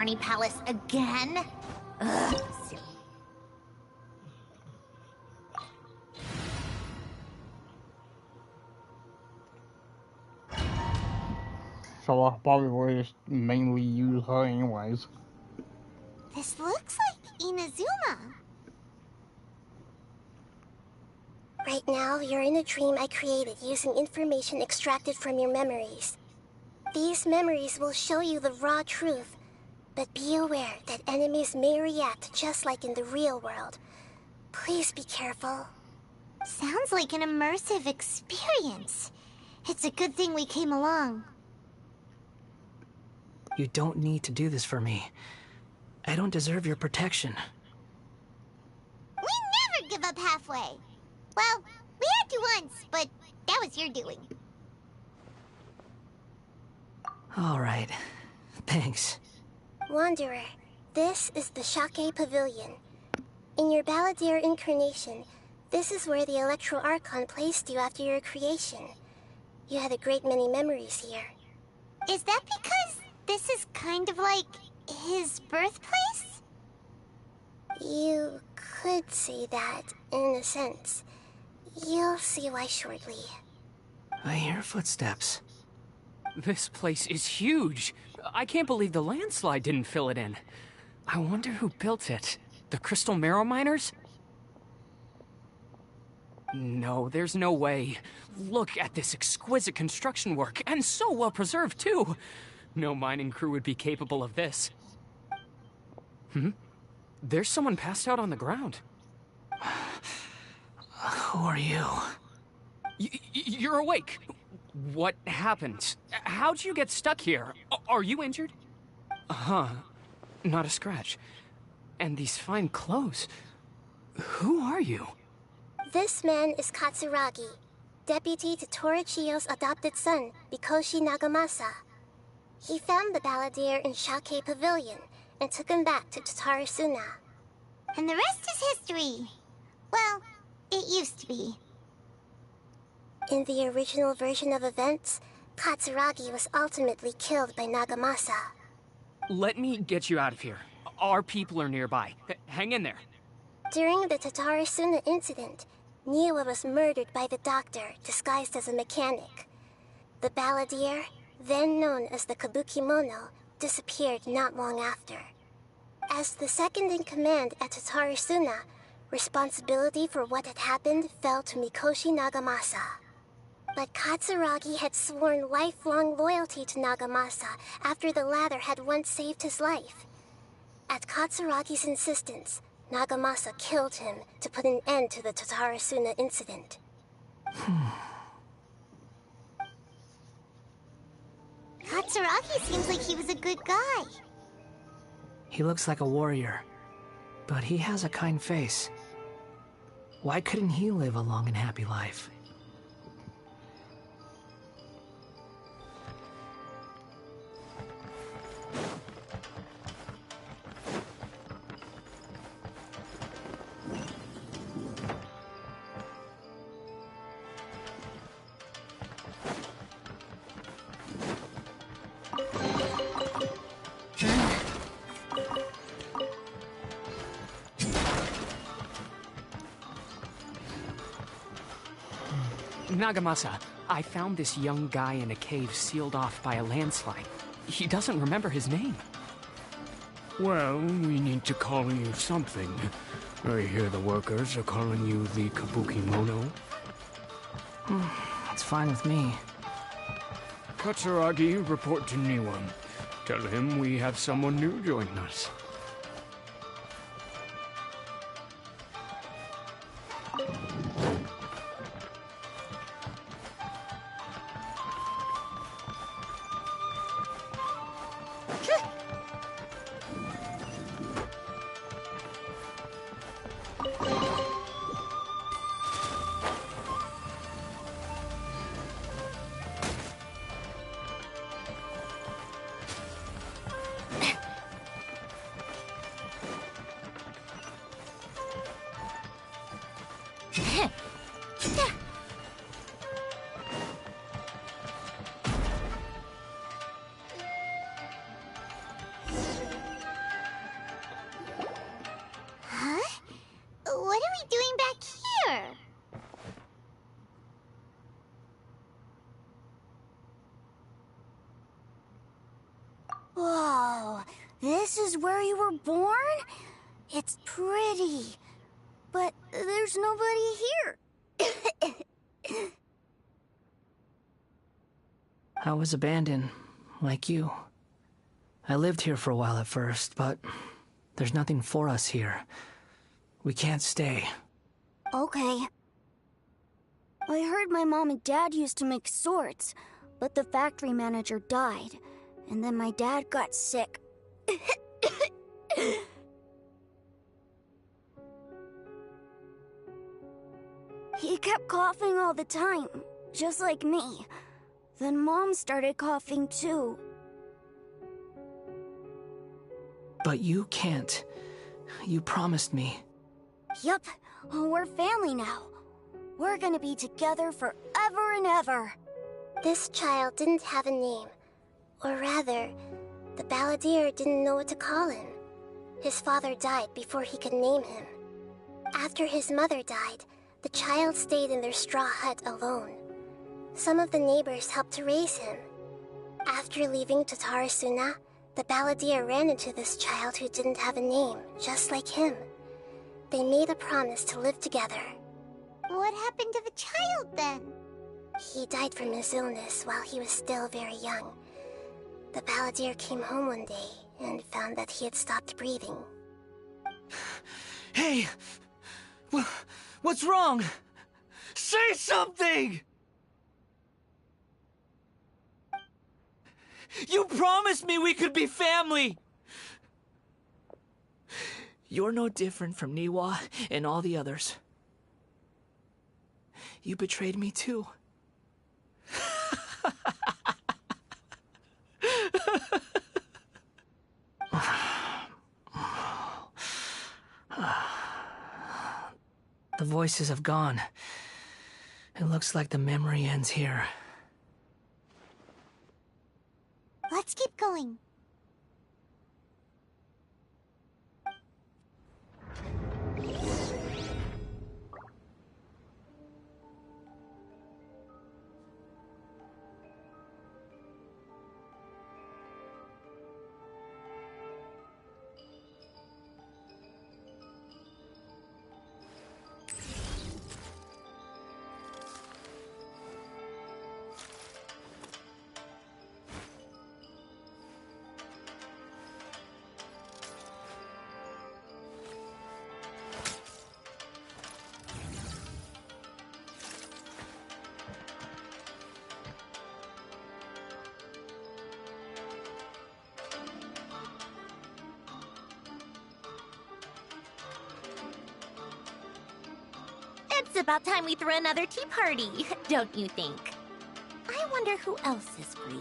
Arnie Palace again? Ugh, silly. So I probably would just mainly use her anyways. This looks like Inazuma. Right now, you're in a dream I created using information extracted from your memories. These memories will show you the raw truth, but be aware that enemies may react just like in the real world. Please be careful. Sounds like an immersive experience. It's a good thing we came along. You don't need to do this for me. I don't deserve your protection. We never give up halfway. Well, we had to once, but that was your doing. All right. Thanks. Wanderer, this is the Shake Pavilion. In your Balladeer incarnation, this is where the Electro Archon placed you after your creation. You had a great many memories here. Is that because this is kind of like his birthplace? You could say that, in a sense. You'll see why shortly. I hear footsteps. This place is huge. I can't believe the landslide didn't fill it in. I wonder who built it. The Crystal Marrow Miners? No, there's no way. Look at this exquisite construction work, and so well preserved, too. No mining crew would be capable of this. There's someone passed out on the ground. Who are you? You're awake. What happened? How'd you get stuck here? Are you injured? Huh. Not a scratch. And these fine clothes. Who are you? This man is Katsuragi, deputy to Torichio's adopted son, Mikoshi Nagamasa. He found the Balladeer in Shake Pavilion and took him back to Tatarasuna. And the rest is history. Well, it used to be. In the original version of events, Katsuragi was ultimately killed by Nagamasa. Let me get you out of here. Our people are nearby. Hang in there. During the Tatarasuna incident, Niwa was murdered by the doctor disguised as a mechanic. The Balladeer, then known as the Kabukimono, disappeared not long after. As the second in command at Tatarasuna, responsibility for what had happened fell to Mikoshi Nagamasa. But Katsuragi had sworn lifelong loyalty to Nagamasa after the latter had once saved his life. At Katsuragi's insistence, Nagamasa killed him to put an end to the Tatarasuna incident. Katsuragi seems like he was a good guy. He looks like a warrior, but he has a kind face. Why couldn't he live a long and happy life? Nagamasa, I found this young guy in a cave sealed off by a landslide. He doesn't remember his name. Well, we need to call you something. I hear the workers are calling you the Kabukimono. It's fine with me. Katsuragi, report to Niwa. Tell him we have someone new joining us. This is where you were born? It's pretty. But there's nobody here. I was abandoned, like you. I lived here for a while at first, but there's nothing for us here. We can't stay. Okay. I heard my mom and dad used to make swords, but the factory manager died, and then my dad got sick. He kept coughing all the time, just like me. Then Mom started coughing too. But you can't. You promised me. Yup, we're family now. We're gonna be together forever and ever. This child didn't have a name. Or rather, the balladeer didn't know what to call him. His father died before he could name him. After his mother died, the child stayed in their straw hut alone. Some of the neighbors helped to raise him. After leaving Tatarasuna, the balladeer ran into this child who didn't have a name, just like him. They made a promise to live together. What happened to the child then? He died from his illness while he was still very young. The balladeer came home one day and found that he had stopped breathing. Hey! What's wrong? Say something! You promised me we could be family! You're no different from Niwa and all the others. You betrayed me too. The voices have gone. It looks like the memory ends here. Let's keep going. It's about time we threw another tea party, don't you think? I wonder who else is free.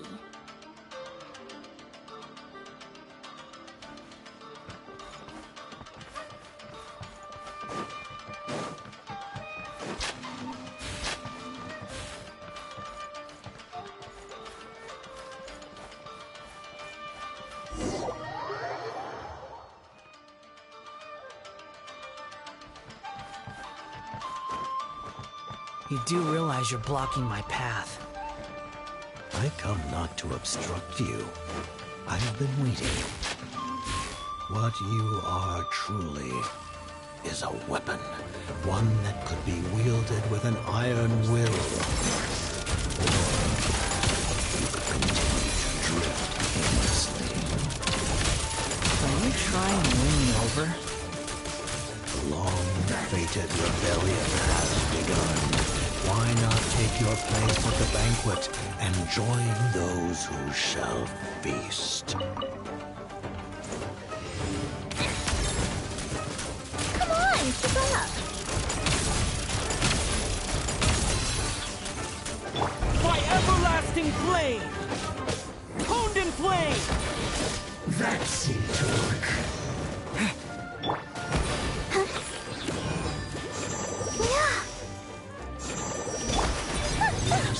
You do realize you're blocking my path. I come not to obstruct you. I have been waiting. What you are truly is a weapon. One that could be wielded with an iron will. Or you could continue to drift aimlessly. Are you trying to win me over? The long-fated rebellion has begun. Why not take your place at the banquet and join those who shall feast? Come on, keep up. By everlasting flame! Honed in flame! That seemed to work.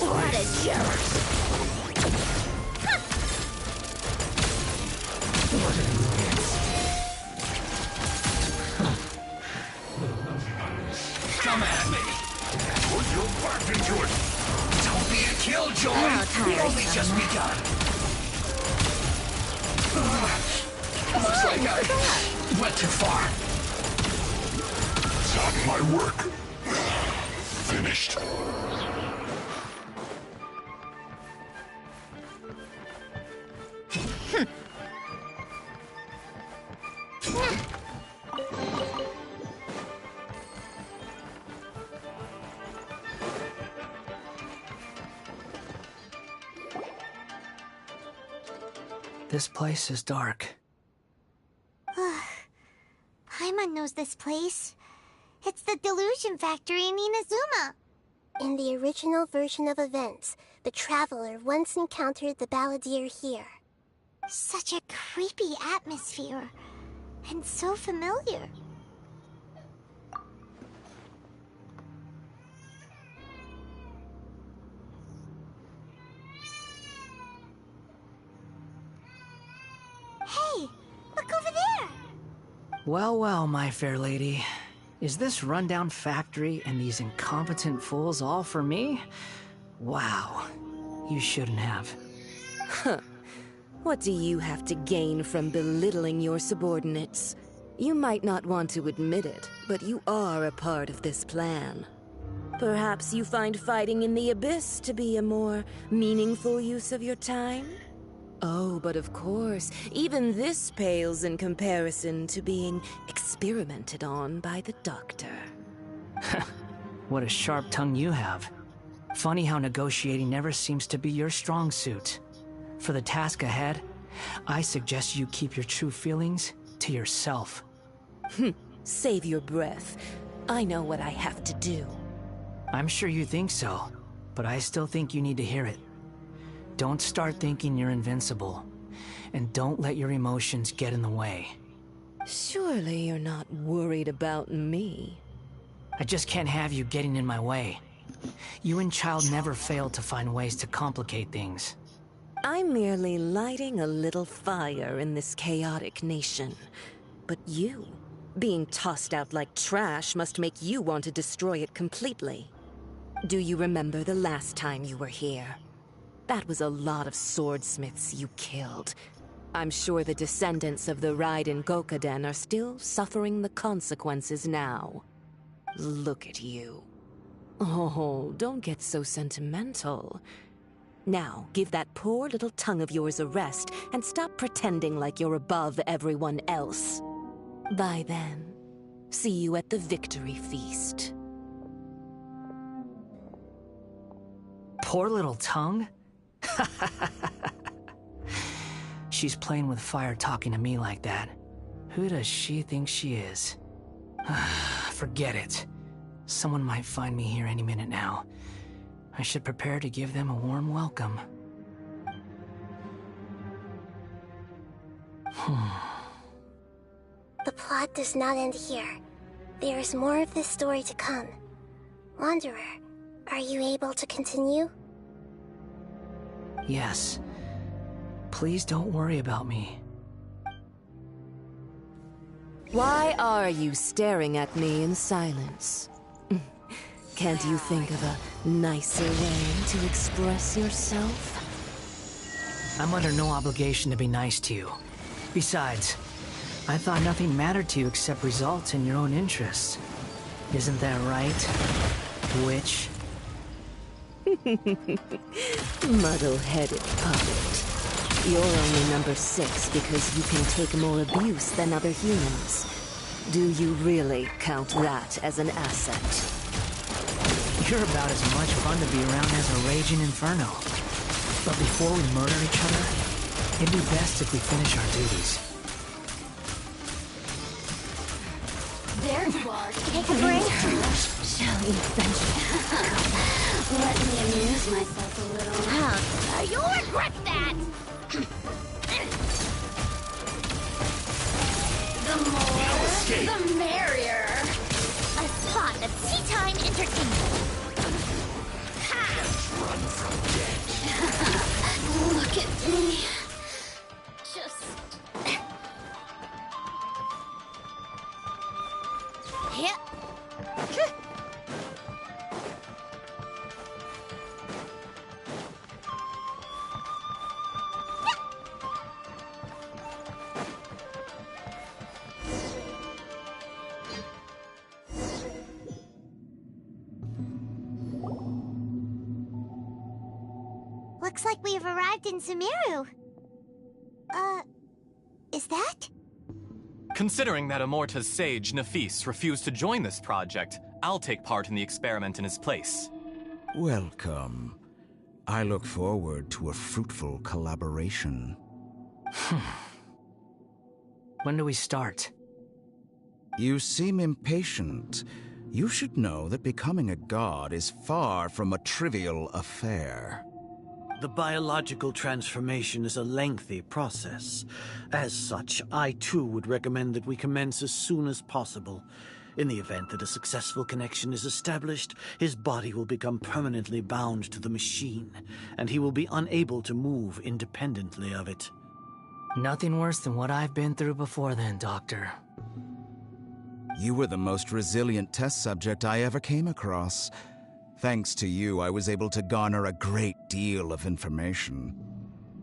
What a joke! Come at me! Put your back into it! Don't be a killjoy! We've only just begun! think I went too far. Not my work. Finished. This place is dark. Paimon knows this place. It's the Delusion Factory in Inazuma. In the original version of events, the Traveler once encountered the Balladeer here. Such a creepy atmosphere. And so familiar. Hey, look over there! Well, well, my fair lady. Is this rundown factory and these incompetent fools all for me? Wow. You shouldn't have. Huh. What do you have to gain from belittling your subordinates? You might not want to admit it, but you are a part of this plan. Perhaps you find fighting in the Abyss to be a more meaningful use of your time? Oh, but of course, even this pales in comparison to being experimented on by the Doctor. What a sharp tongue you have. Funny how negotiating never seems to be your strong suit. For the task ahead, I suggest you keep your true feelings to yourself. Save your breath. I know what I have to do. I'm sure you think so, but I still think you need to hear it. Don't start thinking you're invincible, and don't let your emotions get in the way. Surely you're not worried about me. I just can't have you getting in my way. You and Child never fail to find ways to complicate things. I'm merely lighting a little fire in this chaotic nation. But you, being tossed out like trash, must make you want to destroy it completely. Do you remember the last time you were here? That was a lot of swordsmiths you killed. I'm sure the descendants of the Raiden Gokaden are still suffering the consequences now. Look at you. Oh, don't get so sentimental. Now, give that poor little tongue of yours a rest and stop pretending like you're above everyone else. Bye then. See you at the victory feast. Poor little tongue? She's playing with fire talking to me like that. Who does she think she is? Forget it. Someone might find me here any minute now. I should prepare to give them a warm welcome. The plot does not end here. There is more of this story to come. Wanderer, are you able to continue? Yes. Please don't worry about me. Why are you staring at me in silence? Can't you think of a nicer way to express yourself? I'm under no obligation to be nice to you. Besides, I thought nothing mattered to you except results in your own interests. Isn't that right, witch? Muddle-headed puppet. You're only number 6 because you can take more abuse than other humans. Do you really count that as an asset? You're about as much fun to be around as a raging inferno. But before we murder each other, it'd be best if we finish our duties. There you are. Take a break. Shall we adventure? Let me amuse myself a little. You'll regret that! The more, the merrier. A spot of tea time entertainment. Run from death. Look at me. Just... Yep. Looks like we have arrived in Sumeru. Is that? Considering that Amorta's sage, Nafis, refused to join this project, I'll take part in the experiment in his place. Welcome. I look forward to a fruitful collaboration. When do we start? You seem impatient. You should know that becoming a god is far from a trivial affair. The biological transformation is a lengthy process. As such, I too would recommend that we commence as soon as possible. In the event that a successful connection is established, his body will become permanently bound to the machine, and he will be unable to move independently of it. Nothing worse than what I've been through before then, Doctor. You were the most resilient test subject I ever came across. Thanks to you, I was able to garner a great deal of information.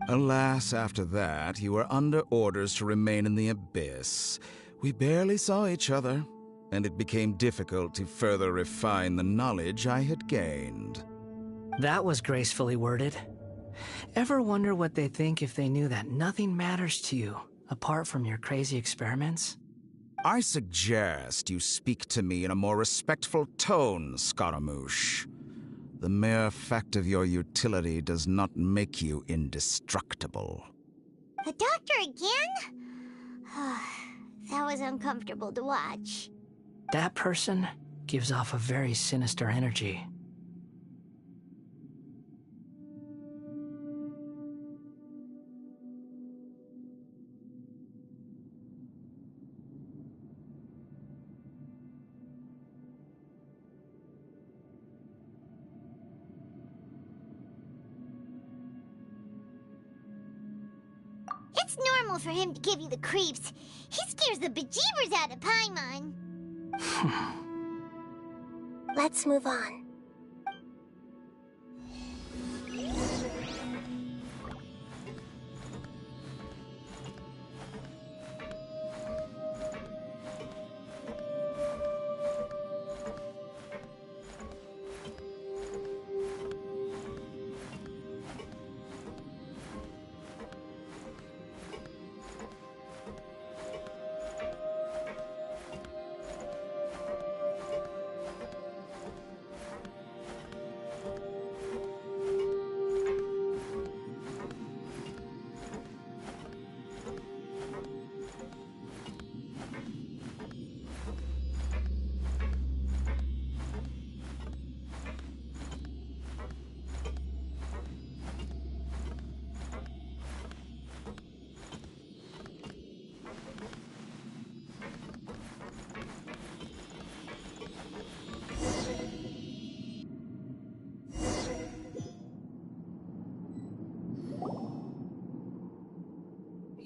Alas, after that, you were under orders to remain in the Abyss. We barely saw each other, and it became difficult to further refine the knowledge I had gained. That was gracefully worded. Ever wonder what they think if they knew that nothing matters to you, apart from your crazy experiments? I suggest you speak to me in a more respectful tone, Scaramouche. The mere fact of your utility does not make you indestructible. The doctor again? That was uncomfortable to watch. That person gives off a very sinister energy. It's normal for him to give you the creeps. He scares the bejeebers out of Paimon. Let's move on.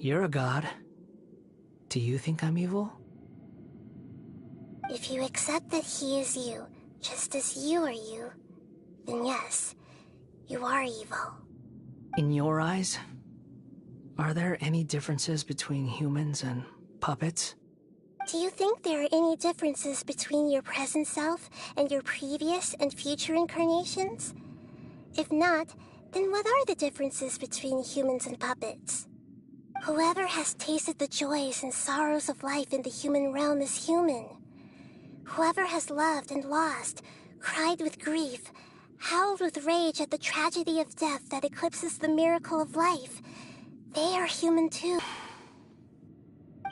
You're a god. Do you think I'm evil? If you accept that he is you, just as you are you, then yes, you are evil. In your eyes, are there any differences between humans and puppets? Do you think there are any differences between your present self and your previous and future incarnations? If not, then what are the differences between humans and puppets? Whoever has tasted the joys and sorrows of life in the human realm is human. Whoever has loved and lost, cried with grief, howled with rage at the tragedy of death that eclipses the miracle of life, they are human too.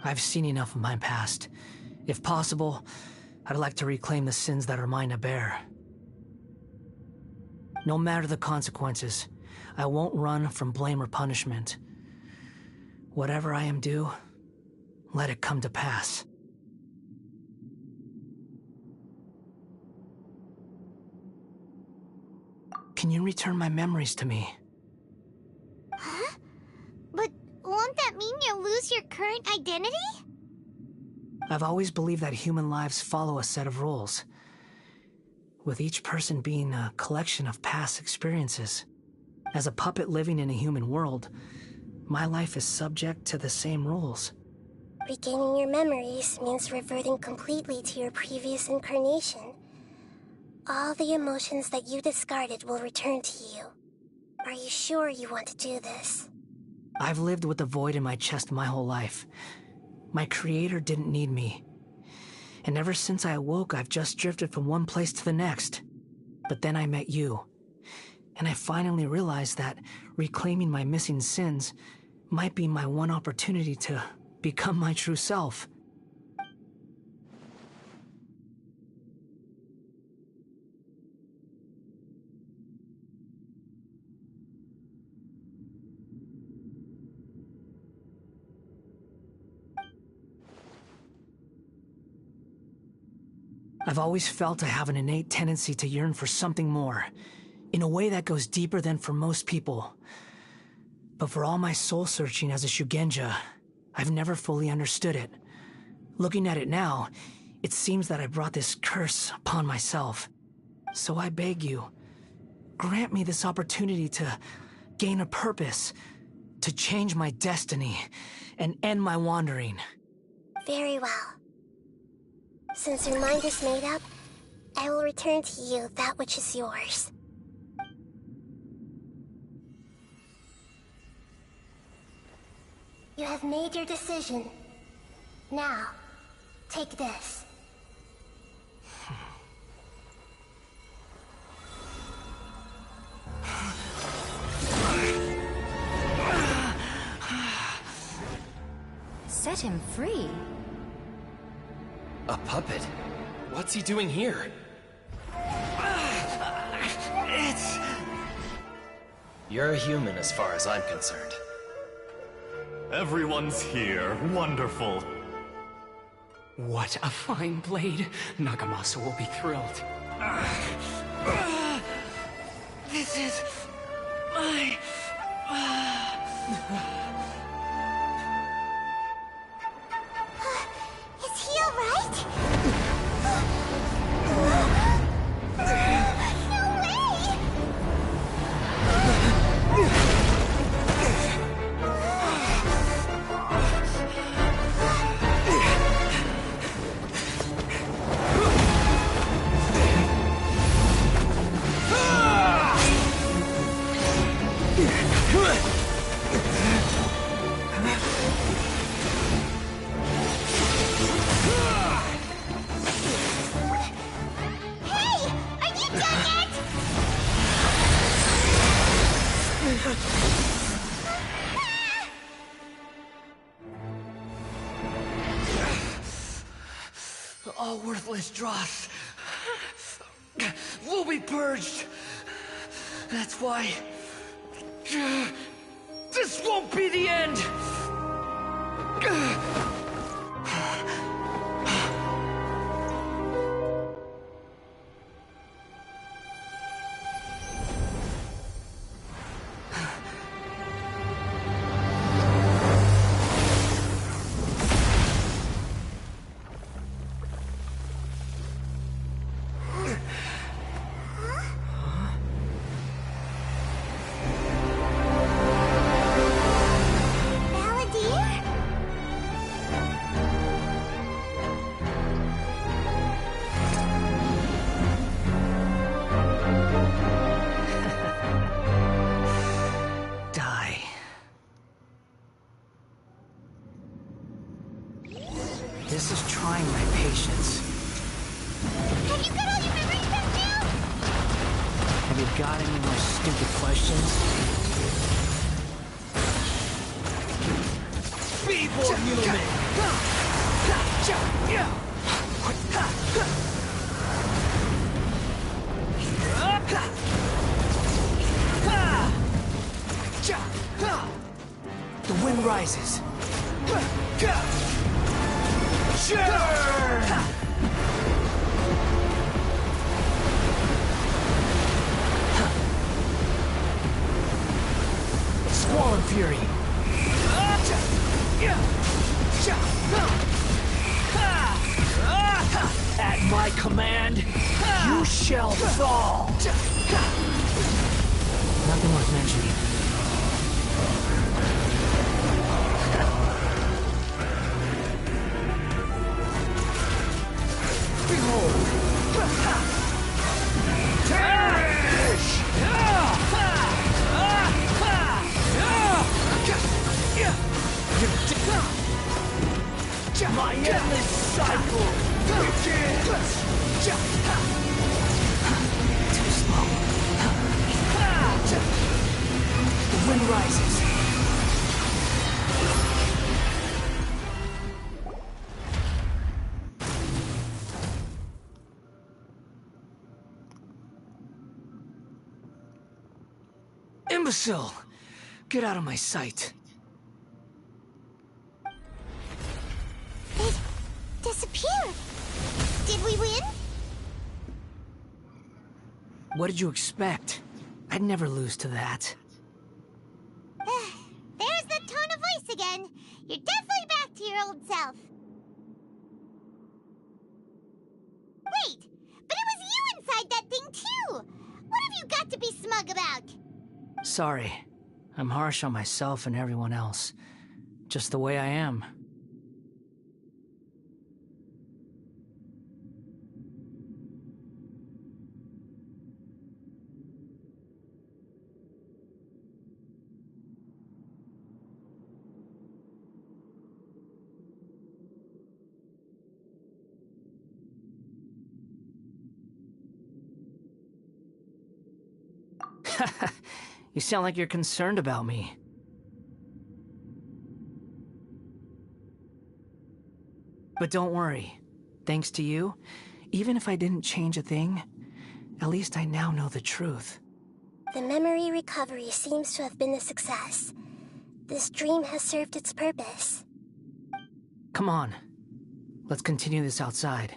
I've seen enough of my past. If possible, I'd like to reclaim the sins that are mine to bear. No matter the consequences, I won't run from blame or punishment. Whatever I am due, let it come to pass. Can you return my memories to me? Huh? But won't that mean you'll lose your current identity? I've always believed that human lives follow a set of rules, with each person being a collection of past experiences. As a puppet living in a human world, my life is subject to the same rules. Regaining your memories means reverting completely to your previous incarnation. All the emotions that you discarded will return to you. Are you sure you want to do this? I've lived with the void in my chest my whole life. My creator didn't need me. And ever since I awoke, I've just drifted from one place to the next. But then I met you. And I finally realized that reclaiming my missing sins might be my one opportunity to become my true self. I've always felt I have an innate tendency to yearn for something more, in a way that goes deeper than for most people. But for all my soul-searching as a Shugenja, I've never fully understood it. Looking at it now, it seems that I brought this curse upon myself. So I beg you, grant me this opportunity to gain a purpose, to change my destiny, and end my wandering. Very well. Since your mind is made up, I will return to you that which is yours. You have made your decision. Now, take this. Set him free? A puppet? What's he doing here? You're a human as far as I'm concerned. Everyone's here. Wonderful. What a fine blade. Nagamasa will be thrilled. This is my... Is he alright? No way! All worthless dross will be purged. That's why this won't be the end. This is trying my patience. Have you got all your memories back now? Have you got any more stupid questions? Feeble human! The wind rises. Squall Fury. At my command, you shall fall. Nothing worth mentioning. Behold! Perish! My endless cycle begins! Too slow. The wind rises. Imbecile! Get out of my sight. It disappeared. Did we win? What did you expect? I'd never lose to that. There's the tone of voice again. You're definitely back to your old self. Wait, but it was you inside that thing too. What have you got to be smug about? Sorry. I'm harsh on myself and everyone else. Just the way I am. You sound like you're concerned about me. But don't worry. Thanks to you, even if I didn't change a thing, at least I now know the truth. The memory recovery seems to have been a success. This dream has served its purpose. Come on. Let's continue this outside.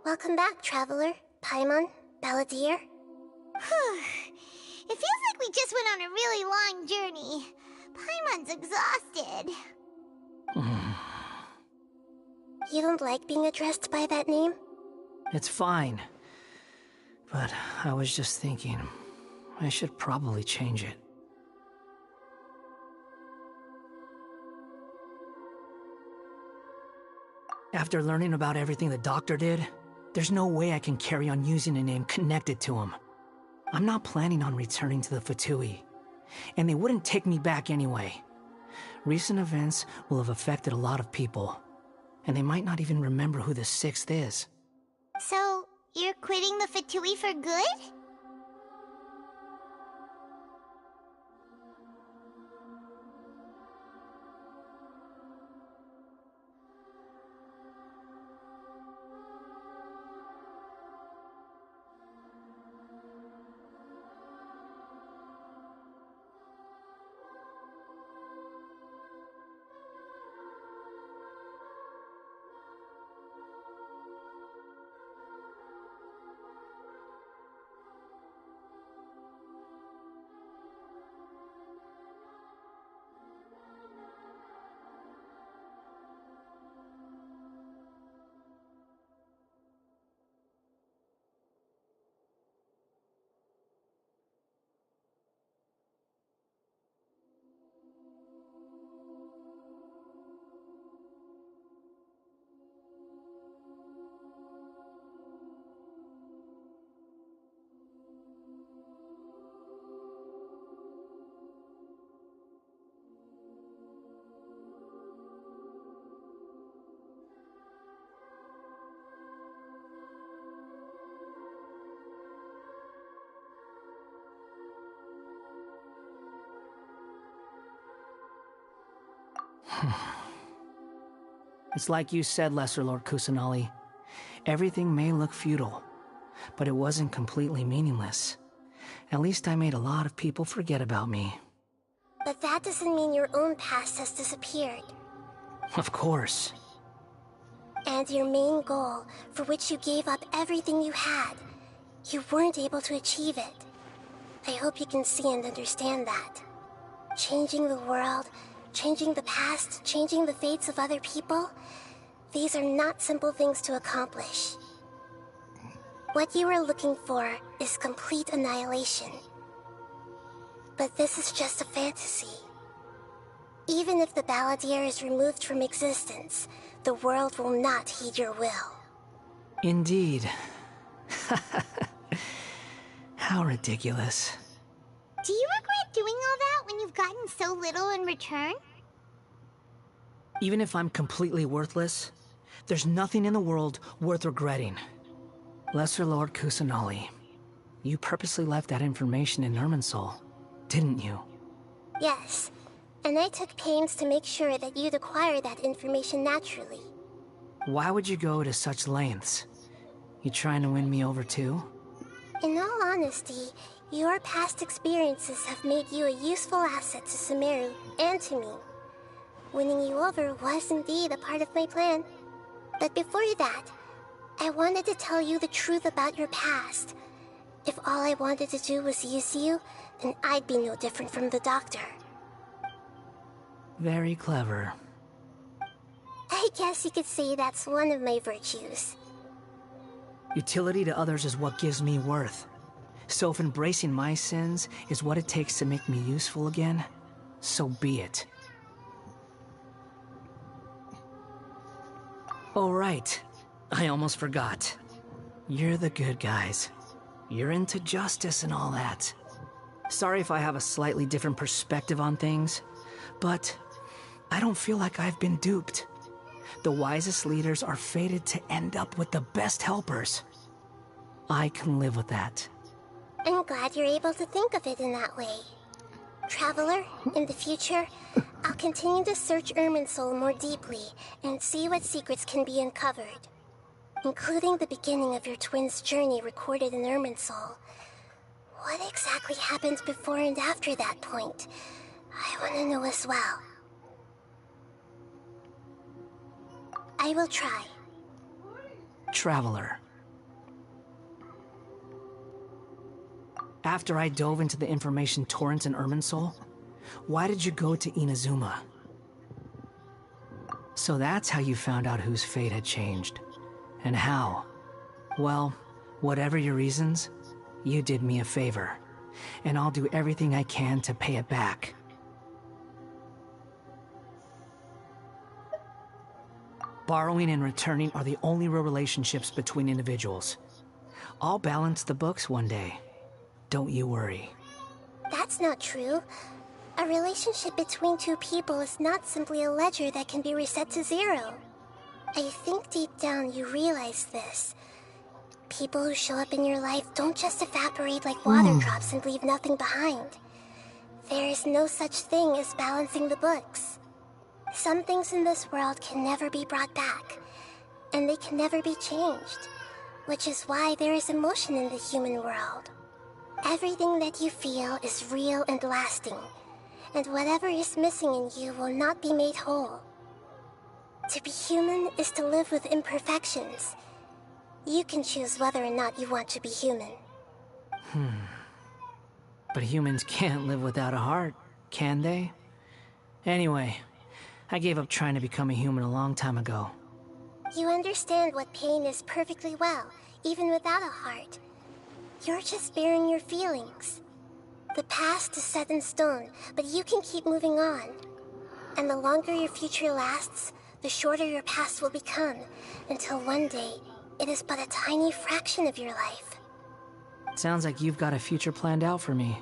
Welcome back, Traveler, Paimon, Balladeer. It feels like we just went on a really long journey. Paimon's exhausted. You don't like being addressed by that name? It's fine. But I was just thinking, I should probably change it. After learning about everything the doctor did, there's no way I can carry on using a name connected to him. I'm not planning on returning to the Fatui, and they wouldn't take me back anyway. Recent events will have affected a lot of people, and they might not even remember who the Sixth is. So, you're quitting the Fatui for good? It's like you said, Lesser Lord Kusanali. Everything may look futile, but it wasn't completely meaningless. At least I made a lot of people forget about me. But that doesn't mean your own past has disappeared. Of course. And your main goal, for which you gave up everything you had, you weren't able to achieve it. I hope you can see and understand that. Changing the world, changing the past, changing the fates of other people, these are not simple things to accomplish. What you are looking for is complete annihilation. But this is just a fantasy. Even if the Balladeer is removed from existence, the world will not heed your will. Indeed. How ridiculous. Do you regret doing all that when you've gotten so little in return? Even if I'm completely worthless, there's nothing in the world worth regretting. Lesser Lord Kusanali, you purposely left that information in Irminsul, didn't you? Yes, and I took pains to make sure that you'd acquire that information naturally. Why would you go to such lengths? You trying to win me over too? In all honesty, your past experiences have made you a useful asset to Sumeru and to me. Winning you over was indeed a part of my plan. But before that, I wanted to tell you the truth about your past. If all I wanted to do was use you, then I'd be no different from the Doctor. Very clever. I guess you could say that's one of my virtues. Utility to others is what gives me worth. So if embracing my sins is what it takes to make me useful again, so be it. Oh right, I almost forgot. You're the good guys. You're into justice and all that. Sorry if I have a slightly different perspective on things, but I don't feel like I've been duped. The wisest leaders are fated to end up with the best helpers. I can live with that. I'm glad you're able to think of it in that way. Traveler, in the future, I'll continue to search Irminsul more deeply and see what secrets can be uncovered, including the beginning of your twins' journey recorded in Irminsul. What exactly happened before and after that point? I want to know as well. I will try. Traveler. After I dove into the information torrents in Irminsul, why did you go to Inazuma? So that's how you found out whose fate had changed. And how? Well, whatever your reasons, you did me a favor. And I'll do everything I can to pay it back. Borrowing and returning are the only real relationships between individuals. I'll balance the books one day. Don't you worry. That's not true. A relationship between two people is not simply a ledger that can be reset to zero. I think deep down you realize this. People who show up in your life don't just evaporate like water drops and leave nothing behind. There is no such thing as balancing the books. Some things in this world can never be brought back, and they can never be changed, which is why there is emotion in the human world. Everything that you feel is real and lasting, and whatever is missing in you will not be made whole. To be human is to live with imperfections. You can choose whether or not you want to be human. But humans can't live without a heart, can they? Anyway, I gave up trying to become a human a long time ago. You understand what pain is perfectly well, even without a heart. You're just bearing your feelings. The past is set in stone, but you can keep moving on. And the longer your future lasts, the shorter your past will become, until one day, it is but a tiny fraction of your life. Sounds like you've got a future planned out for me.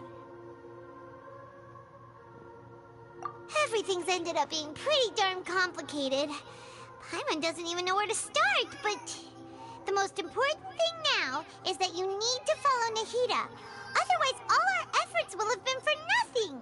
Everything's ended up being pretty darn complicated. Paimon doesn't even know where to start, but the most important thing now is that you need to follow Nahida. Otherwise, all our efforts will have been for nothing.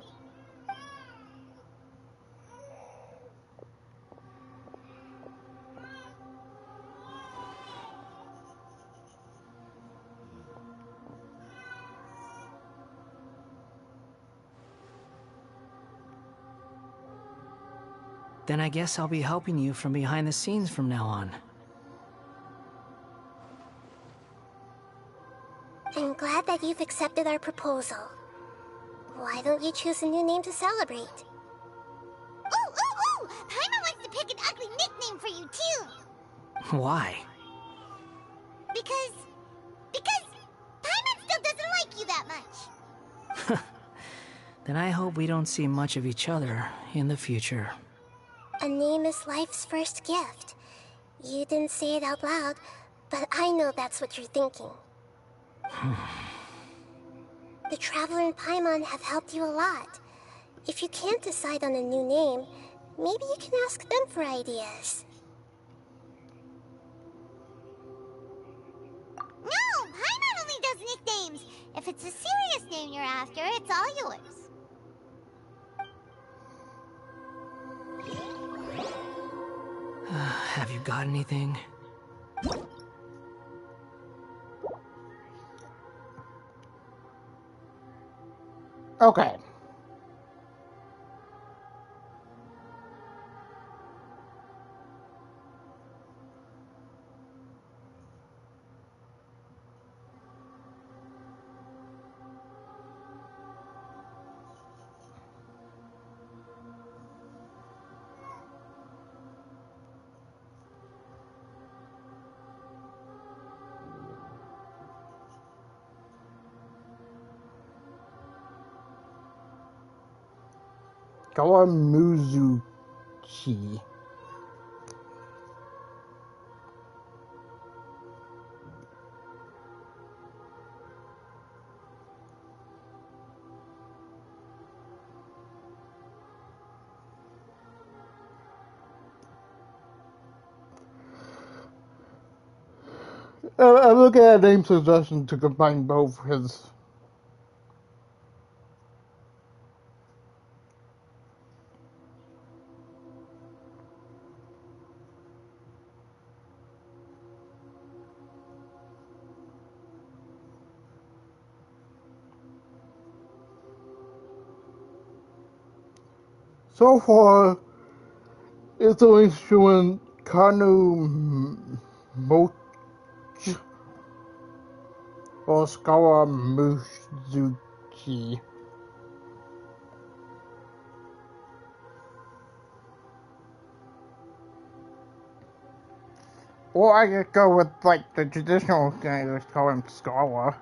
Then I guess I'll be helping you from behind the scenes from now on. I'm glad that you've accepted our proposal. Why don't you choose a new name to celebrate? Ooh, ooh, ooh! Paimon wants to pick an ugly nickname for you, too! Why? Because Paimon still doesn't like you that much. Then I hope we don't see much of each other in the future. A name is life's first gift. You didn't say it out loud, but I know that's what you're thinking. The Traveler and Paimon have helped you a lot. If you can't decide on a new name, maybe you can ask them for ideas. No! Paimon only does nicknames! If it's a serious name you're after, it's all yours. Have you got anything? Okay. Kawamuzuchi. I'm looking at a name suggestion to combine both his. So far, it's only showing Kanu Moch or Kawamuzuchi. Or I could go with like the traditional guy, let's call him Scholar.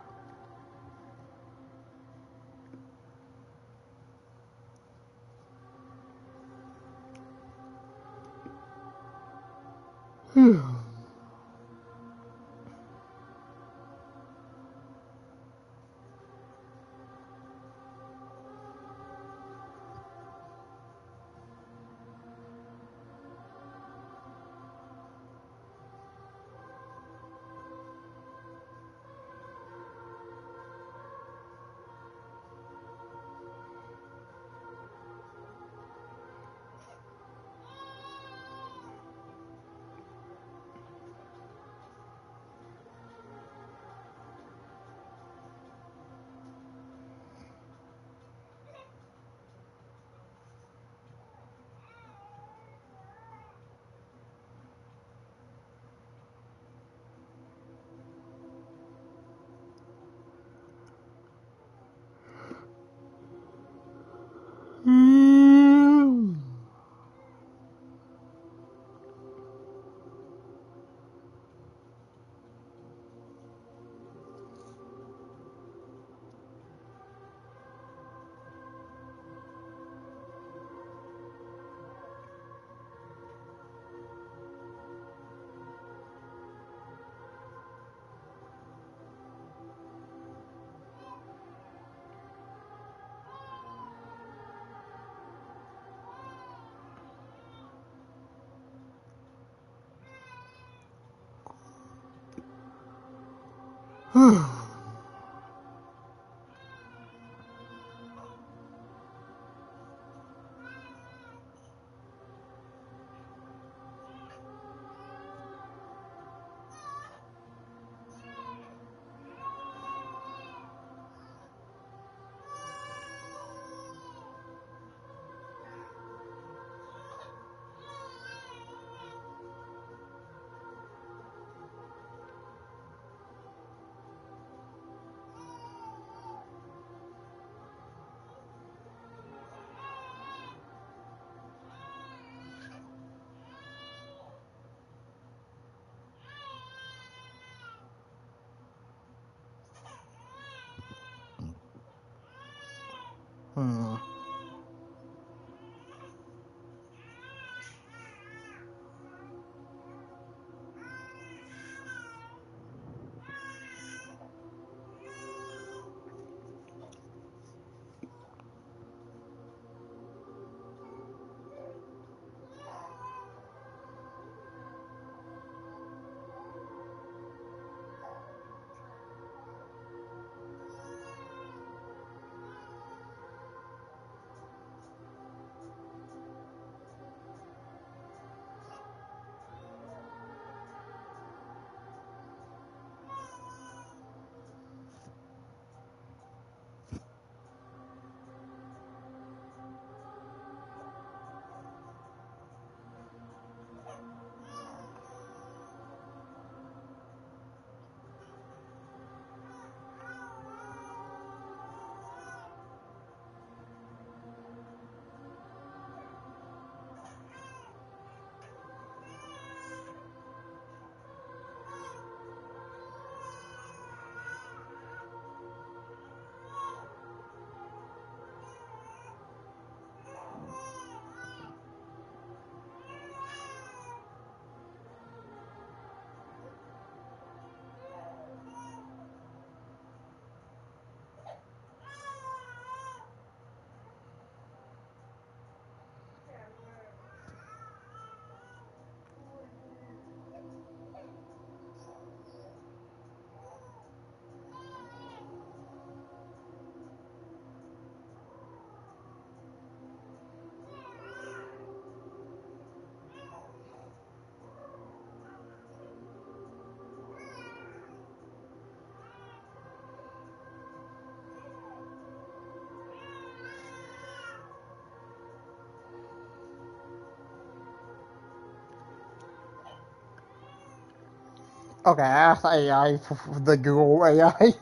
Okay, ask AI for the Google AI.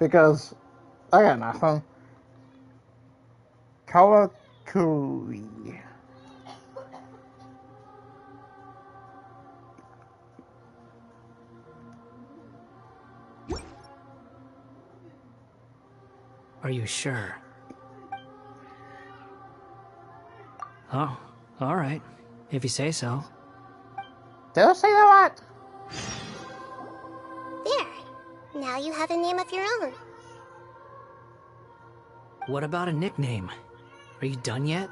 Because I got nothing. Kawakuri. Are you sure? Oh, alright. If you say so. Did say that? There. Now you have a name of your own. What about a nickname? Are you done yet?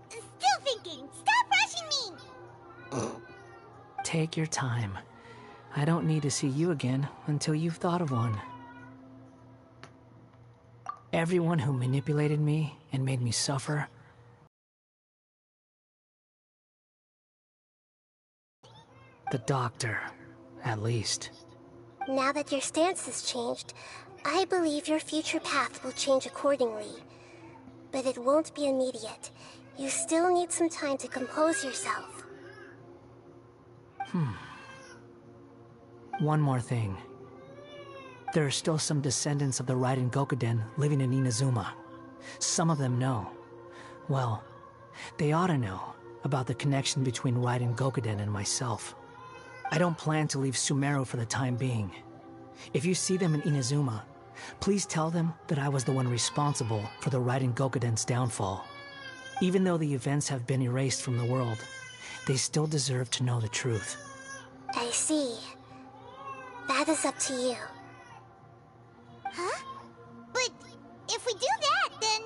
Still thinking. Stop rushing me! Take your time. I don't need to see you again until you've thought of one. Everyone who manipulated me and made me suffer. The doctor, at least. Now that your stance has changed, I believe your future path will change accordingly. But it won't be immediate. You still need some time to compose yourself. One more thing. There are still some descendants of the Raiden Gokuden living in Inazuma. Some of them know. Well, they ought to know about the connection between Raiden Gokuden and myself. I don't plan to leave Sumeru for the time being. If you see them in Inazuma, please tell them that I was the one responsible for the Raiden Gokuden's downfall. Even though the events have been erased from the world, they still deserve to know the truth. I see. That is up to you. Huh? But if we do that, then...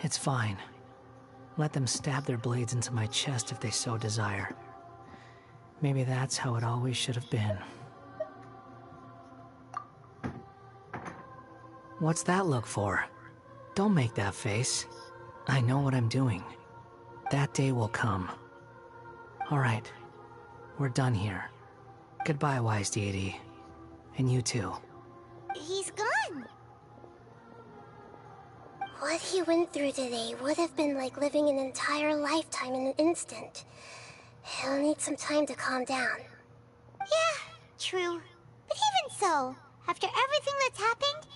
It's fine. Let them stab their blades into my chest if they so desire. Maybe that's how it always should have been. What's that look for? Don't make that face. I know what I'm doing. That day will come. Alright. We're done here. Goodbye, wise deity. And you too. He's gone. What he went through today would have been like living an entire lifetime in an instant. He'll need some time to calm down. Yeah, true. But even so, after everything that's happened,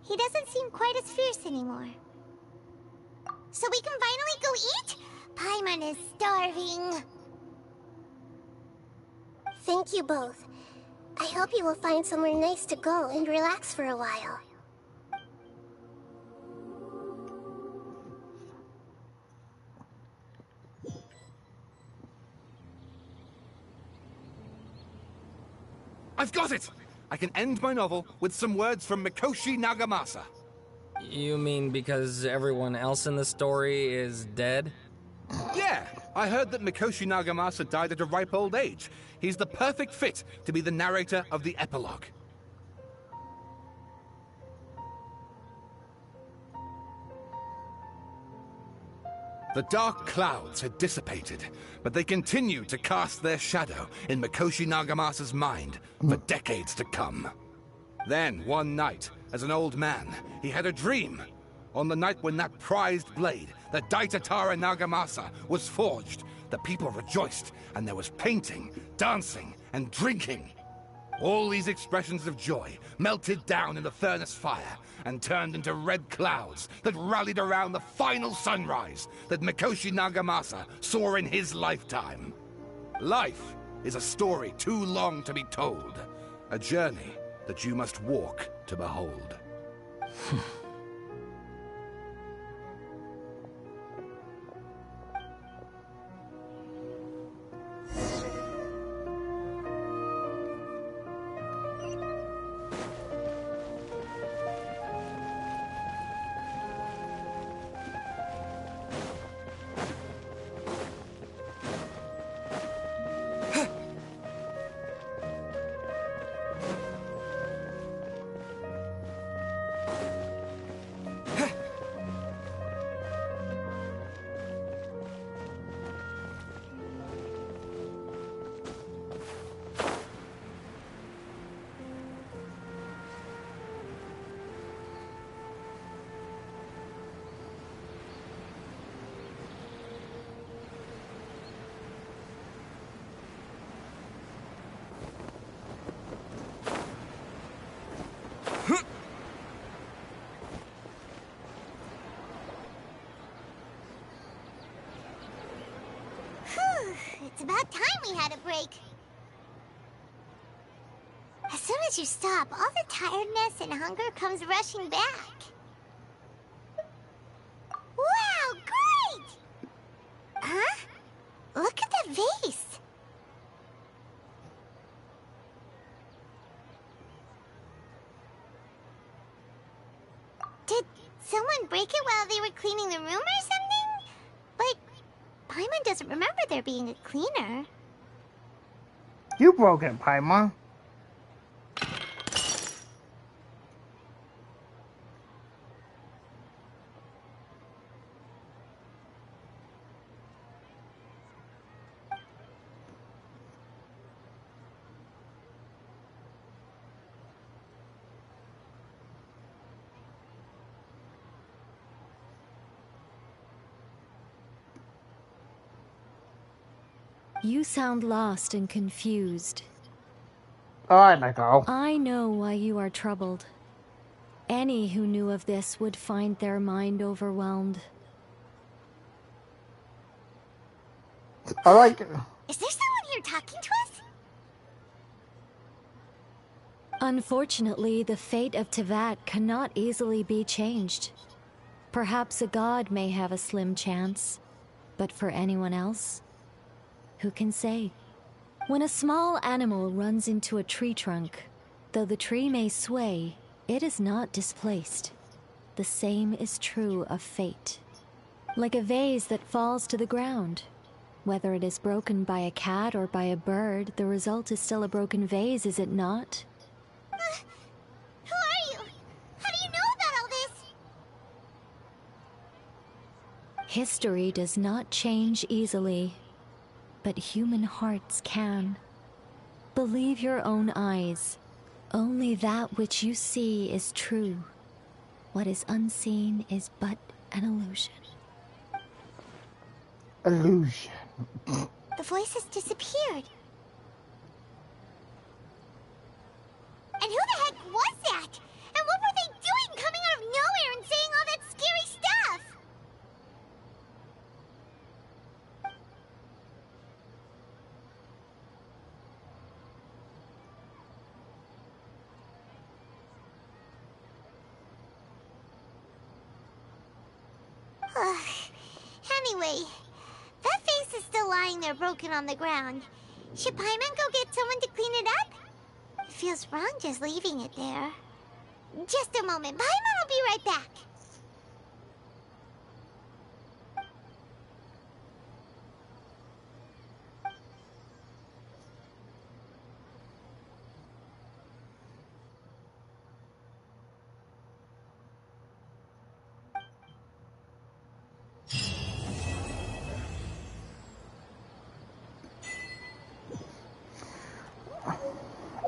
he doesn't seem quite as fierce anymore. So we can finally go eat? Paimon is starving. Thank you both. I hope you will find somewhere nice to go and relax for a while. I've got it! I can end my novel with some words from Mikoshi Nagamasa. You mean because everyone else in the story is dead? Yeah, I heard that Mikoshi Nagamasa died at a ripe old age. He's the perfect fit to be the narrator of the epilogue. The dark clouds had dissipated, but they continued to cast their shadow in Mikoshi Nagamasa's mind for decades to come. Then, one night, as an old man, he had a dream. On the night when that prized blade, the Daitatara Nagamasa, was forged, the people rejoiced, and there was painting, dancing, and drinking. All these expressions of joy melted down in the furnace fire and turned into red clouds that rallied around the final sunrise that Mikoshi Nagamasa saw in his lifetime. Life is a story too long to be told, a journey that you must walk to behold. It's about time we had a break. As soon as you stop, all the tiredness and hunger comes rushing back. Wow, great! Huh? Look at the vase. Did someone break it while they were cleaning the room or something? But Paimon doesn't remember there being a cleaner. You broke it, Paimon. You sound lost and confused. Alright, Nicole. I know why you are troubled. Any who knew of this would find their mind overwhelmed. I like it. Is there someone here talking to us? Unfortunately, the fate of Tevat cannot easily be changed. Perhaps a god may have a slim chance, but for anyone else, who can say? When a small animal runs into a tree trunk, though the tree may sway, it is not displaced. The same is true of fate. Like a vase that falls to the ground. Whether it is broken by a cat or by a bird, the result is still a broken vase, is it not? Who are you? How do you know about all this? History does not change easily, but human hearts can. Believe your own eyes. Only that which you see is true. What is unseen is but an illusion. Illusion. The voice has disappeared. And who the heck was that? And what were they doing coming out of nowhere and saying all that scary stuff? Anyway, that face is still lying there broken on the ground. Should Paimon go get someone to clean it up? It feels wrong just leaving it there. Just a moment. Paimon will be right back.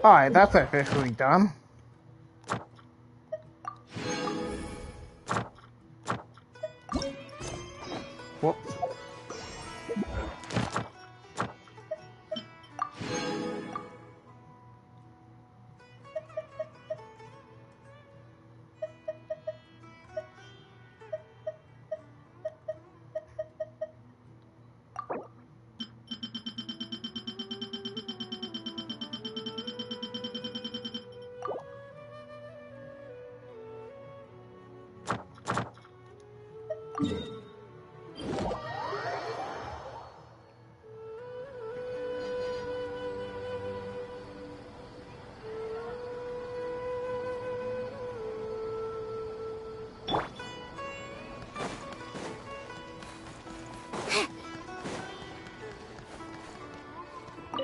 Alright, that's officially done. Whoops.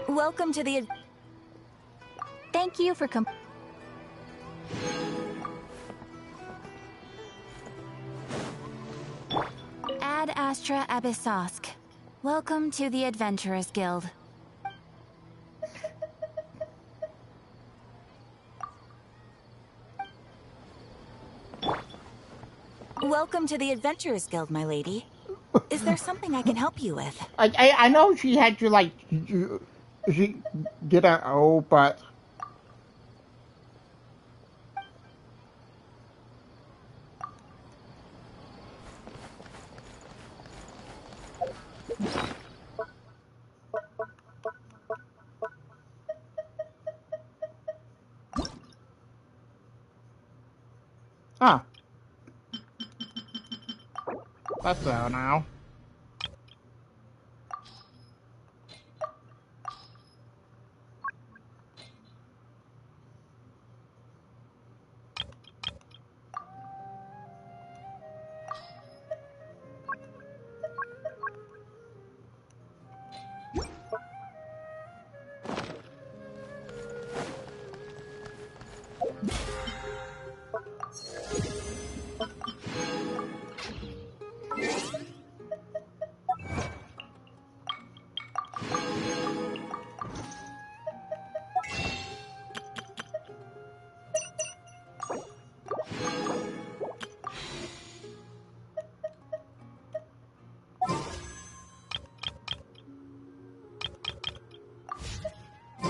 Welcome to the... Thank you for Ad Astra Abyssosk. Welcome to the Adventurers Guild. Welcome to the Adventurers Guild, my lady. Is there something I can help you with? I know she had to, like, she did an O, but... Ah. That's there now.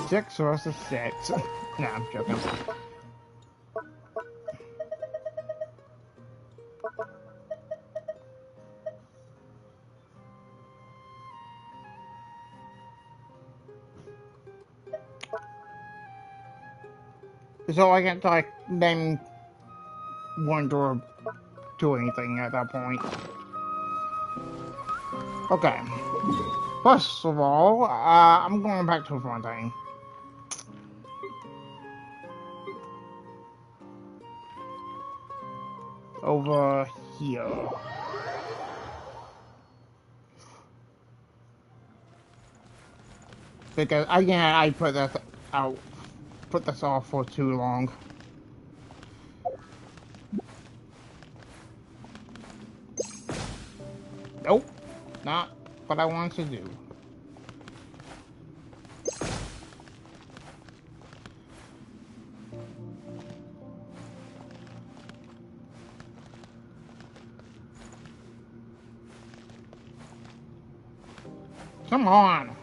Six versus 6. Nah, I'm joking. So I can't, like, name one or do anything at that point. Okay. First of all, I'm going back to Fontaine. Over here. Because again, I put this out, put this off for too long. Nope, not what I want to do. Come on.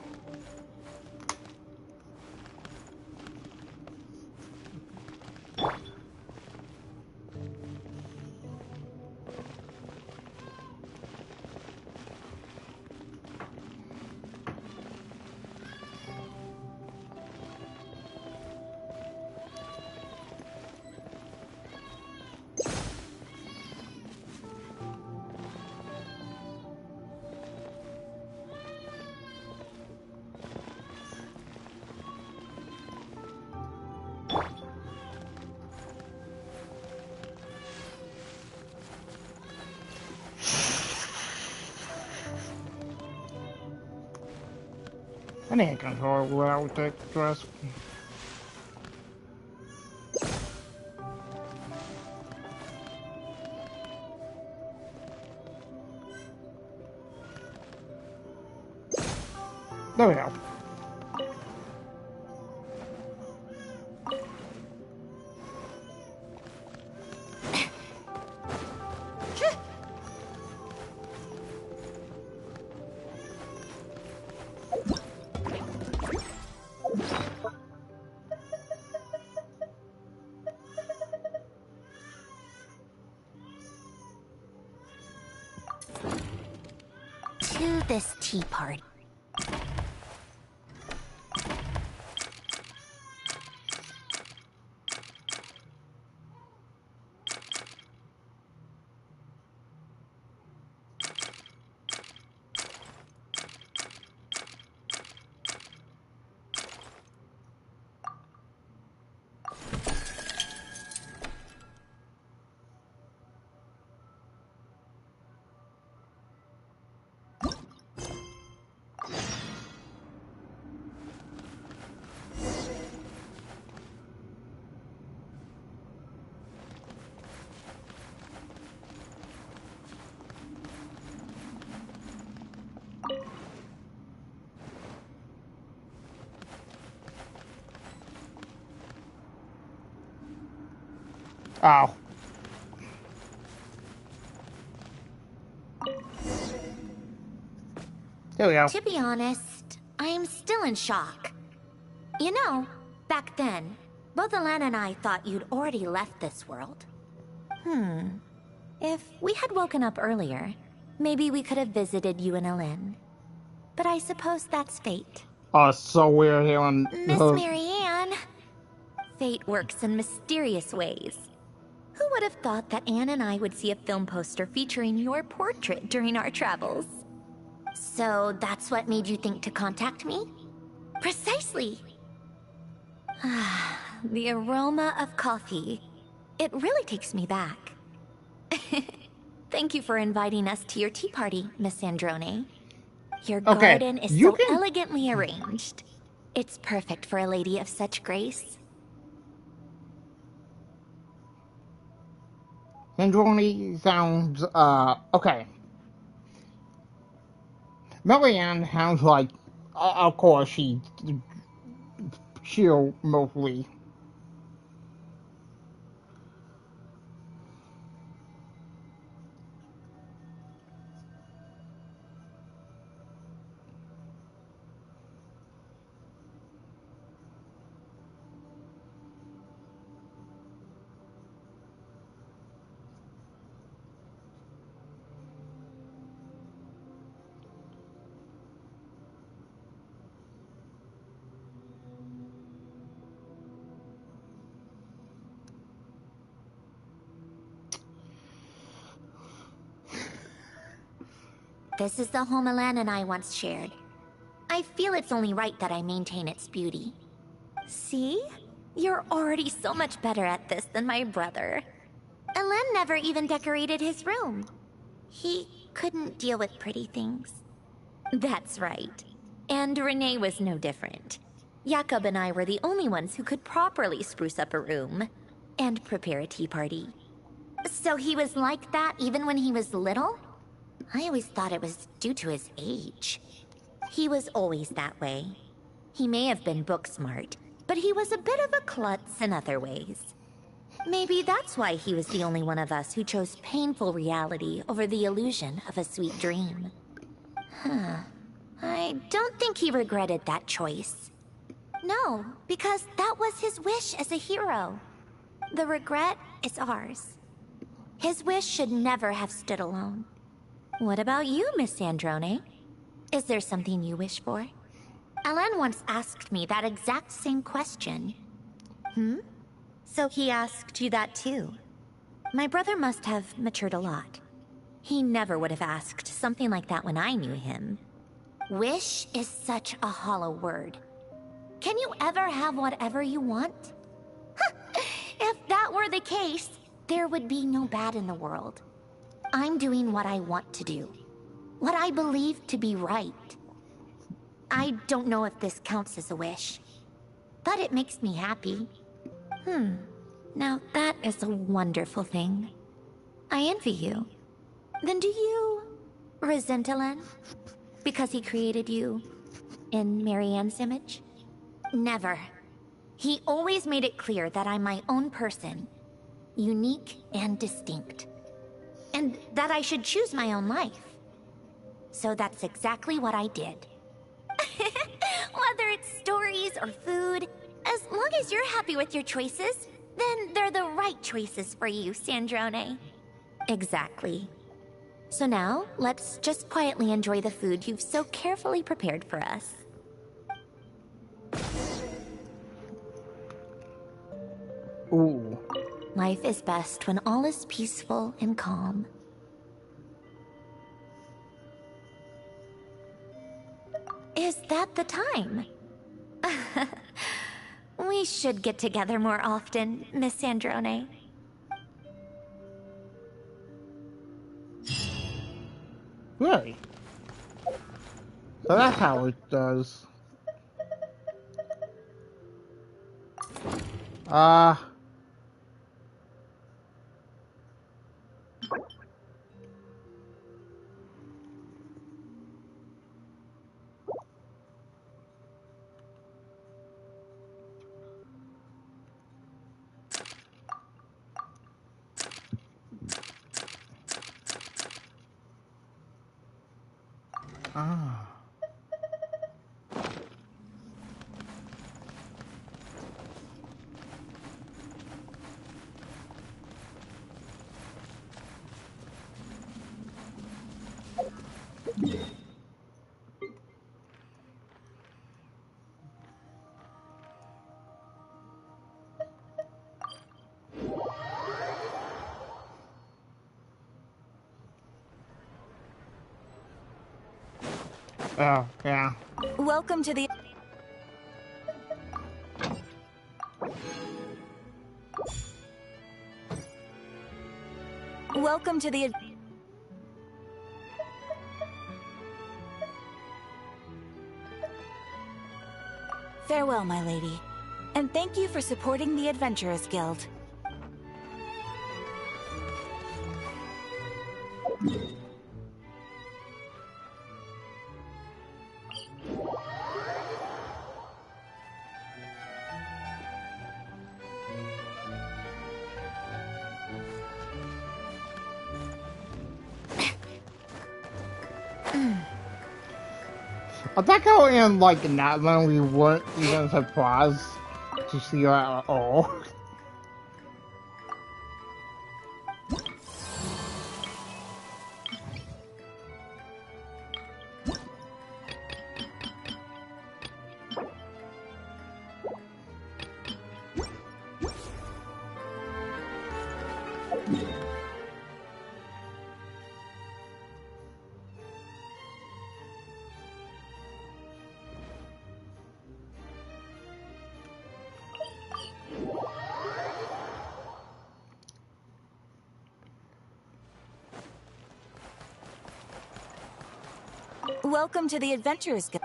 I need a controller without the dress. There we go. To this tea party. Oh. There we go. To be honest, I'm still in shock. You know, back then, both Alan and I thought you'd already left this world. If we had woken up earlier, maybe we could have visited you and Alan. But I suppose that's fate. Oh, it's so weird hearing Miss her. Marianne. Fate works in mysterious ways. Who would have thought that Anne and I would see a film poster featuring your portrait during our travels? So that's what made you think to contact me? Precisely! The aroma of coffee. It really takes me back. Thank you for inviting us to your tea party, Miss Androne. Your garden is so elegantly arranged. It's perfect for a lady of such grace. Androni sounds, okay. Marianne sounds like, of course, she'll mostly. This is the home Alan and I once shared. I feel it's only right that I maintain its beauty. See? You're already so much better at this than my brother. Alan never even decorated his room. He couldn't deal with pretty things. That's right. And Renee was no different. Jakob and I were the only ones who could properly spruce up a room and prepare a tea party. So he was like that even when he was little? I always thought it was due to his age. He was always that way. He may have been book smart, but he was a bit of a klutz in other ways. Maybe that's why he was the only one of us who chose painful reality over the illusion of a sweet dream. I don't think he regretted that choice. No, because that was his wish as a hero. The regret is ours. His wish should never have stood alone. What about you, Miss Androne? Is there something you wish for? Alan once asked me that exact same question. So he asked you that too. My brother must have matured a lot. He never would have asked something like that when I knew him. Wish is such a hollow word. Can you ever have whatever you want? If that were the case, there would be no bad in the world. I'm doing what I want to do. What I believe to be right. I don't know if this counts as a wish, but it makes me happy. Now that is a wonderful thing. I envy you. Then do you resent Elen? Because he created you in Marianne's image? Never. He always made it clear that I'm my own person, unique and distinct, and that I should choose my own life. So that's exactly what I did. Whether it's stories or food, as long as you're happy with your choices, then they're the right choices for you, Sandrone. Exactly. So now, let's just quietly enjoy the food you've so carefully prepared for us. Ooh. Life is best when all is peaceful and calm. Is that the time? We should get together more often, Miss Sandrone. Really? So that's how it does. Oh, yeah. Welcome to the... Welcome to the... Farewell, my lady. And thank you for supporting the Adventurers Guild. I think how in like in that one we weren't even surprised to see her at all. Welcome to the Adventurers Guild.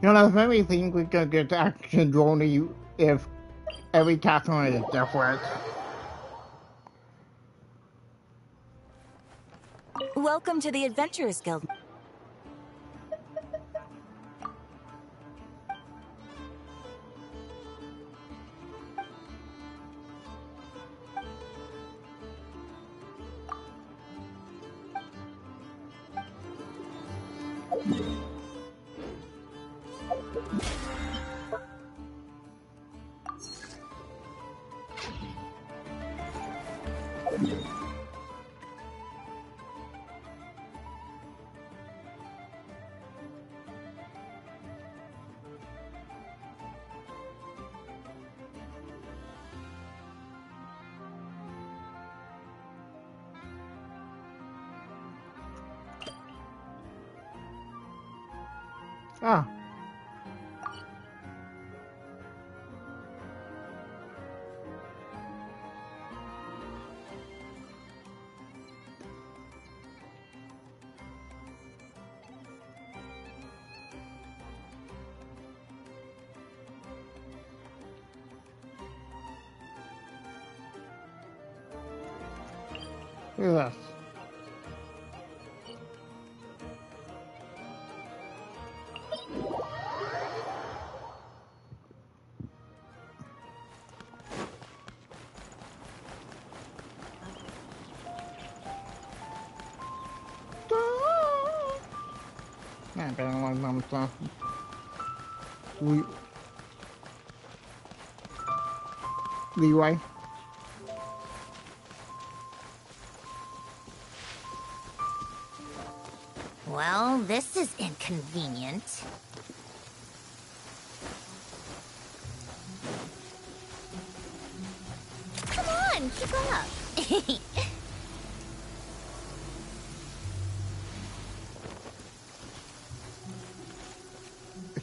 You know, that made me think we could get action only if every castle is different. Welcome to the Adventurers Guild. Ah. Look at this. Man, I don't like them stuff. Leeway. Well, this is inconvenient. Come on, keep up.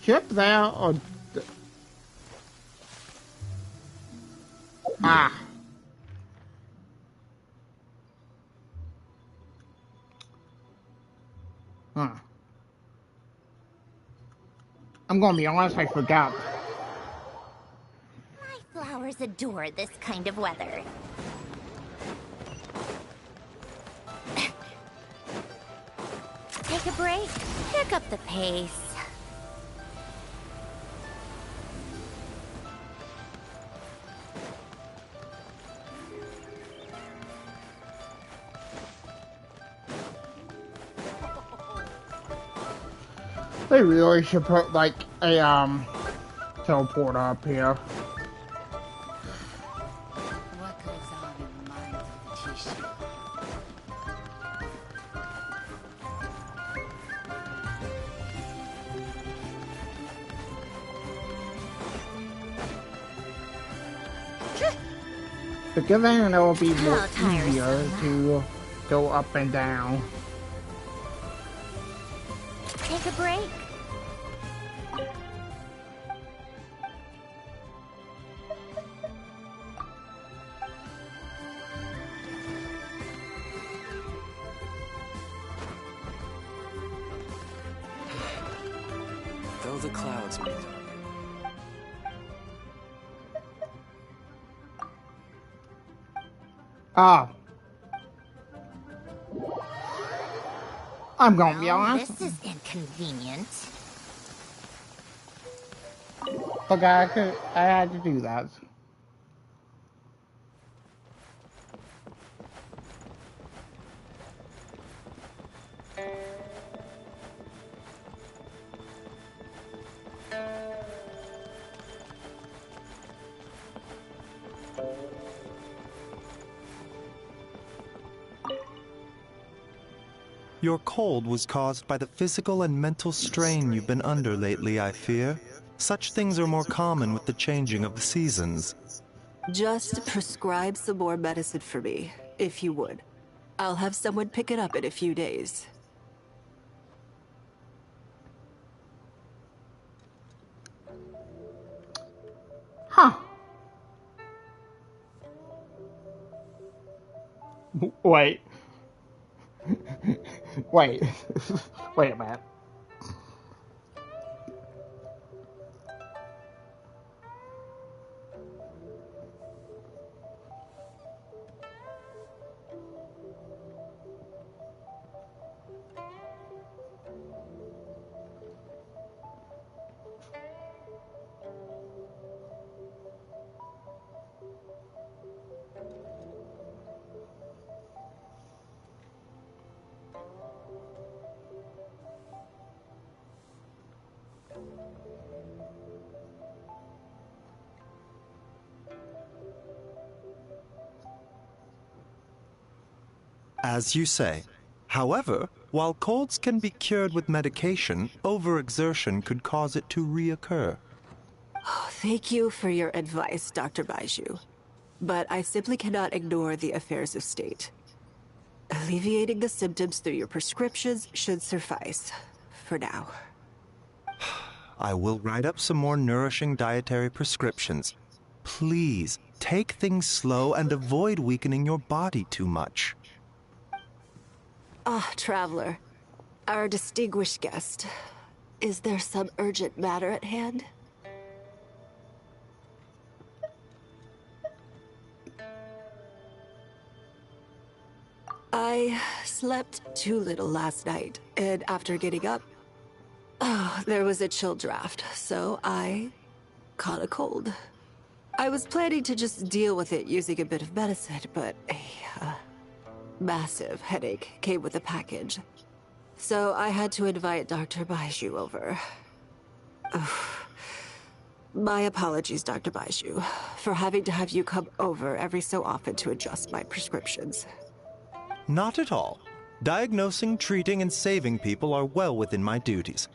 Ship there or... Ah. Huh. I'm gonna be honest, I forgot. My flowers adore this kind of weather. Take a break, pick up the pace. They really should put like a teleporter up here. What goes on in the minds of the Tishu? But then it will be more easier to go up and down. Take a break. Though the clouds may darken. Ah. I'm gonna be honest. This is inconvenient. Okay, I had to do that. Your cold was caused by the physical and mental strain you've been under lately, I fear. Such things are more common with the changing of the seasons. Just prescribe some more medicine for me, if you would. I'll have someone pick it up in a few days. Huh. Wait. Wait. Wait a minute. As you say. However, while colds can be cured with medication, overexertion could cause it to reoccur. Oh, thank you for your advice, Dr. Baiju. But I simply cannot ignore the affairs of state. Alleviating the symptoms through your prescriptions should suffice. For now. I will write up some more nourishing dietary prescriptions. Please, take things slow and avoid weakening your body too much. Ah, Traveler. Our distinguished guest. Is there some urgent matter at hand? I slept too little last night, and after getting up, there was a chill draft, so I caught a cold. I was planning to just deal with it using a bit of medicine, but a massive headache came with the package. So I had to invite Dr. Baiju over. My apologies, Dr. Baiju, for having to have you come over every so often to adjust my prescriptions. Not at all. Diagnosing, treating, and saving people are well within my duties.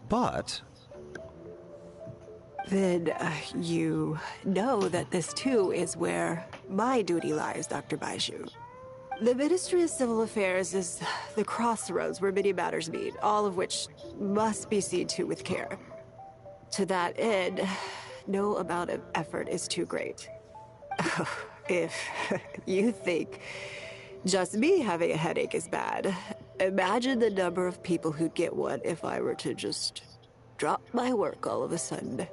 But... Then you know that this too is where my duty lies, Dr. Baiju. The Ministry of Civil Affairs is the crossroads where many matters meet, all of which must be seen to with care. To that end, no amount of effort is too great. If you think just me having a headache is bad, imagine the number of people who'd get one if I were to just drop my work all of a sudden.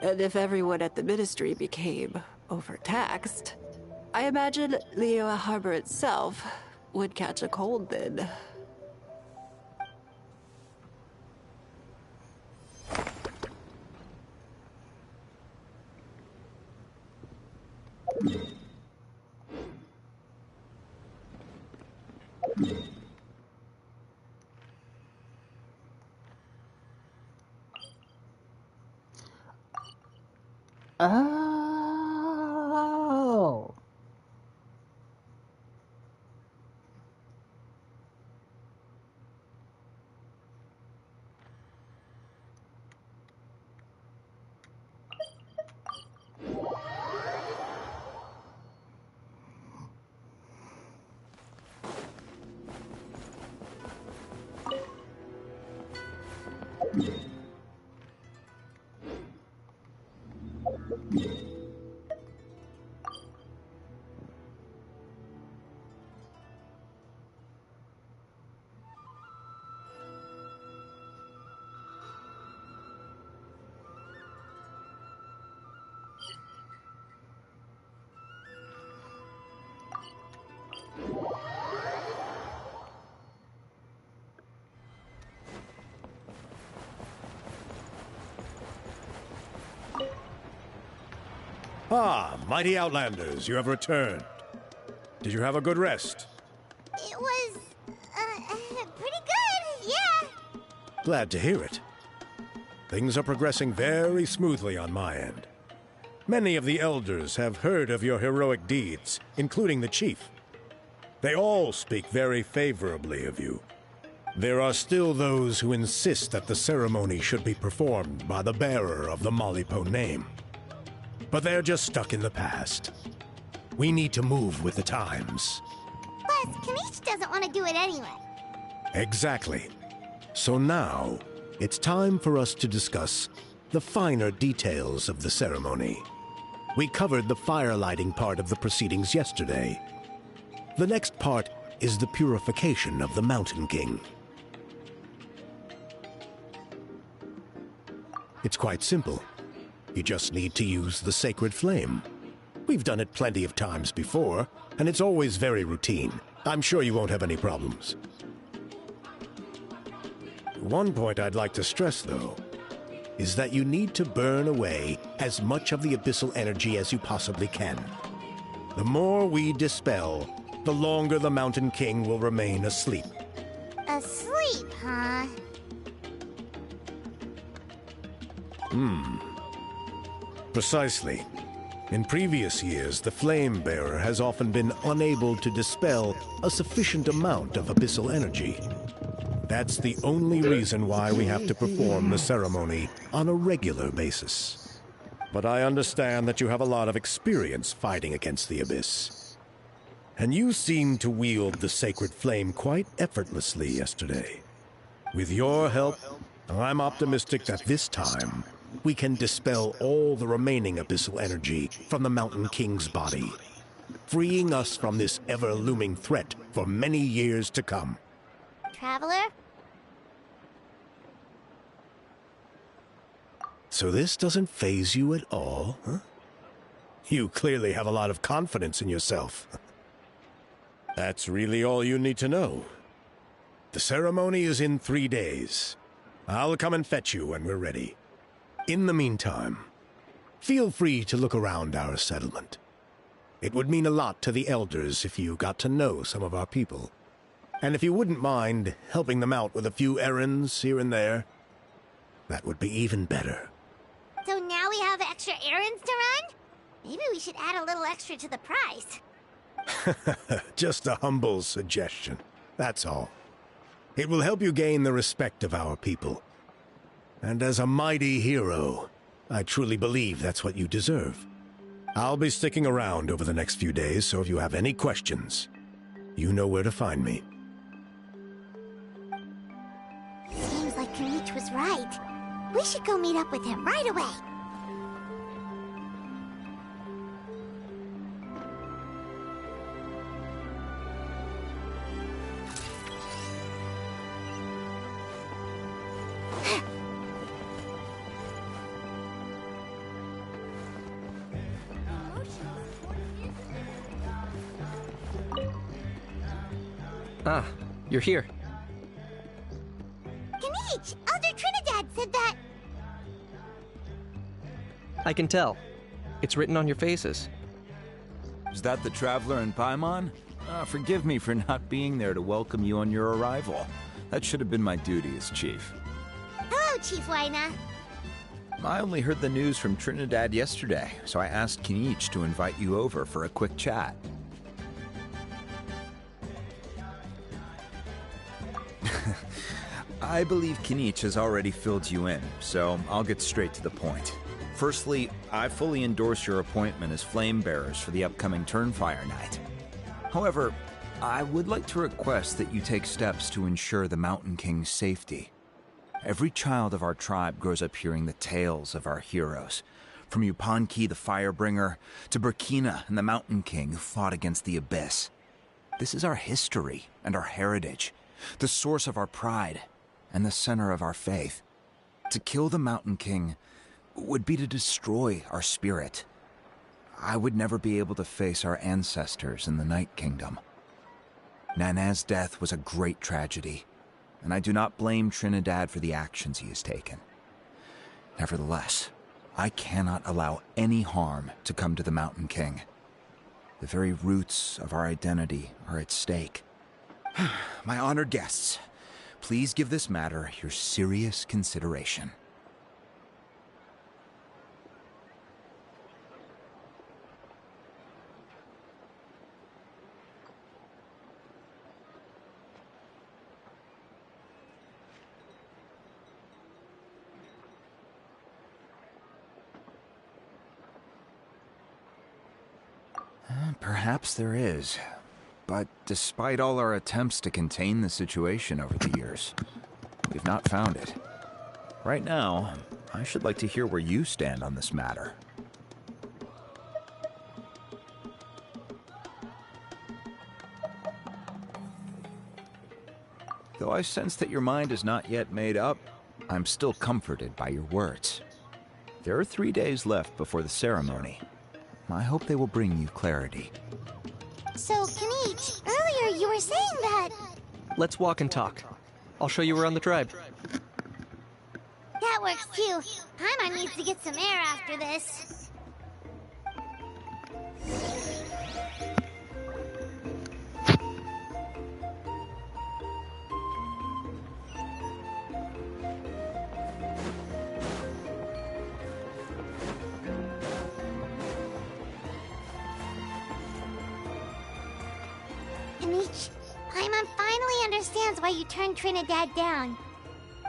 And if everyone at the Ministry became overtaxed, I imagine Liyue Harbor itself would catch a cold then. Oh. Ah, mighty Outlanders, you have returned. Did you have a good rest? It was, pretty good, yeah. Glad to hear it. Things are progressing very smoothly on my end. Many of the elders have heard of your heroic deeds, including the chief. They all speak very favorably of you. There are still those who insist that the ceremony should be performed by the bearer of the Malipo name. But they're just stuck in the past. We need to move with the times. Plus, Kanish doesn't want to do it anyway. Exactly. So now, it's time for us to discuss the finer details of the ceremony. We covered the fire lighting part of the proceedings yesterday. The next part is the purification of the Mountain King. It's quite simple. You just need to use the sacred flame. We've done it plenty of times before, and it's always very routine. I'm sure you won't have any problems. One point I'd like to stress, though, is that you need to burn away as much of the abyssal energy as you possibly can. The more we dispel, the longer the Mountain King will remain asleep. Asleep, huh? Precisely. In previous years, the Flame Bearer has often been unable to dispel a sufficient amount of abyssal energy. That's the only reason why we have to perform the ceremony on a regular basis. But I understand that you have a lot of experience fighting against the Abyss. And you seemed to wield the sacred flame quite effortlessly yesterday. With your help, I'm optimistic that this time, we can dispel all the remaining abyssal energy from the Mountain King's body, freeing us from this ever-looming threat for many years to come. Traveler? So this doesn't faze you at all, huh? You clearly have a lot of confidence in yourself. That's really all you need to know. The ceremony is in 3 days. I'll come and fetch you when we're ready. In the meantime, feel free to look around our settlement. It would mean a lot to the elders if you got to know some of our people. And if you wouldn't mind helping them out with a few errands here and there, that would be even better. So now we have extra errands to run? Maybe we should add a little extra to the price. Just a humble suggestion, that's all. It will help you gain the respect of our people. And as a mighty hero, I truly believe that's what you deserve. I'll be sticking around over the next few days, so if you have any questions, you know where to find me. Seems like Kanich was right. We should go meet up with him right away. Ah, you're here. Kanich! Elder Trinidad said that... I can tell. It's written on your faces. Is that the Traveler in Paimon? Forgive me for not being there to welcome you on your arrival. That should have been my duty as chief. Hello, Chief Wyna. I only heard the news from Trinidad yesterday, so I asked Kanich to invite you over for a quick chat. I believe Kanich has already filled you in, so I'll get straight to the point. Firstly, I fully endorse your appointment as flame bearers for the upcoming Turnfire Night. However, I would like to request that you take steps to ensure the Mountain King's safety. Every child of our tribe grows up hearing the tales of our heroes, from Yupanqui the Firebringer to Burkina and the Mountain King who fought against the Abyss. This is our history and our heritage, the source of our pride and the center of our faith. To kill the Mountain King would be to destroy our spirit. I would never be able to face our ancestors in the Night Kingdom. Nana's death was a great tragedy, and I do not blame Trinidad for the actions he has taken. Nevertheless, I cannot allow any harm to come to the Mountain King. The very roots of our identity are at stake. My honored guests, please give this matter your serious consideration. Perhaps there is. But despite all our attempts to contain the situation over the years, we've not found it. Right now, I should like to hear where you stand on this matter. Though I sense that your mind is not yet made up, I'm still comforted by your words. There are 3 days left before the ceremony. I hope they will bring you clarity. So, Kanich, earlier you were saying that... Let's walk and talk. I'll show you around the tribe. That works too. Paimon needs to get some air after this. Kanich, Paimon finally understands why you turned Trinidad down.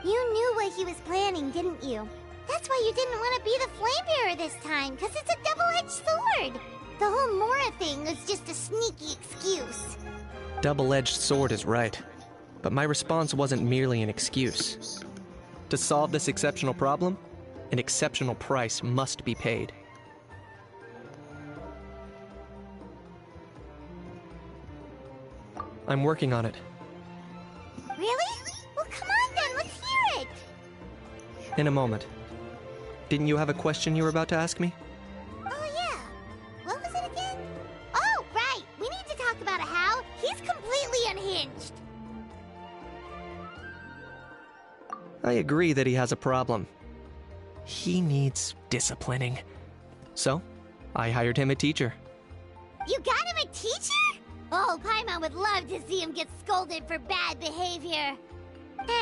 You knew what he was planning, didn't you? That's why you didn't want to be the flame bearer this time, because it's a double-edged sword. The whole Mora thing was just a sneaky excuse. Double-edged sword is right. But my response wasn't merely an excuse. To solve this exceptional problem, an exceptional price must be paid. I'm working on it. Really? Well, come on then, let's hear it! In a moment. Didn't you have a question you were about to ask me? Oh yeah. What was it again? Oh, right! We need to talk about how he's completely unhinged. I agree that he has a problem. He needs disciplining. So, I hired him a teacher. You got him a teacher? Oh, Paimon would love to see him get scolded for bad behavior.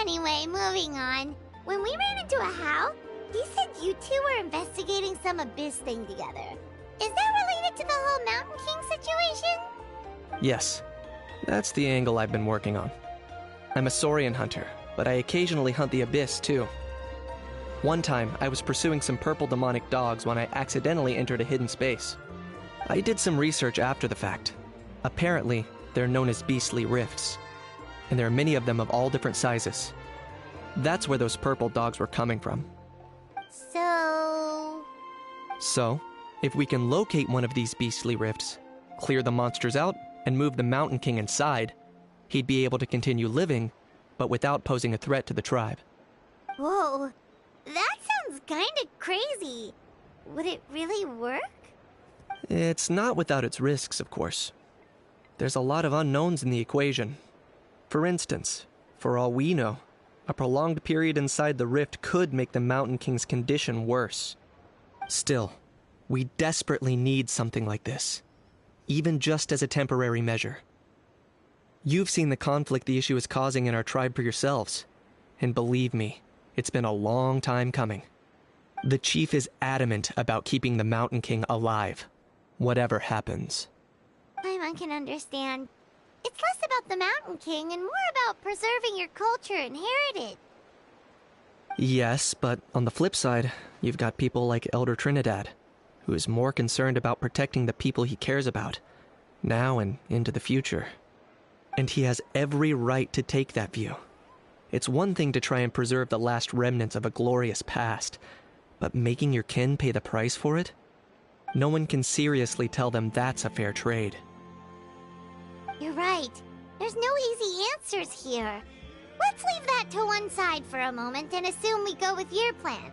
Anyway, moving on. When we ran into a How, he said you two were investigating some abyss thing together. Is that related to the whole Mountain King situation? Yes, that's the angle I've been working on. I'm a Saurian hunter, but I occasionally hunt the abyss too. One time, I was pursuing some purple demonic dogs when I accidentally entered a hidden space. I did some research after the fact. Apparently, they're known as beastly rifts, and there are many of them of all different sizes. That's where those purple dogs were coming from. So, if we can locate one of these beastly rifts, clear the monsters out, and move the Mountain King inside, he'd be able to continue living, but without posing a threat to the tribe. Whoa, that sounds kinda crazy. Would it really work? It's not without its risks, of course. There's a lot of unknowns in the equation. For instance, for all we know, a prolonged period inside the rift could make the Mountain King's condition worse. Still, we desperately need something like this, even just as a temporary measure. You've seen the conflict the issue is causing in our tribe for yourselves, and believe me, it's been a long time coming. The chief is adamant about keeping the Mountain King alive, whatever happens. Paimon can understand. It's less about the Mountain King and more about preserving your culture and heritage. Yes, but on the flip side, you've got people like Elder Trinidad, who is more concerned about protecting the people he cares about, now and into the future. And he has every right to take that view. It's one thing to try and preserve the last remnants of a glorious past, but making your kin pay the price for it? No one can seriously tell them that's a fair trade. You're right. There's no easy answers here. Let's leave that to one side for a moment and assume we go with your plan.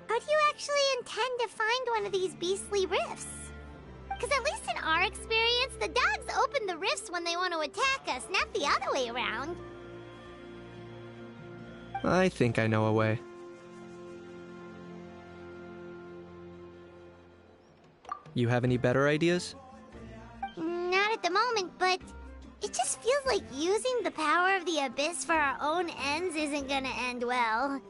How do you actually intend to find one of these beastly rifts? Because at least in our experience, the dogs open the rifts when they want to attack us, not the other way around. I think I know a way. You have any better ideas? Not at the moment, but it just feels like using the power of the Abyss for our own ends isn't gonna end well.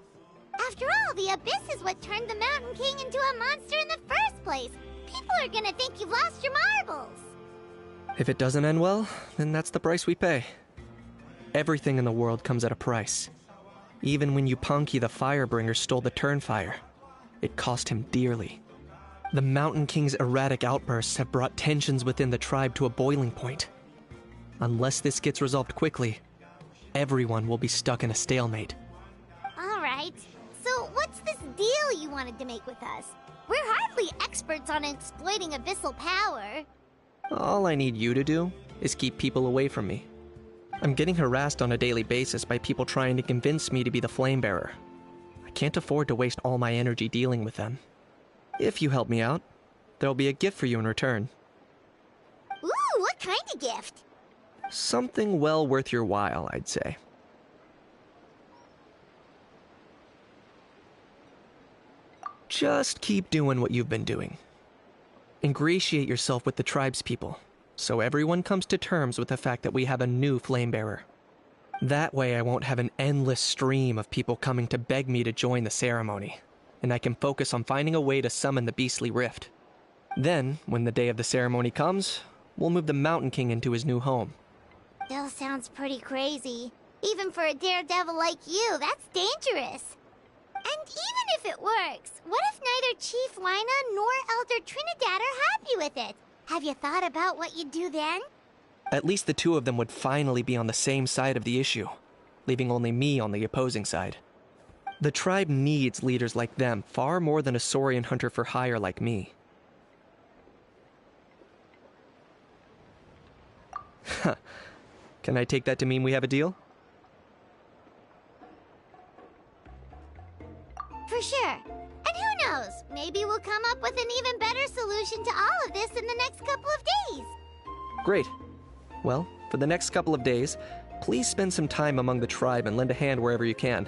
After all, the Abyss is what turned the Mountain King into a monster in the first place. People are gonna think you've lost your marbles. If it doesn't end well, then that's the price we pay. Everything in the world comes at a price. Even when Yupanqui the Firebringer stole the Turnfire, it cost him dearly. The Mountain King's erratic outbursts have brought tensions within the tribe to a boiling point. Unless this gets resolved quickly, everyone will be stuck in a stalemate. Alright, so what's this deal you wanted to make with us? We're hardly experts on exploiting abyssal power. All I need you to do is keep people away from me. I'm getting harassed on a daily basis by people trying to convince me to be the flame bearer. I can't afford to waste all my energy dealing with them. If you help me out, there'll be a gift for you in return. Ooh, what kind of gift? Something well worth your while, I'd say. Just keep doing what you've been doing. Ingratiate yourself with the tribespeople, so everyone comes to terms with the fact that we have a new flame bearer. That way I won't have an endless stream of people coming to beg me to join the ceremony, and I can focus on finding a way to summon the beastly rift. Then, when the day of the ceremony comes, we'll move the Mountain King into his new home. Still sounds pretty crazy. Even for a daredevil like you, that's dangerous. And even if it works, what if neither Chief Lina nor Elder Trinidad are happy with it? Have you thought about what you'd do then? At least the two of them would finally be on the same side of the issue, leaving only me on the opposing side. The tribe needs leaders like them far more than a Saurian hunter for hire like me. Huh. Can I take that to mean we have a deal? For sure. And who knows? Maybe we'll come up with an even better solution to all of this in the next couple of days. Great. Well, for the next couple of days, please spend some time among the tribe and lend a hand wherever you can.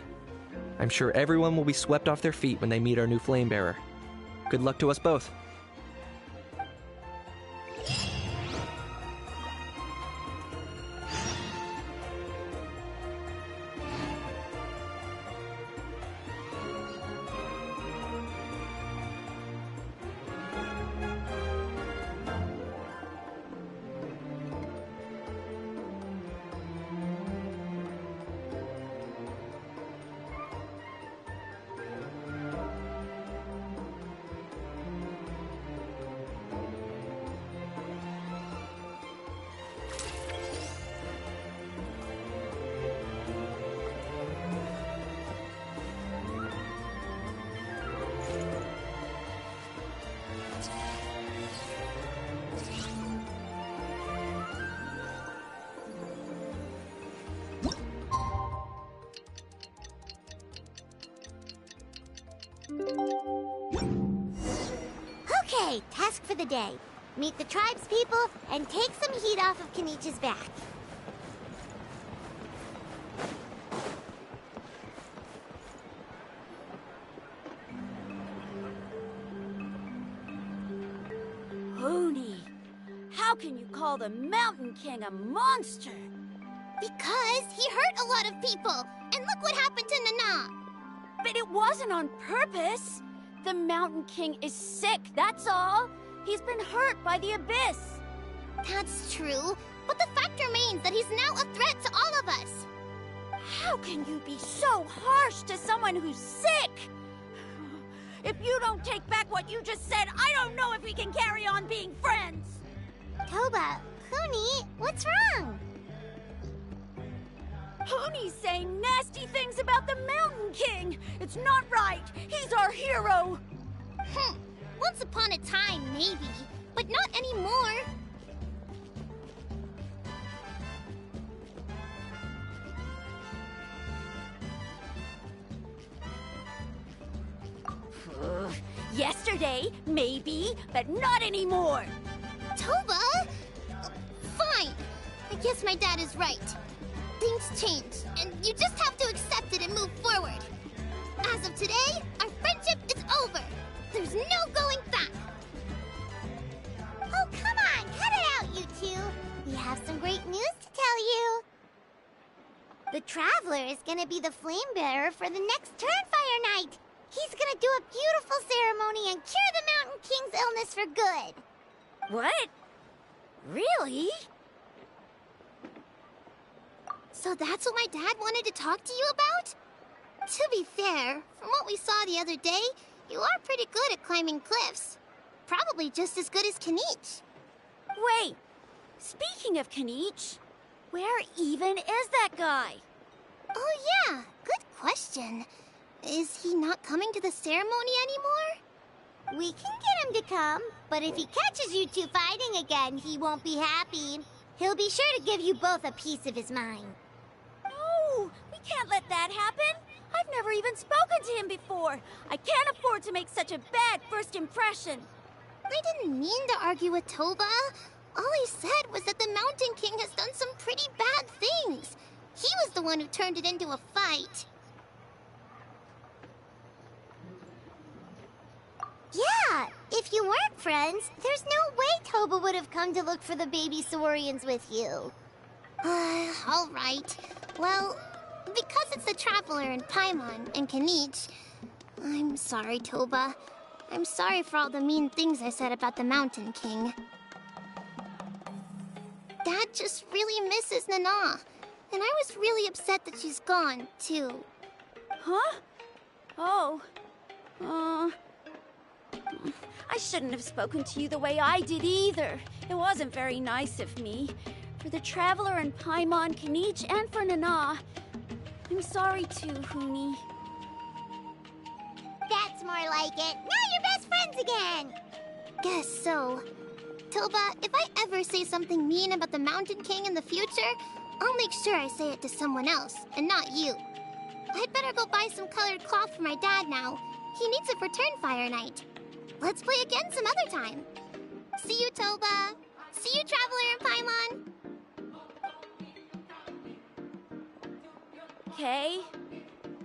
I'm sure everyone will be swept off their feet when they meet our new flame bearer. Good luck to us both. Okay, task for the day. Meet the tribe's people and take some heat off of Kenichi's back. Huni, how can you call the Mountain King a monster? Because he hurt a lot of people, and look what happened to Nana. But it wasn't on purpose. The Mountain King is sick, that's all. He's been hurt by the Abyss. That's true, but the fact remains that he's now a threat to all of us. How can you be so harsh to someone who's sick? If you don't take back what you just said, I don't know if we can carry on being friends. Toba, Huni, what's wrong? Huni's saying nasty things about the Mountain King. It's not right. He's our hero. Once upon a time, maybe, but not anymore. Yesterday, maybe, but not anymore. Toba? Fine. I guess my dad is right. Things change, and you just have to accept it and move forward. As of today, our friendship is over. There's no going back. Oh, come on, cut it out, you two. We have some great news to tell you. The Traveler is gonna be the flame bearer for the next Turnfire night. He's gonna do a beautiful ceremony and cure the Mountain King's illness for good. What? Really? So that's what my dad wanted to talk to you about? To be fair, from what we saw the other day, you are pretty good at climbing cliffs. Probably just as good as Kenich. Wait, speaking of Kenich, where even is that guy? Oh yeah, good question. Is he not coming to the ceremony anymore? We can get him to come, but if he catches you two fighting again, he won't be happy. He'll be sure to give you both a piece of his mind. No, we can't let that happen. I've never even spoken to him before. I can't afford to make such a bad first impression. I didn't mean to argue with Toba. All I said was that the Mountain King has done some pretty bad things. He was the one who turned it into a fight. Yeah, if you weren't friends, there's no way Toba would have come to look for the baby Saurians with you. All right. Well, because it's the Traveler and Paimon and Kenich, I'm sorry, Toba. I'm sorry for all the mean things I said about the Mountain King. Dad just really misses Nana, and I was really upset that she's gone, too. Huh? Oh. I shouldn't have spoken to you the way I did either. It wasn't very nice of me. For the Traveler and Paimon, Kenich, and for Nana. I'm sorry too, Huni. like it. Now you're best friends again. Guess so. Toba, if I ever say something mean about the Mountain King in the future, I'll make sure I say it to someone else, and not you. I'd better go buy some colored cloth for my dad now. He needs it for Turnfire Night. Let's play again some other time. See you, Toba. See you, Traveler and Paimon. Okay.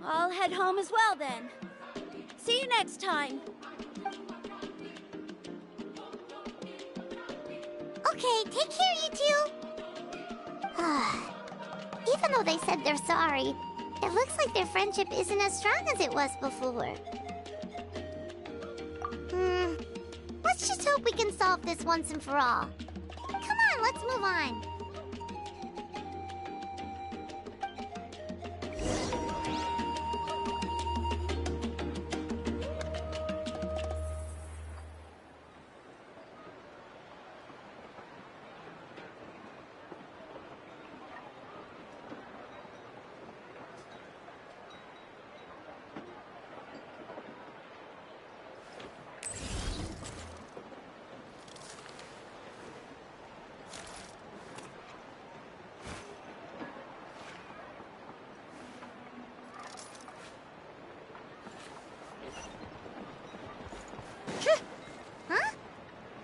I'll head home as well then. See you next time. Okay, take care, you two. Even though they said they're sorry, it looks like their friendship isn't as strong as it was before. Let's just hope we can solve this once and for all. Come on, let's move on.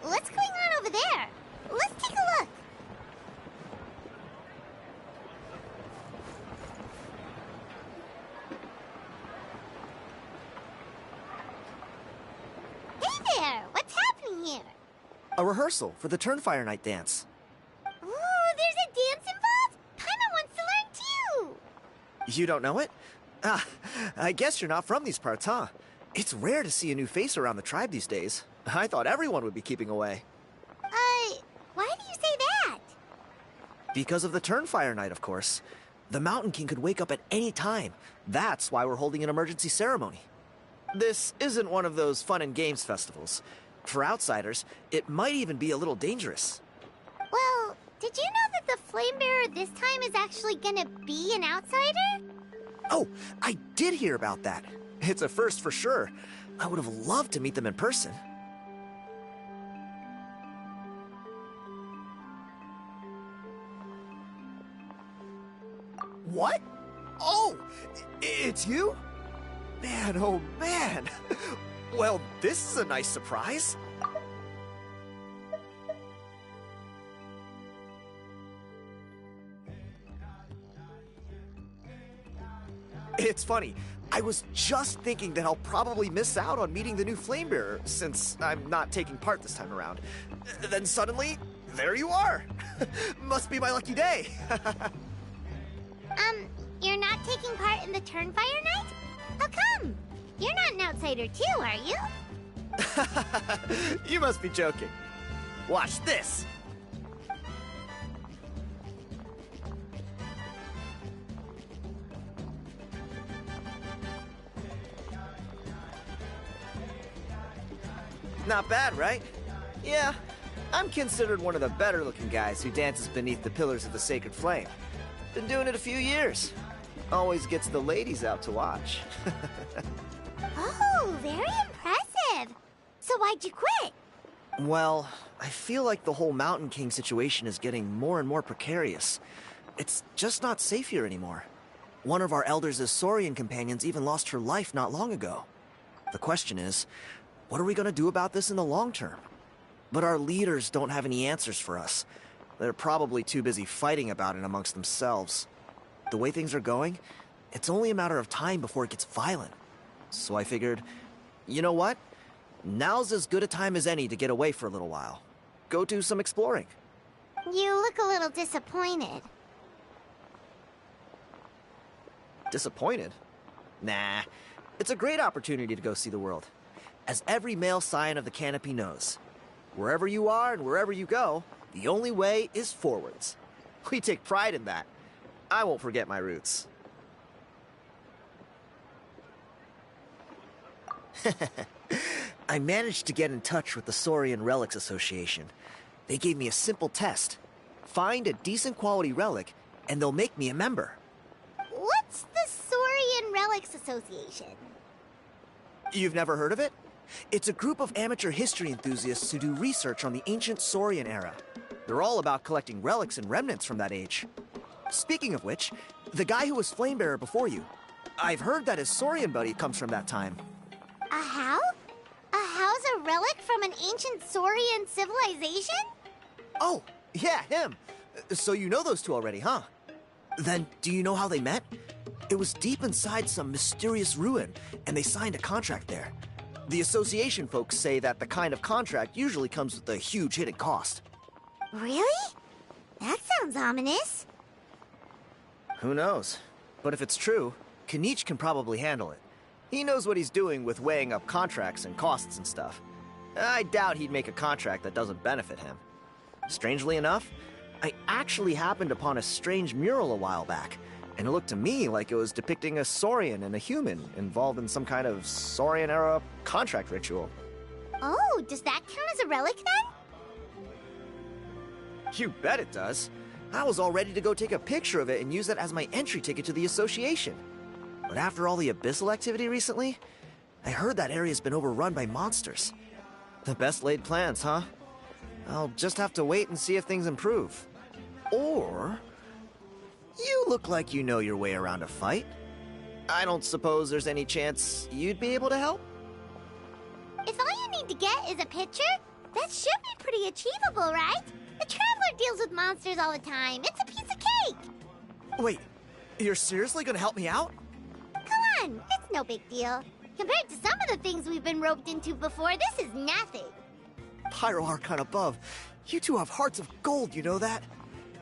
What's going on over there? Let's take a look. Hey there! What's happening here? A rehearsal for the Turnfire Night dance. Ooh, there's a dance involved? Paimon wants to learn too! You don't know it? Ah, I guess you're not from these parts, huh? It's rare to see a new face around the tribe these days. I thought everyone would be keeping away. Why do you say that? Because of the Turnfire Night, of course. The Mountain King could wake up at any time. That's why we're holding an emergency ceremony. This isn't one of those fun and games festivals. For outsiders, it might even be a little dangerous. Well, did you know that the Flame Bearer this time is actually gonna be an outsider? Oh, I did hear about that. It's a first for sure. I would have loved to meet them in person. What? Oh, it's you? Man, oh man. Well, this is a nice surprise. It's funny. I was just thinking that I'll probably miss out on meeting the new Flamebearer, since I'm not taking part this time around. Then suddenly, there you are. Must be my lucky day. You're not taking part in the Turnfire Night? How come? You're not an outsider too, are you? You must be joking. Watch this. Not bad, right? Yeah, I'm considered one of the better-looking guys who dances beneath the pillars of the Sacred Flame. Been doing it a few years. Always gets the ladies out to watch. Oh, very impressive. So why'd you quit? Well, I feel like the whole Mountain King situation is getting more and more precarious. It's just not safe here anymore. One of our elders' Saurian companions even lost her life not long ago. The question is, what are we going to do about this in the long term? But our leaders don't have any answers for us. They're probably too busy fighting about it amongst themselves. The way things are going, it's only a matter of time before it gets violent. So I figured, you know what? Now's as good a time as any to get away for a little while. Go do some exploring. You look a little disappointed. Disappointed? Nah. It's a great opportunity to go see the world. As every male scion of the Canopy knows, wherever you are and wherever you go, the only way is forwards. We take pride in that. I won't forget my roots. I managed to get in touch with the Saurian Relics Association. They gave me a simple test. Find a decent quality relic, and they'll make me a member. What's the Saurian Relics Association? You've never heard of it? It's a group of amateur history enthusiasts who do research on the ancient Saurian era. They're all about collecting relics and remnants from that age. Speaking of which, the guy who was Flamebearer before you, I've heard that his Saurian buddy comes from that time. A how? A how's a relic from an ancient Saurian civilization? Oh, yeah, him. So you know those two already, huh? Then, do you know how they met? It was deep inside some mysterious ruin, and they signed a contract there. The association folks say that the kind of contract usually comes with a huge hidden cost. Really? That sounds ominous. Who knows? But if it's true, Kanich can probably handle it. He knows what he's doing with weighing up contracts and costs and stuff. I doubt he'd make a contract that doesn't benefit him. Strangely enough, I actually happened upon a strange mural a while back, and it looked to me like it was depicting a Saurian and a human involved in some kind of Saurian-era contract ritual. Oh, does that count as a relic then? You bet it does. I was all ready to go take a picture of it and use it as my entry ticket to the association. But after all the abyssal activity recently, I heard that area's been overrun by monsters. The best laid plans, huh? I'll just have to wait and see if things improve. Or... you look like you know your way around a fight. I don't suppose there's any chance you'd be able to help? If all you need to get is a picture, that should be pretty achievable, right? The Traveler deals with monsters all the time. It's a piece of cake. Wait, you're seriously gonna help me out? Come on, it's no big deal. Compared to some of the things we've been roped into before, this is nothing. Pyro Archon above, you two have hearts of gold, you know that?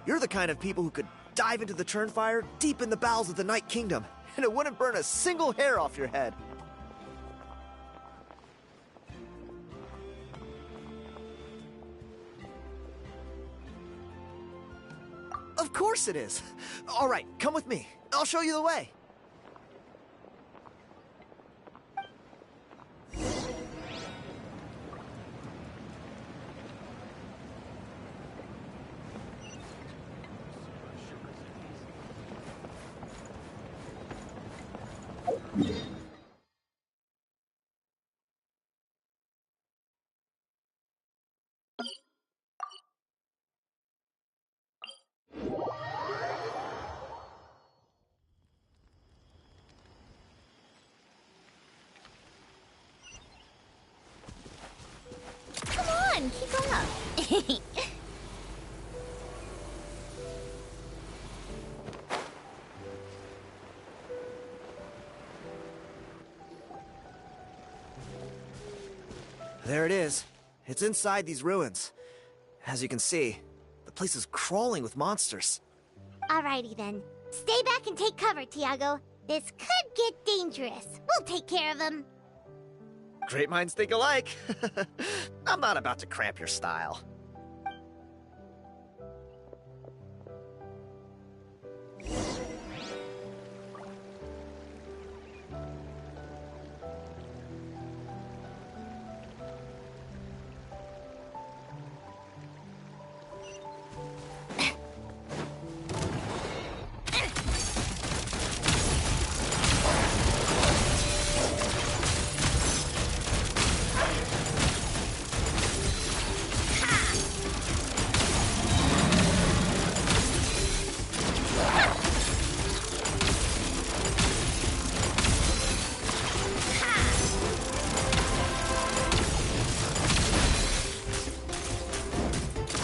You're the kind of people who could dive into the Turnfire deep in the bowels of the Night Kingdom, and it wouldn't burn a single hair off your head. Of course it is. All right, come with me. I'll show you the way. Come on, keep up. There it is. It's inside these ruins. As you can see, the place is crawling with monsters. Alrighty then. Stay back and take cover, Tiago. This could get dangerous. We'll take care of him. Great minds think alike. I'm not about to cramp your style.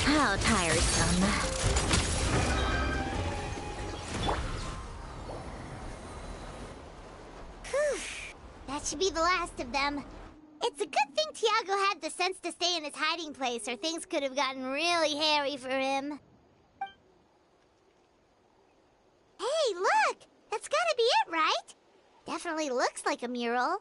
How tiresome. Whew. That should be the last of them. It's a good thing Tiago had the sense to stay in his hiding place, or things could have gotten really hairy for him. Hey, look! That's gotta be it, right? Definitely looks like a mural.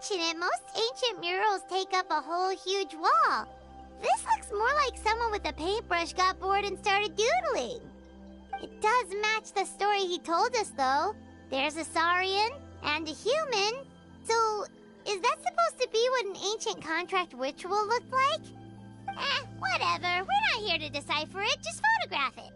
mention it, most ancient murals take up a whole huge wall. This looks more like someone with a paintbrush got bored and started doodling. It does match the story he told us, though. There's a Saurian and a human. So, is that supposed to be what an ancient contract ritual looked like? Whatever. We're not here to decipher it. Just photograph it.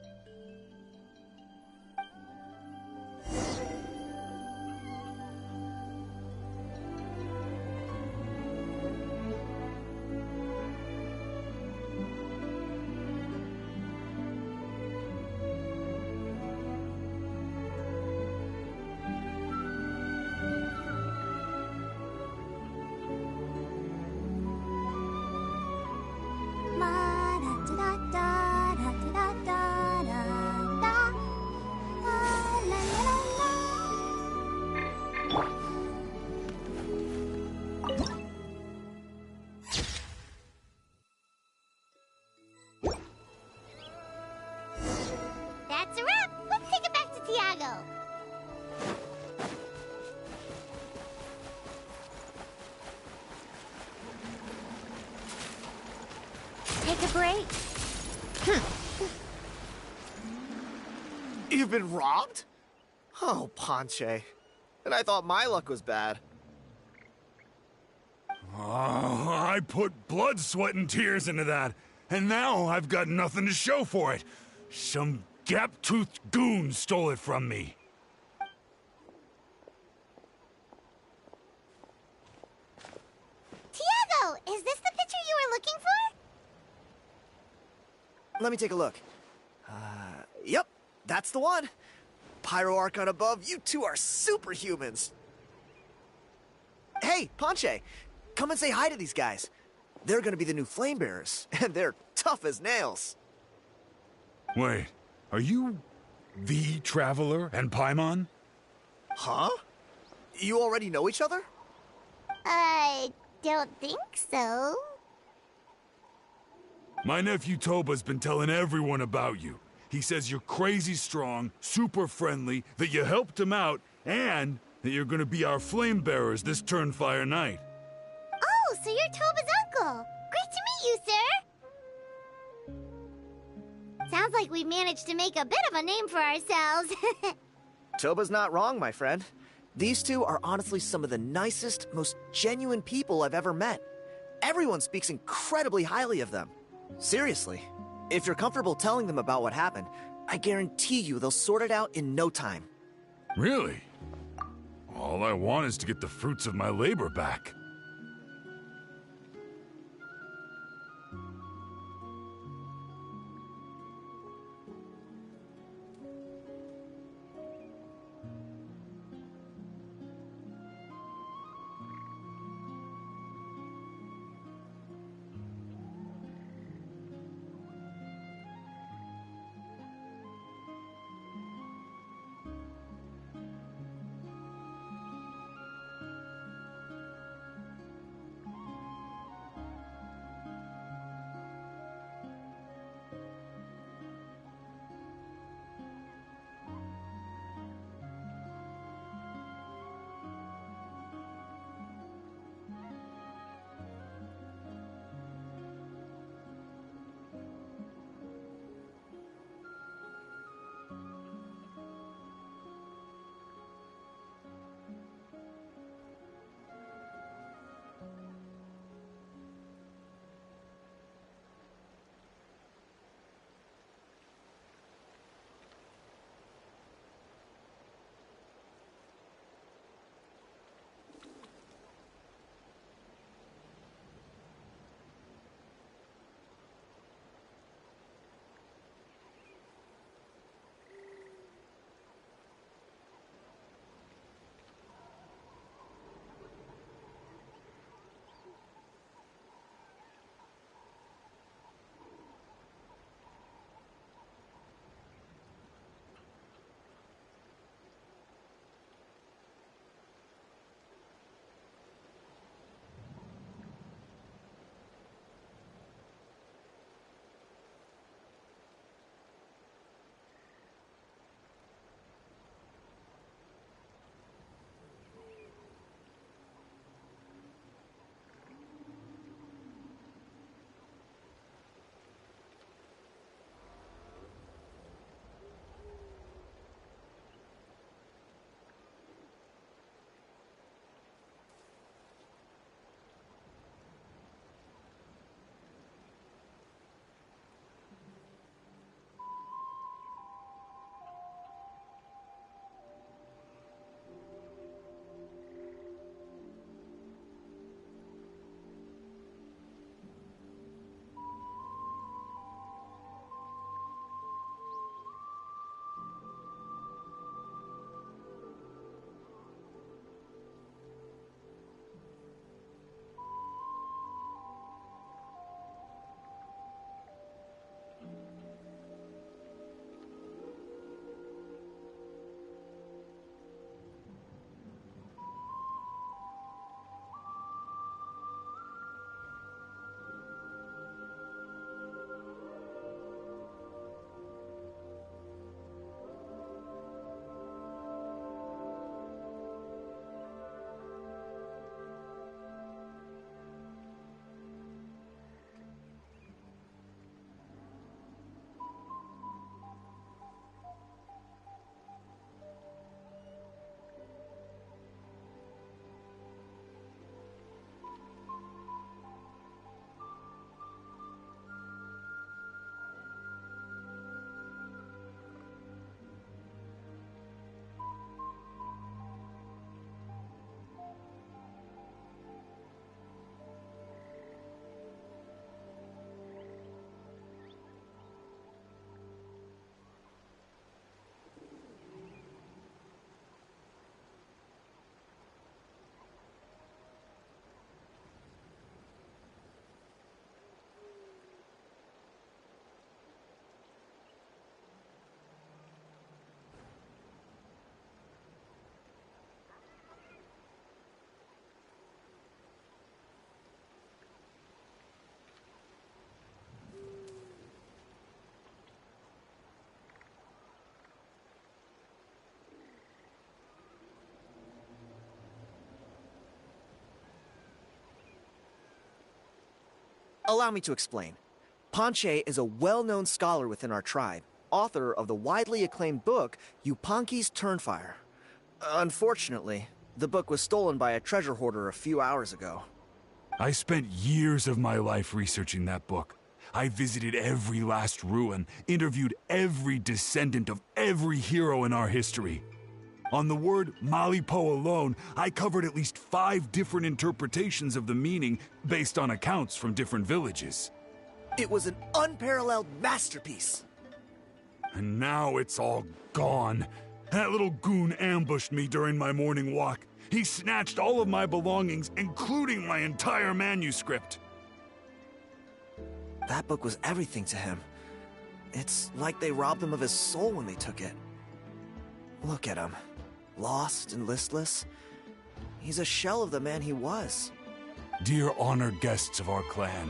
That's a wrap. Let's take it back to Tiago. Take a break. You've been robbed? Oh, Ponche. And I thought my luck was bad. Oh, I put blood, sweat, and tears into that, and now I've got nothing to show for it. Some gap-toothed goon stole it from me. Tiago, is this the picture you were looking for? Let me take a look. Yep, that's the one. Pyro Archon above, you two are superhumans. Hey, Ponche, come and say hi to these guys. They're gonna be the new flame bearers, and they're tough as nails. Wait, are you the Traveler and Paimon? Huh? You already know each other? I don't think so. My nephew Toba's been telling everyone about you. He says you're crazy strong, super friendly, that you helped him out, and that you're gonna be our flame bearers this Turnfire night. Oh, so you're Toba's uncle. Great to meet you, sir. Sounds like we managed to make a bit of a name for ourselves. Toba's not wrong, my friend. These two are honestly some of the nicest, most genuine people I've ever met. Everyone speaks incredibly highly of them. Seriously, if you're comfortable telling them about what happened, I guarantee you they'll sort it out in no time. Really? All I want is to get the fruits of my labor back. Allow me to explain. Ponche is a well-known scholar within our tribe, author of the widely acclaimed book, Yupanqui's Turnfire. Unfortunately, the book was stolen by a treasure hoarder a few hours ago. I spent years of my life researching that book. I visited every last ruin, interviewed every descendant of every hero in our history. On the word Malipo alone, I covered at least 5 different interpretations of the meaning based on accounts from different villages. It was an unparalleled masterpiece. And now it's all gone. That little goon ambushed me during my morning walk. He snatched all of my belongings, including my entire manuscript. That book was everything to him. It's like they robbed him of his soul when they took it. Look at him. Lost and listless. He's a shell of the man he was. Dear honored guests of our clan,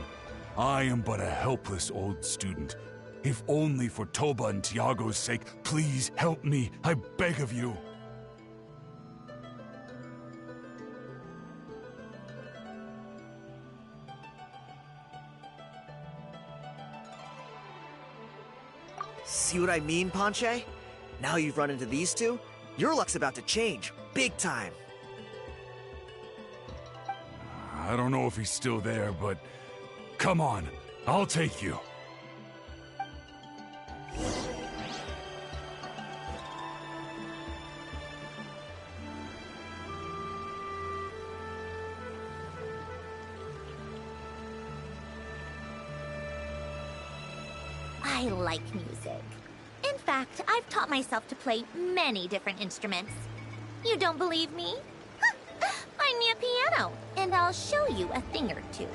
I am but a helpless old student. If only for Toba and Tiago's sake, please help me, I beg of you. See what I mean, Ponche? Now you've run into these two, your luck's about to change, big time. I don't know if he's still there, but come on, I'll take you. I like music. In fact, I've taught myself to play many different instruments. You don't believe me? Find me a piano, and I'll show you a thing or two.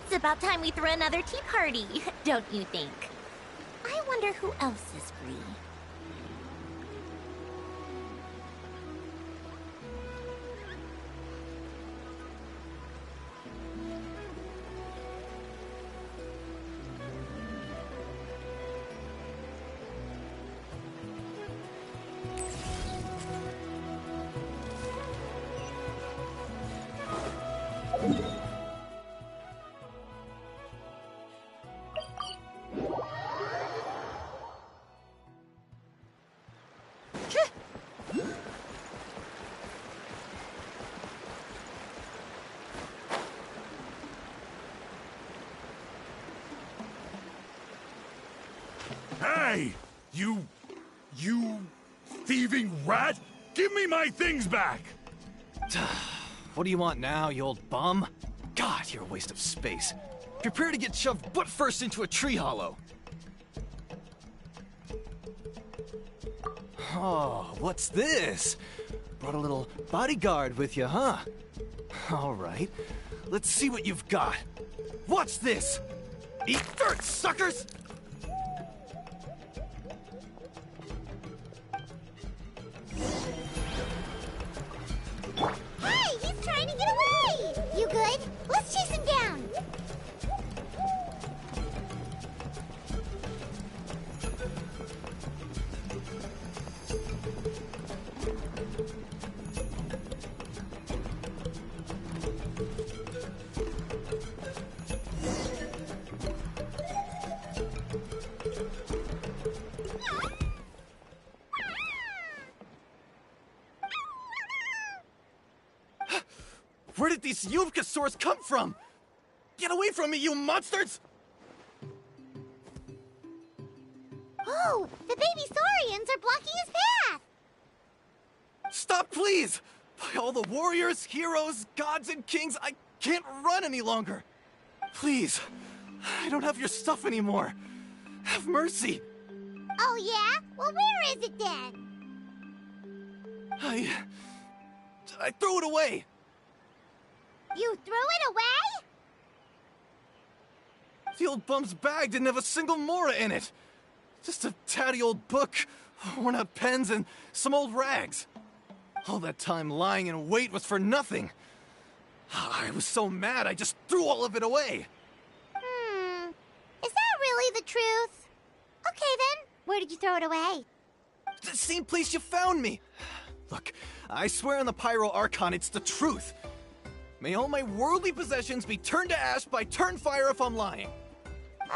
It's about time we threw another tea party, don't you think? I wonder who else is free. Hey! You thieving rat! Give me my things back! What do you want now, you old bum? God, you're a waste of space. Prepare to get shoved butt first into a tree hollow. Oh, what's this? Brought a little bodyguard with you, huh? All right, let's see what you've got. What's this? Eat dirt, suckers! Hey, he's trying to get away! You good? Let's chase him down! did these Yuvkasaurs come from? Get away from me, you monsters! Oh, the baby saurians are blocking his path! Stop, please! By all the warriors, heroes, gods, and kings, I can't run any longer! Please, I don't have your stuff anymore. Have mercy! Oh yeah? Well, where is it then? I threw it away! You threw it away? The old bum's bag didn't have a single mora in it! Just a tatty old book, worn out pens, and some old rags. All that time lying in wait was for nothing. I was so mad, I just threw all of it away. Is that really the truth? Okay then, where did you throw it away? The same place you found me. Look, I swear on the Pyro Archon it's the truth. May all my worldly possessions be turned to ash by Turnfire if I'm lying.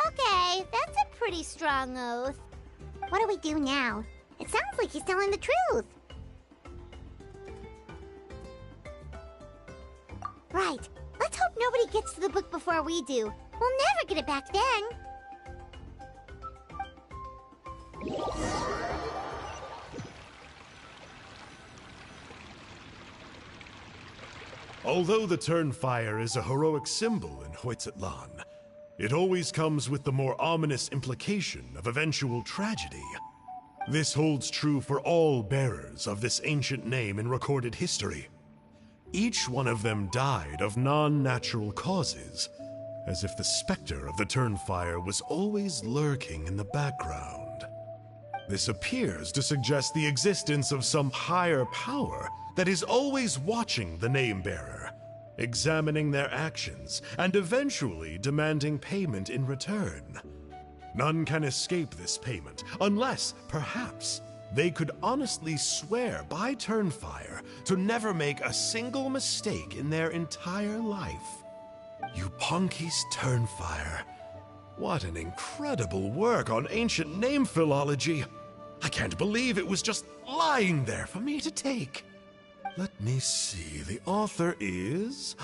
Okay, that's a pretty strong oath. What do we do now? It sounds like he's telling the truth. Right. Let's hope nobody gets to the book before we do. We'll never get it back then. Although the Turnfire is a heroic symbol in Hoytzatlan, it always comes with the more ominous implication of eventual tragedy. This holds true for all bearers of this ancient name in recorded history. Each one of them died of non-natural causes, as if the specter of the Turnfire was always lurking in the background. This appears to suggest the existence of some higher power that is always watching the name-bearer, examining their actions, and eventually demanding payment in return. None can escape this payment, unless, perhaps, they could honestly swear by Turnfire to never make a single mistake in their entire life. Yupanki's Turnfire. What an incredible work on ancient name philology. I can't believe it was just lying there for me to take. Let me see, the author is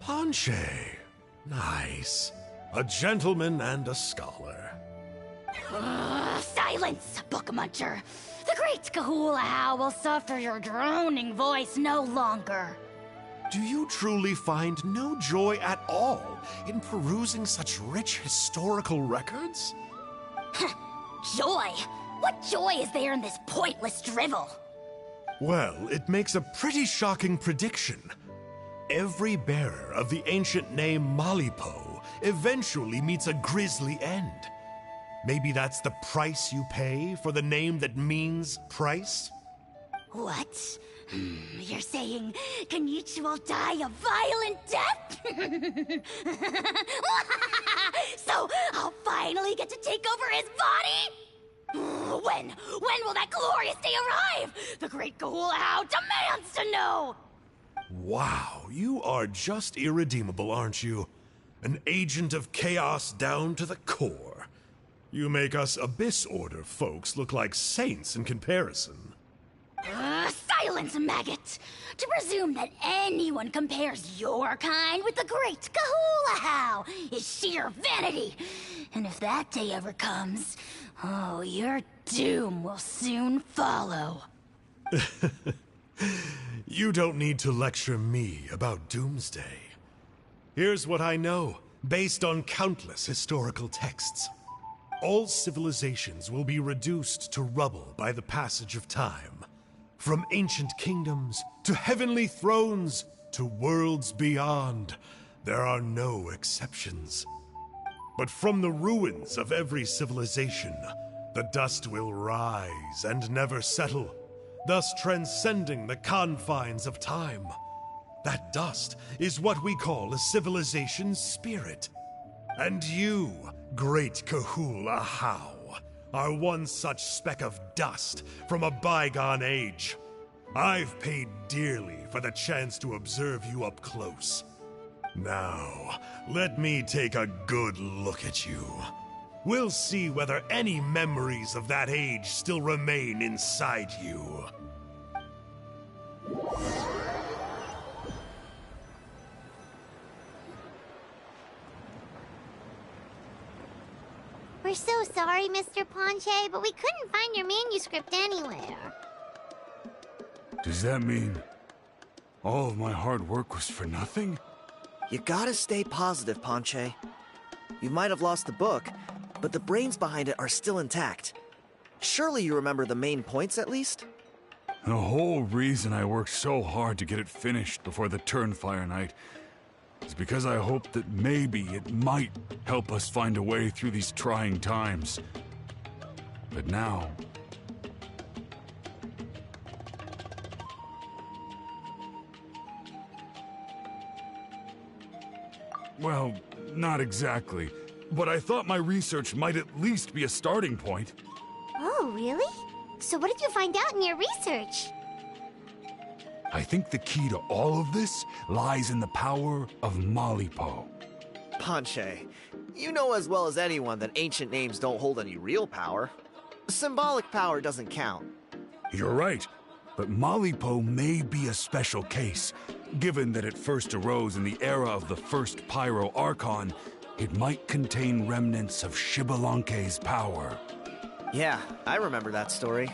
Panche. Nice. A gentleman and a scholar. Silence, book muncher. The great Kahulahow will suffer your droning voice no longer. Do you truly find no joy at all in perusing such rich historical records? Joy? What joy is there in this pointless drivel? Well, it makes a pretty shocking prediction. Every bearer of the ancient name Malipo eventually meets a grisly end. Maybe that's the price you pay for the name that means price? What? You're saying Kenichi will die a violent death? So I'll finally get to take over his body? When will that glorious day arrive? The great Kahulahow demands to know! Wow, you are just irredeemable, aren't you? An agent of chaos down to the core. You make us Abyss Order folks look like saints in comparison. Silence, maggot! To presume that anyone compares your kind with the great Kahulahow is sheer vanity. And if that day ever comes, oh, your doom will soon follow. You don't need to lecture me about Doomsday. Here's what I know, based on countless historical texts. All civilizations will be reduced to rubble by the passage of time. From ancient kingdoms, to heavenly thrones, to worlds beyond, there are no exceptions. But from the ruins of every civilization, the dust will rise and never settle, thus transcending the confines of time. That dust is what we call a civilization's spirit. And you, great Kahulahow, are one such speck of dust from a bygone age. I've paid dearly for the chance to observe you up close. Now, let me take a good look at you. We'll see whether any memories of that age still remain inside you. We're so sorry, Mr. Ponche, but we couldn't find your manuscript anywhere. Does that mean all of my hard work was for nothing? You gotta stay positive, Ponche. You might have lost the book, but the brains behind it are still intact. Surely you remember the main points at least? The whole reason I worked so hard to get it finished before the Turnfire Night is because I hoped that maybe it might help us find a way through these trying times. But now... well, not exactly. But I thought my research might at least be a starting point. Oh, really? So what did you find out in your research? I think the key to all of this lies in the power of Malipo. Ponche, you know as well as anyone that ancient names don't hold any real power. Symbolic power doesn't count. You're right, but Malipo may be a special case. Given that it first arose in the era of the first Pyro Archon, it might contain remnants of Xbalanque's power. Yeah, I remember that story.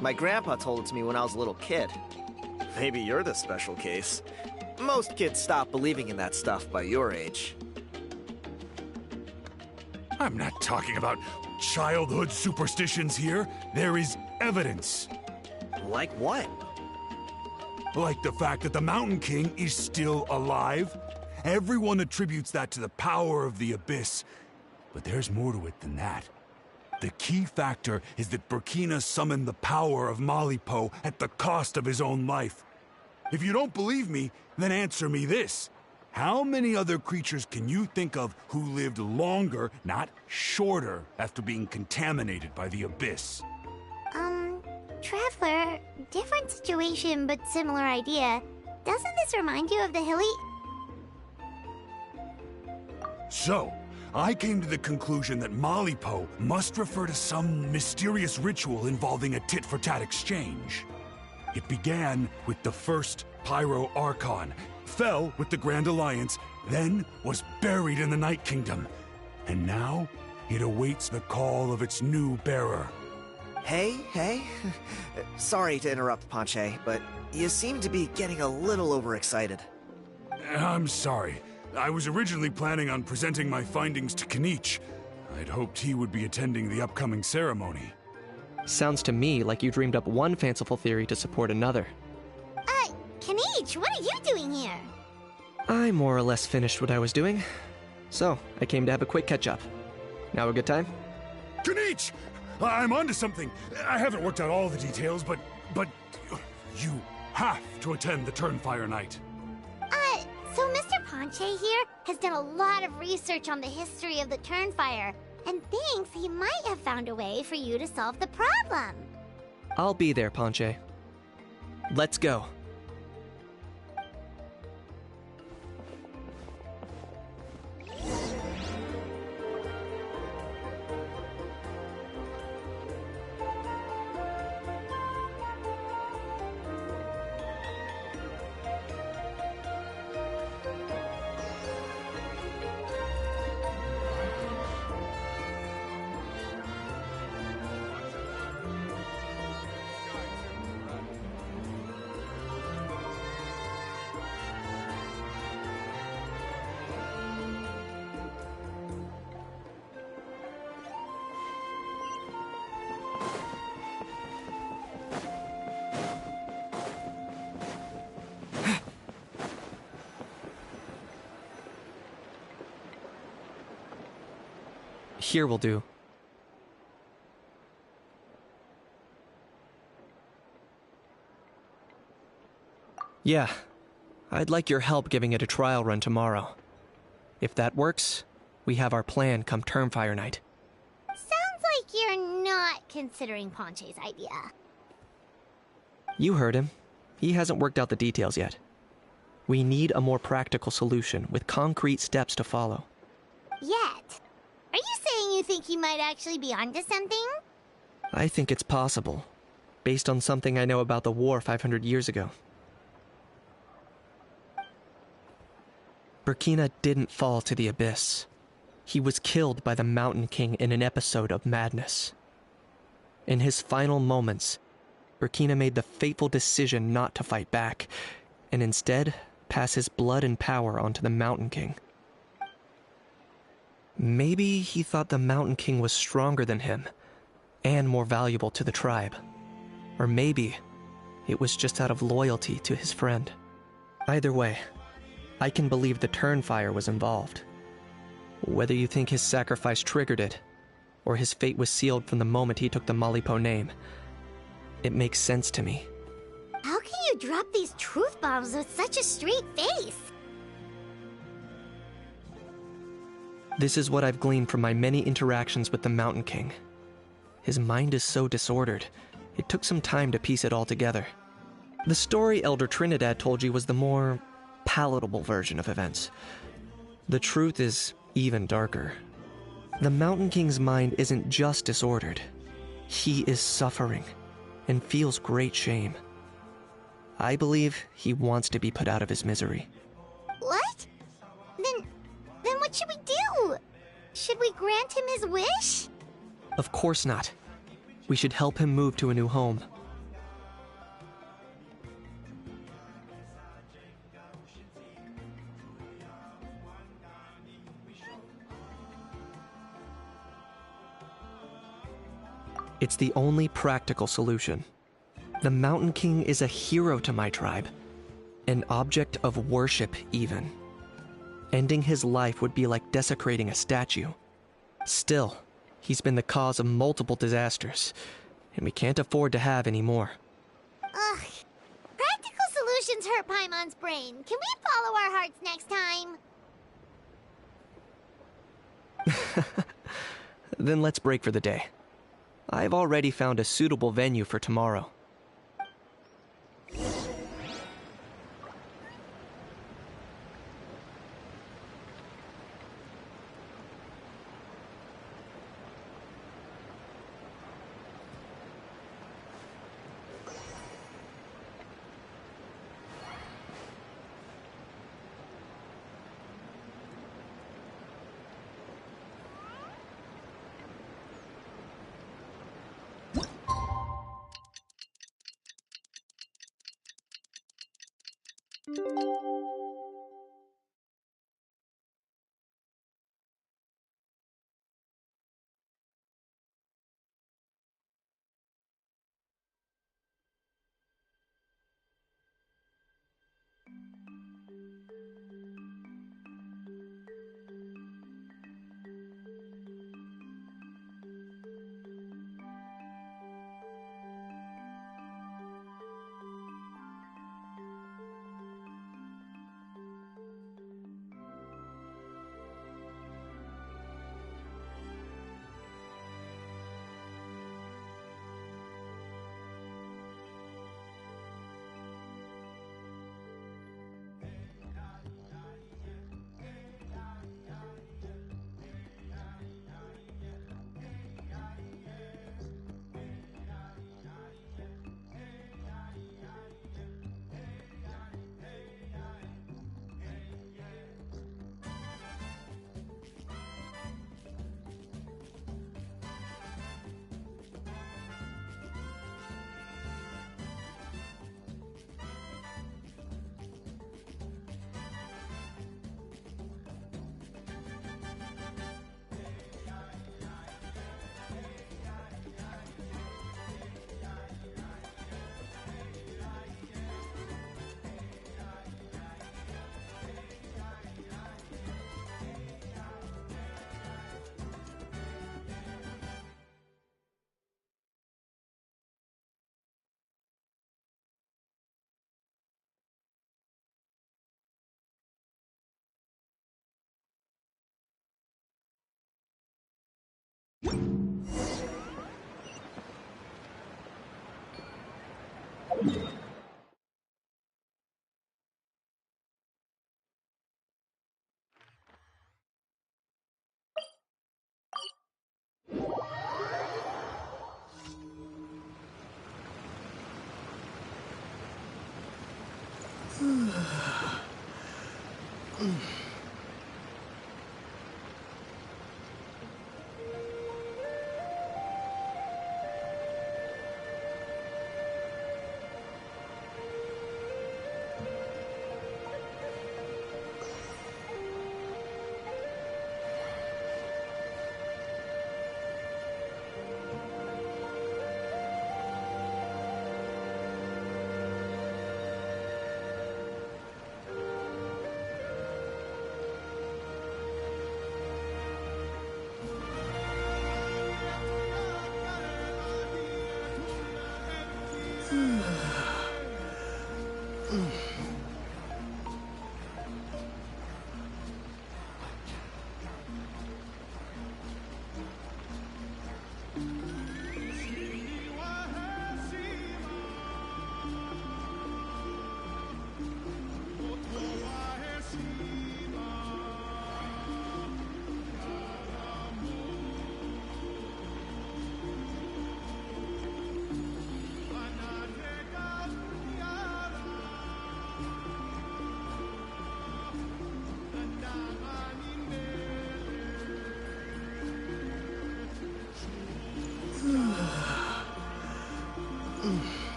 My grandpa told it to me when I was a little kid. Maybe you're the special case. Most kids stop believing in that stuff by your age. I'm not talking about childhood superstitions here. There is evidence. Like what? Like the fact that the Mountain King is still alive. Everyone attributes that to the power of the Abyss. But there's more to it than that. The key factor is that Burkina summoned the power of Malipo at the cost of his own life. If you don't believe me, then answer me this. How many other creatures can you think of who lived longer, not shorter, after being contaminated by the Abyss? Traveler, different situation but similar idea. Doesn't this remind you of the hilly... So, I came to the conclusion that Malipo must refer to some mysterious ritual involving a tit-for-tat exchange. It began with the first Pyro Archon, fell with the Grand Alliance, then was buried in the Night Kingdom. And now, it awaits the call of its new bearer. Hey. Sorry to interrupt, Ponche, but you seem to be getting a little overexcited. I'm sorry. I was originally planning on presenting my findings to Kanich. I'd hoped he would be attending the upcoming ceremony. Sounds to me like you dreamed up one fanciful theory to support another. Kanich, what are you doing here? I more or less finished what I was doing. So, I came to have a quick catch-up. Now a good time? Kanich! I'm onto something. I haven't worked out all the details, but you have to attend the Turnfire Night. So Mr. Ponche here has done a lot of research on the history of the Turnfire, and thinks he might have found a way for you to solve the problem. I'll be there, Ponche. Let's go. Here will do. Yeah, I'd like your help giving it a trial run tomorrow. If that works, we have our plan come Turnfire Night. Sounds like you're not considering Ponche's idea. You heard him. He hasn't worked out the details yet. We need a more practical solution with concrete steps to follow. Yet? Are you saying you think he might actually be onto something? I think it's possible, based on something I know about the war 500 years ago. Burkina didn't fall to the Abyss. He was killed by the Mountain King in an episode of madness. In his final moments, Burkina made the fateful decision not to fight back, and instead pass his blood and power onto the Mountain King. Maybe he thought the Mountain King was stronger than him, and more valuable to the tribe. Or maybe it was just out of loyalty to his friend. Either way, I can believe the Turnfire was involved. Whether you think his sacrifice triggered it, or his fate was sealed from the moment he took the Malipo name, it makes sense to me. How can you drop these truth bombs with such a straight face? This is what I've gleaned from my many interactions with the Mountain King. His mind is so disordered, it took some time to piece it all together. The story Elder Trinidad told you was the more palatable version of events. The truth is even darker. The Mountain King's mind isn't just disordered. He is suffering and feels great shame. I believe he wants to be put out of his misery. What? Then what should we do? Should we grant him his wish? Of course not. We should help him move to a new home. It's the only practical solution. The Mountain King is a hero to my tribe, an object of worship even. Ending his life would be like desecrating a statue. Still, he's been the cause of multiple disasters, and we can't afford to have any more. Ugh. Practical solutions hurt Paimon's brain. Can we follow our hearts next time? Then let's break for the day. I've already found a suitable venue for tomorrow.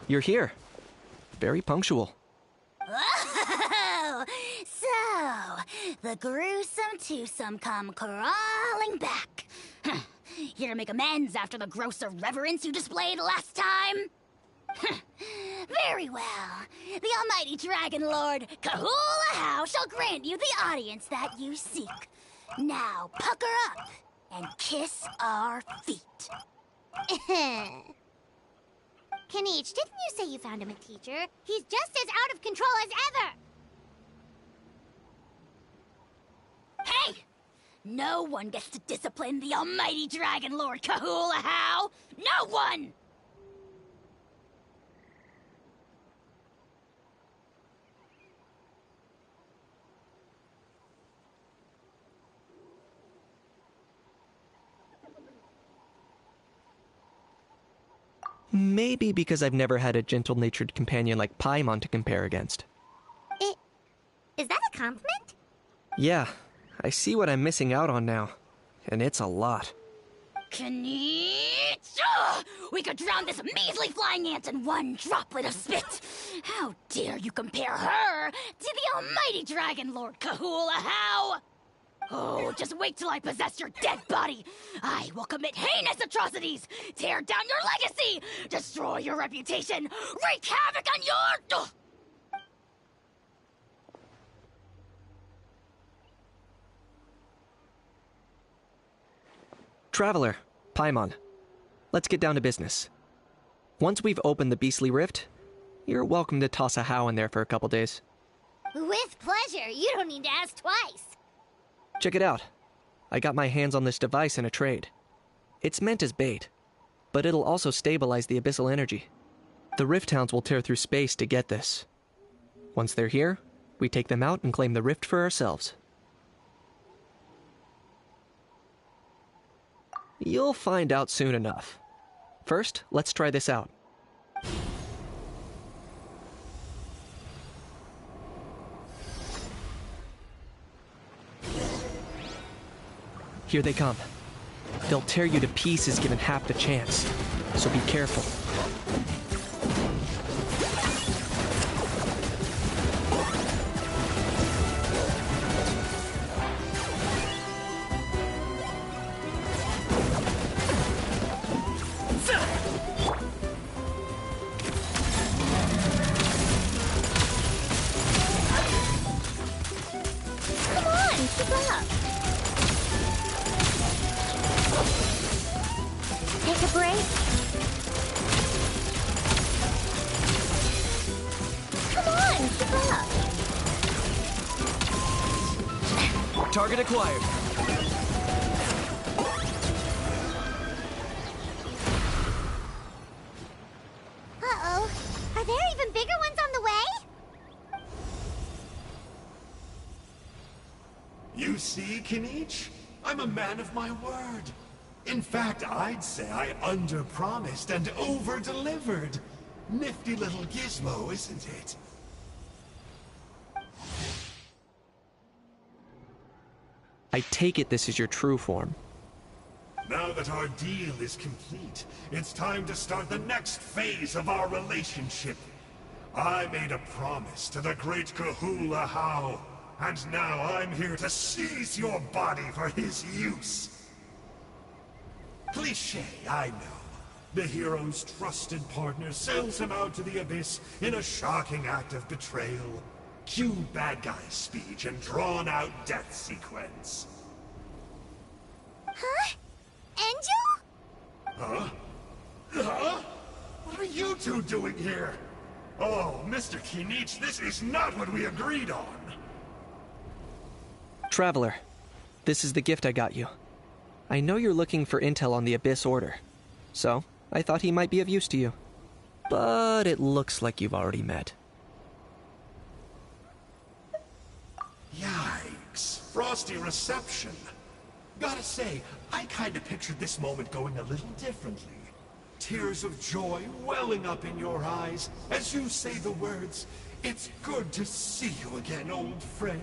You're here. Very punctual. Oh, so the gruesome twosome come crawling back. Here to make amends after the gross irreverence you displayed last time? Very well. The almighty Dragon Lord Kahula shall grant you the audience that you seek. Now pucker up and kiss our feet. Kenichi, didn't you say you found him a teacher? He's just as out of control as ever! Hey! No one gets to discipline the almighty Dragon Lord Kahula. No one! Maybe because I've never had a gentle-natured companion like Paimon to compare against. Is that a compliment? Yeah, I see what I'm missing out on now. And it's a lot. Knitch! We could drown this measly flying ant in one droplet of spit! How dare you compare her to the almighty Dragon Lord Kahula How? Oh, just wait till I possess your dead body! I will commit heinous atrocities! Tear down your legacy! Destroy your reputation! Wreak havoc on your... Traveler, Paimon, let's get down to business. Once we've opened the beastly rift, you're welcome to toss a How in there for a couple days. With pleasure. You don't need to ask twice. Check it out. I got my hands on this device in a trade. It's meant as bait, but it'll also stabilize the abyssal energy. The Rift Hounds will tear through space to get this. Once they're here, we take them out and claim the rift for ourselves. You'll find out soon enough. First, let's try this out. Here they come. They'll tear you to pieces given half the chance, so be careful. Target acquired. Uh-oh. Are there even bigger ones on the way? You see, Kinich? I'm a man of my word. In fact, I'd say I under-promised and over-delivered. Nifty little gizmo, isn't it? I take it this is your true form. Now that our deal is complete, it's time to start the next phase of our relationship. I made a promise to the great Kahula How, and now I'm here to seize your body for his use. Cliché, I know. The hero's trusted partner sells him out to the abyss in a shocking act of betrayal. Cue bad guy speech and drawn-out death sequence. Huh? Angel? Huh? Huh? What are you two doing here? Oh, Mr. Kinich, this is not what we agreed on. Traveler, this is the gift I got you. I know you're looking for intel on the Abyss Order, so I thought he might be of use to you. But it looks like you've already met. Yikes. Frosty reception. Gotta say, I kinda pictured this moment going a little differently. Tears of joy welling up in your eyes as you say the words, "It's good to see you again, old friend."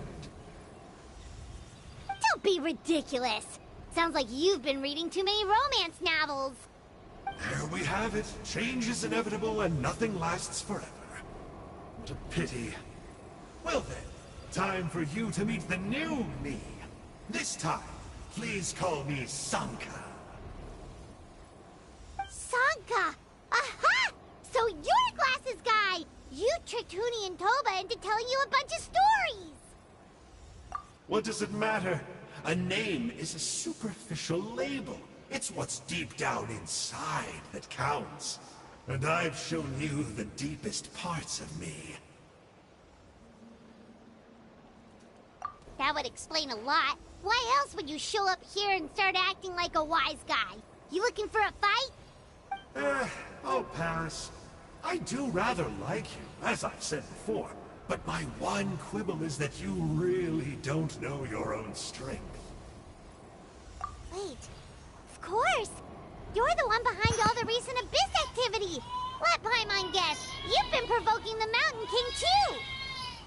Don't be ridiculous. Sounds like you've been reading too many romance novels. There we have it. Change is inevitable and nothing lasts forever. What a pity. Well then, time for you to meet the new me. This time, please call me Sanka. Sanka! Aha! So you're the glasses guy! You tricked Huni and Toba into telling you a bunch of stories! What does it matter? A name is a superficial label. It's what's deep down inside that counts. And I've shown you the deepest parts of me. That would explain a lot. Why else would you show up here and start acting like a wise guy? You looking for a fight? I'll pass. I do rather like you, as I've said before. But my one quibble is that you really don't know your own strength. Wait. Of course! You're the one behind all the recent Abyss activity. Let Paimon guess, you've been provoking the Mountain King too.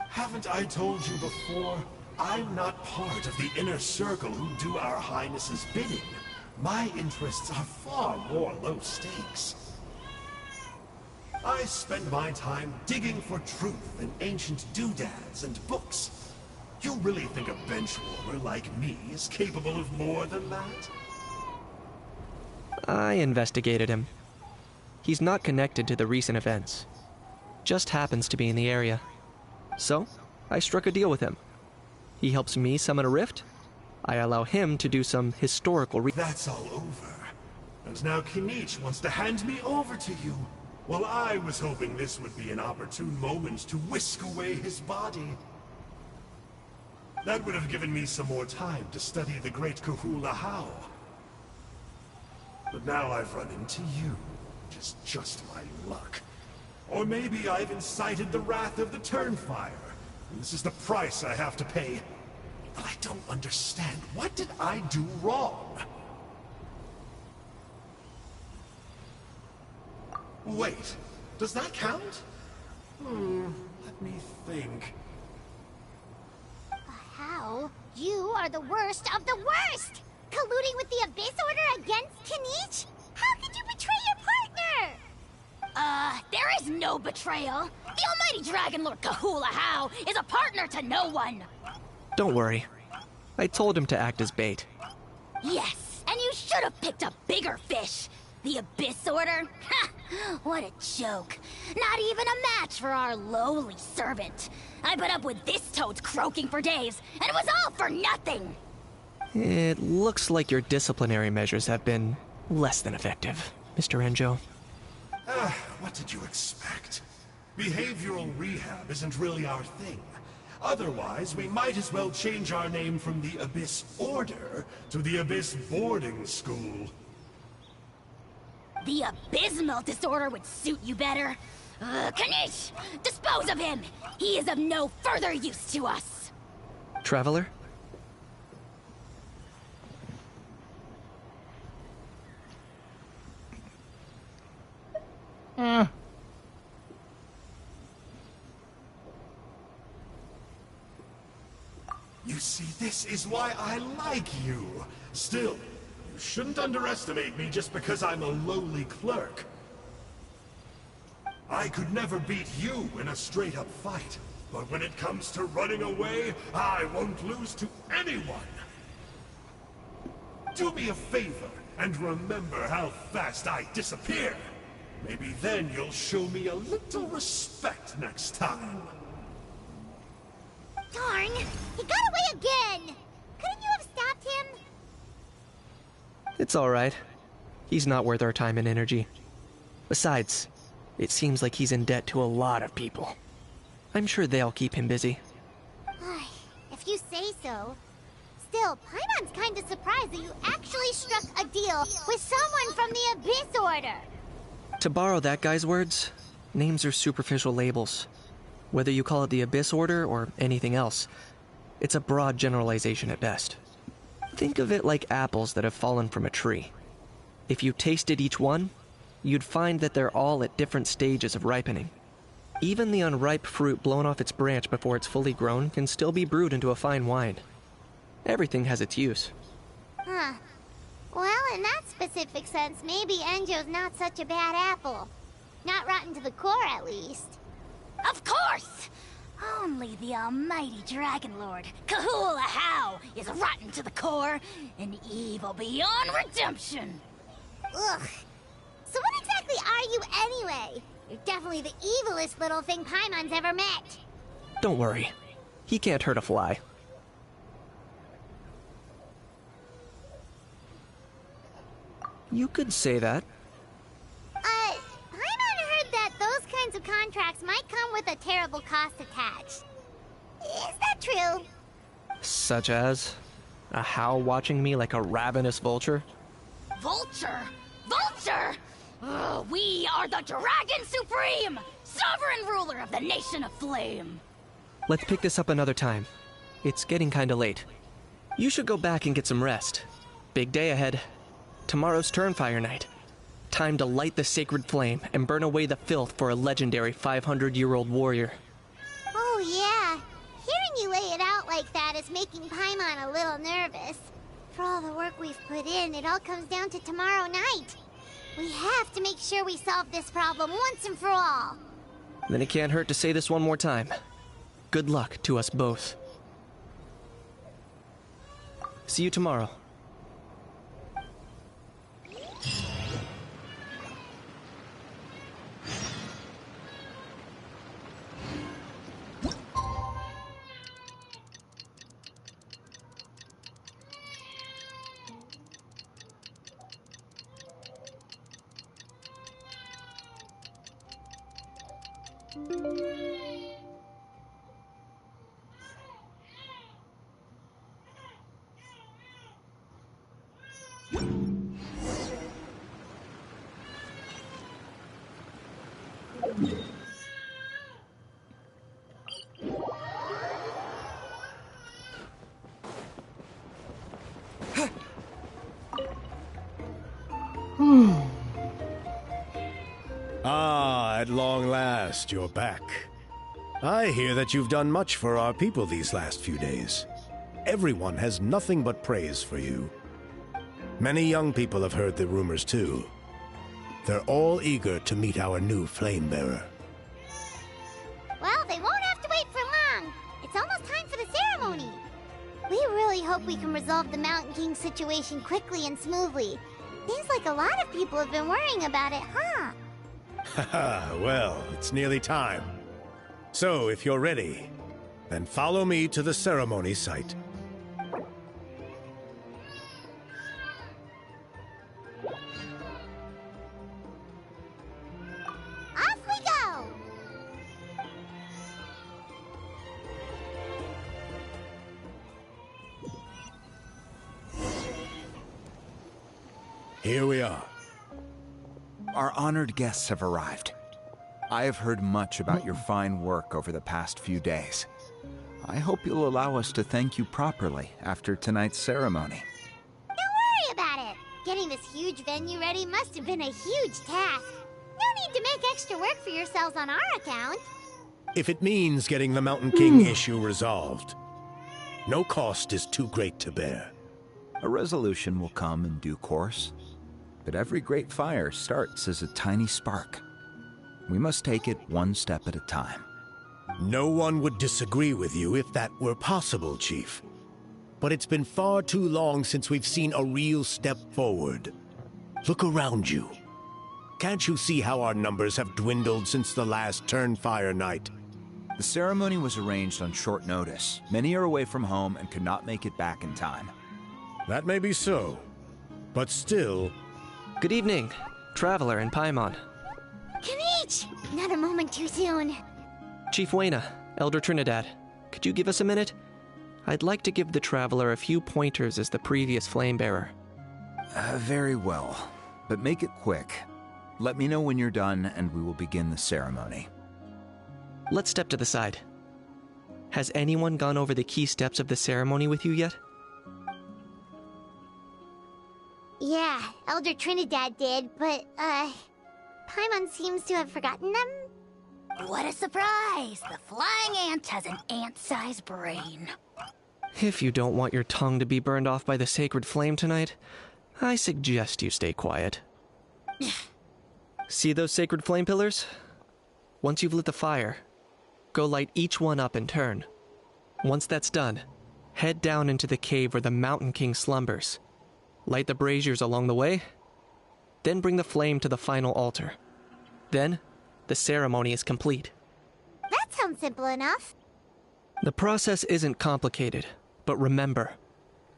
Haven't I told you before? I'm not part of the inner circle who do our Highness's bidding. My interests are far more low stakes. I spend my time digging for truth in ancient doodads and books. You really think a benchwarmer like me is capable of more than that? I investigated him. He's not connected to the recent events. Just happens to be in the area. So, I struck a deal with him. He helps me summon a rift. I allow him to do some historical That's all over. And now Kinich wants to hand me over to you. Well, I was hoping this would be an opportune moment to whisk away his body. That would have given me some more time to study the great Kahula How. But now I've run into you, which is just my luck. Or maybe I've incited the wrath of the Turnfire. And this is the price I have to pay. But I don't understand. What did I do wrong? Wait, does that count? Let me think. How? You are the worst of the worst! Colluding with the Abyss Order against Kinich? How could you betray your partner? There is no betrayal. The almighty Dragon Lord Kahula How is a partner to no one. Don't worry. I told him to act as bait. Yes, and you should have picked a bigger fish. The Abyss Order? Ha! What a joke. Not even a match for our lowly servant. I put up with this toad's croaking for days, and it was all for nothing. It looks like your disciplinary measures have been less than effective, Mr. Enjo. What did you expect? Behavioral rehab isn't really our thing. Otherwise, we might as well change our name from the Abyss Order to the Abyss Boarding School. The abysmal disorder would suit you better. Kanish! Dispose of him! He is of no further use to us! Traveler? You see, this is why I like you. Still, you shouldn't underestimate me just because I'm a lowly clerk. I could never beat you in a straight-up fight, but when it comes to running away, I won't lose to anyone. Do me a favor and remember how fast I disappear. Maybe then you'll show me a little respect next time. Darn! He got away again! Couldn't you have stopped him? It's alright. He's not worth our time and energy. Besides, it seems like he's in debt to a lot of people. I'm sure they'll keep him busy. If you say so. Still, Paimon's kinda surprised that you actually struck a deal with someone from the Abyss Order. To borrow that guy's words, names are superficial labels. Whether you call it the Abyss Order or anything else, it's a broad generalization at best. Think of it like apples that have fallen from a tree. If you tasted each one, you'd find that they're all at different stages of ripening. Even the unripe fruit blown off its branch before it's fully grown can still be brewed into a fine wine. Everything has its use. Huh. Well, in that specific sense, maybe Enjo's not such a bad apple. Not rotten to the core, at least. Of course! Only the almighty Dragon Lord, Kahula How, is rotten to the core and evil beyond redemption. Ugh. So what exactly are you anyway? You're definitely the evilest little thing Paimon's ever met. Don't worry. He can't hurt a fly. You could say that. Paimon heard that those kinds of contracts might come with a terrible cost attached. Is that true? Such as? A How watching me like a ravenous vulture? Vulture? Vulture! We are the Dragon Supreme! Sovereign ruler of the Nation of Flame! Let's pick this up another time. It's getting kinda late. You should go back and get some rest. Big day ahead. Tomorrow's Turnfire night. Time to light the sacred flame and burn away the filth for a legendary 500-year-old warrior. Oh yeah. Hearing you lay it out like that is making Paimon a little nervous. For all the work we've put in, it all comes down to tomorrow night. We have to make sure we solve this problem once and for all. Then it can't hurt to say this one more time. Good luck to us both. See you tomorrow. Ah, at long last, you're back. I hear that you've done much for our people these last few days. Everyone has nothing but praise for you. Many young people have heard the rumors too. They're all eager to meet our new flame bearer. Well, they won't have to wait for long. It's almost time for the ceremony. We really hope we can resolve the Mountain King situation quickly and smoothly. Seems like a lot of people have been worrying about it, huh? Haha, well, it's nearly time. So, if you're ready, then follow me to the ceremony site. Off we go! Here we are. Our honored guests have arrived. I have heard much about your fine work over the past few days. I hope you'll allow us to thank you properly after tonight's ceremony. Don't worry about it. Getting this huge venue ready must have been a huge task. No need to make extra work for yourselves on our account. If it means getting the Mountain King issue resolved, no cost is too great to bear. A resolution will come in due course, but every great fire starts as a tiny spark. We must take it one step at a time. No one would disagree with you if that were possible, Chief. But it's been far too long since we've seen a real step forward. Look around you. Can't you see how our numbers have dwindled since the last Turnfire night? The ceremony was arranged on short notice. Many are away from home and could not make it back in time. That may be so, but still... Good evening, Traveler and Paimon. Kanich! Not a moment too soon. Chief Wayna, Elder Trinidad, could you give us a minute? I'd like to give the Traveler a few pointers as the previous flame bearer. Very well, but make it quick. Let me know when you're done and we will begin the ceremony. Let's step to the side. Has anyone gone over the key steps of the ceremony with you yet? Yeah, Elder Trinidad did, but, Paimon seems to have forgotten them? What a surprise! The flying ant has an ant-sized brain. If you don't want your tongue to be burned off by the sacred flame tonight, I suggest you stay quiet. See those sacred flame pillars? Once you've lit the fire, go light each one up in turn. Once that's done, head down into the cave where the Mountain King slumbers. Light the braziers along the way, then bring the flame to the final altar. Then, the ceremony is complete. That sounds simple enough. The process isn't complicated, but remember,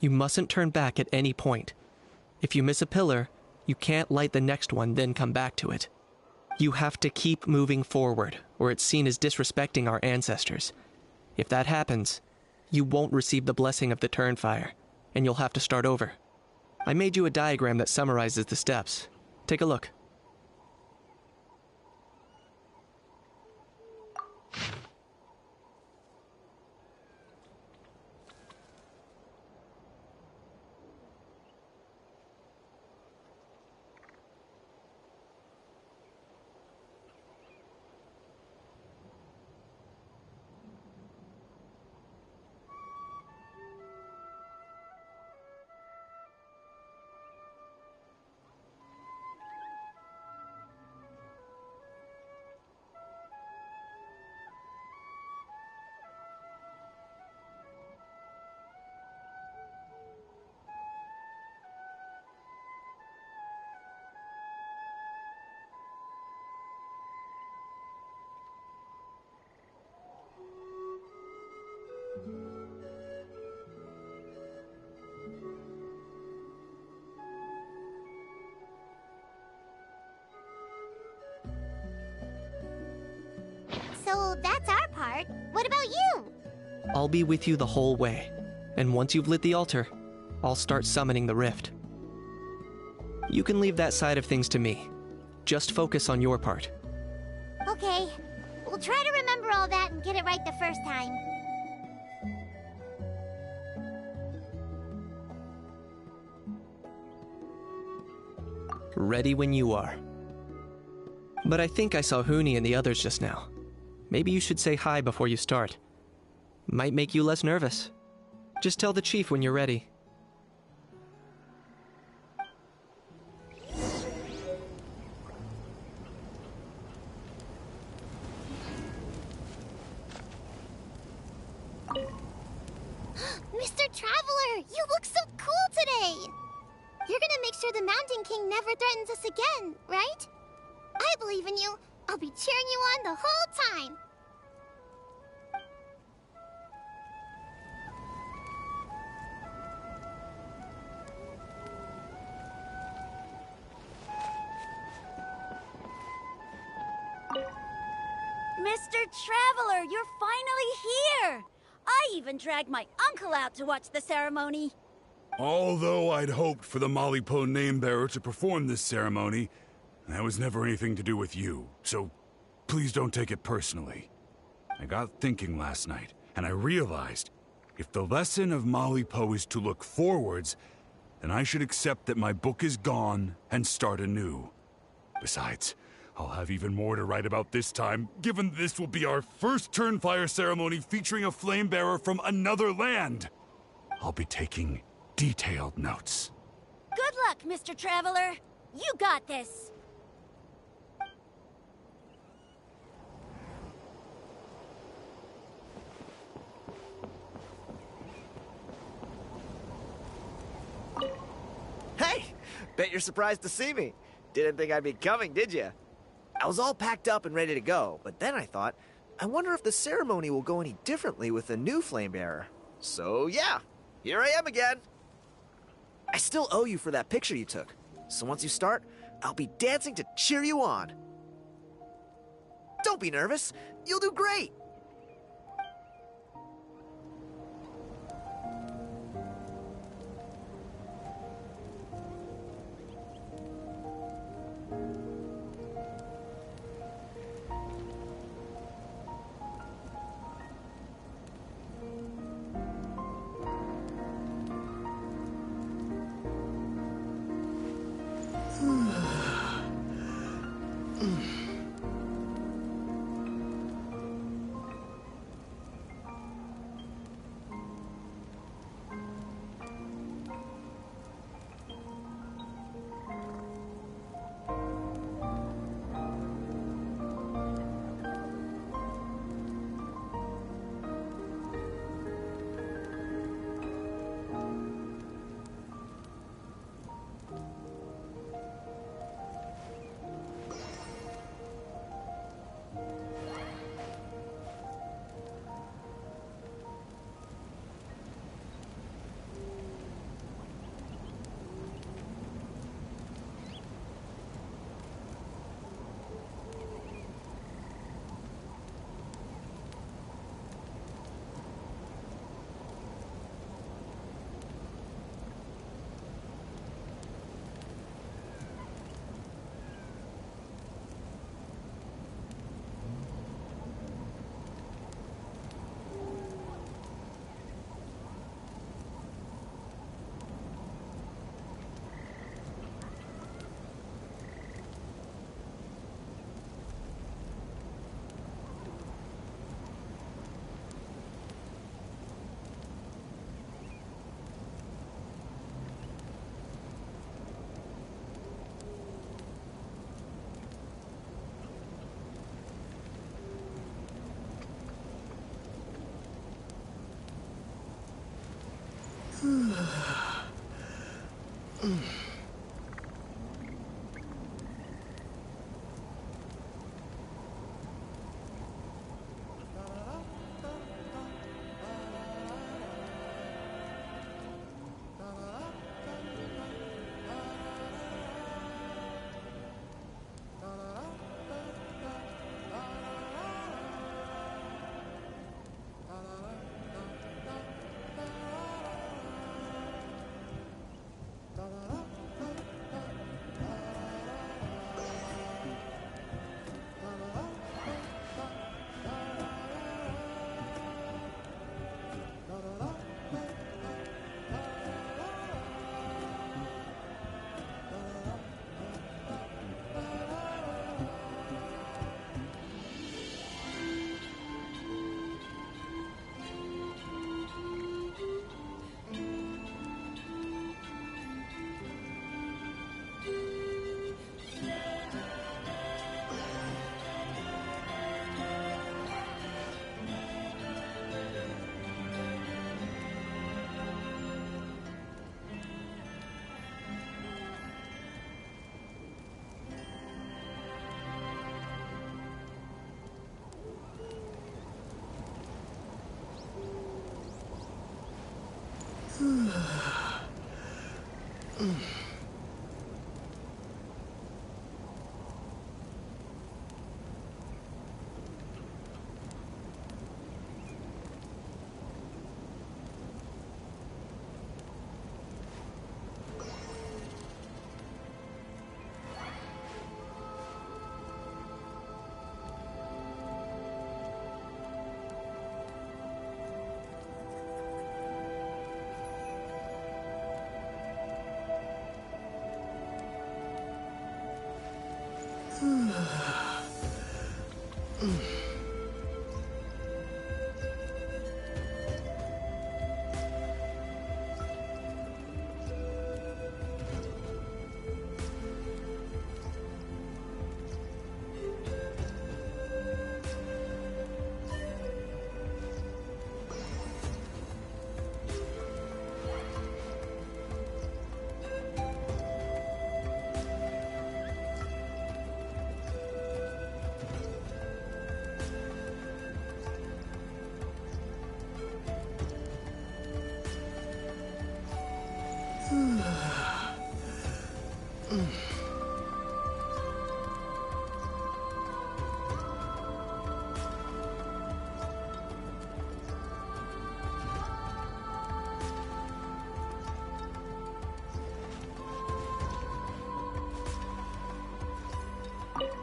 you mustn't turn back at any point. If you miss a pillar, you can't light the next one, then come back to it. You have to keep moving forward, or it's seen as disrespecting our ancestors. If that happens, you won't receive the blessing of the Turnfire, and you'll have to start over. I made you a diagram that summarizes the steps. Take a look. that's our part, what about you? I'll be with you the whole way, and once you've lit the altar, I'll start summoning the rift. You can leave that side of things to me. Just focus on your part. Okay, we'll try to remember all that and get it right the first time. Ready when you are. But I think I saw Huni and the others just now. Maybe you should say hi before you start. Might make you less nervous. Just tell the chief when you're ready. Mr. Traveler, you look so cool today! You're gonna make sure the Mountain King never threatens us again, right? I believe in you. I'll be cheering you on the whole time. Mr. Traveler, you're finally here! I even dragged my uncle out to watch the ceremony. Although I'd hoped for the Malipo name-bearer to perform this ceremony, that was never anything to do with you, so please don't take it personally. I got thinking last night, and I realized if the lesson of Malipo is to look forwards, then I should accept that my book is gone and start anew. Besides, I'll have even more to write about this time, given this will be our first Turnfire ceremony featuring a flame-bearer from another land. I'll be taking detailed notes. Good luck, Mr. Traveler. You got this. Hey! Bet you're surprised to see me. Didn't think I'd be coming, did you? I was all packed up and ready to go, but then I thought, I wonder if the ceremony will go any differently with the new flame bearer. So yeah, here I am again. I still owe you for that picture you took, so once you start, I'll be dancing to cheer you on. Don't be nervous, you'll do great.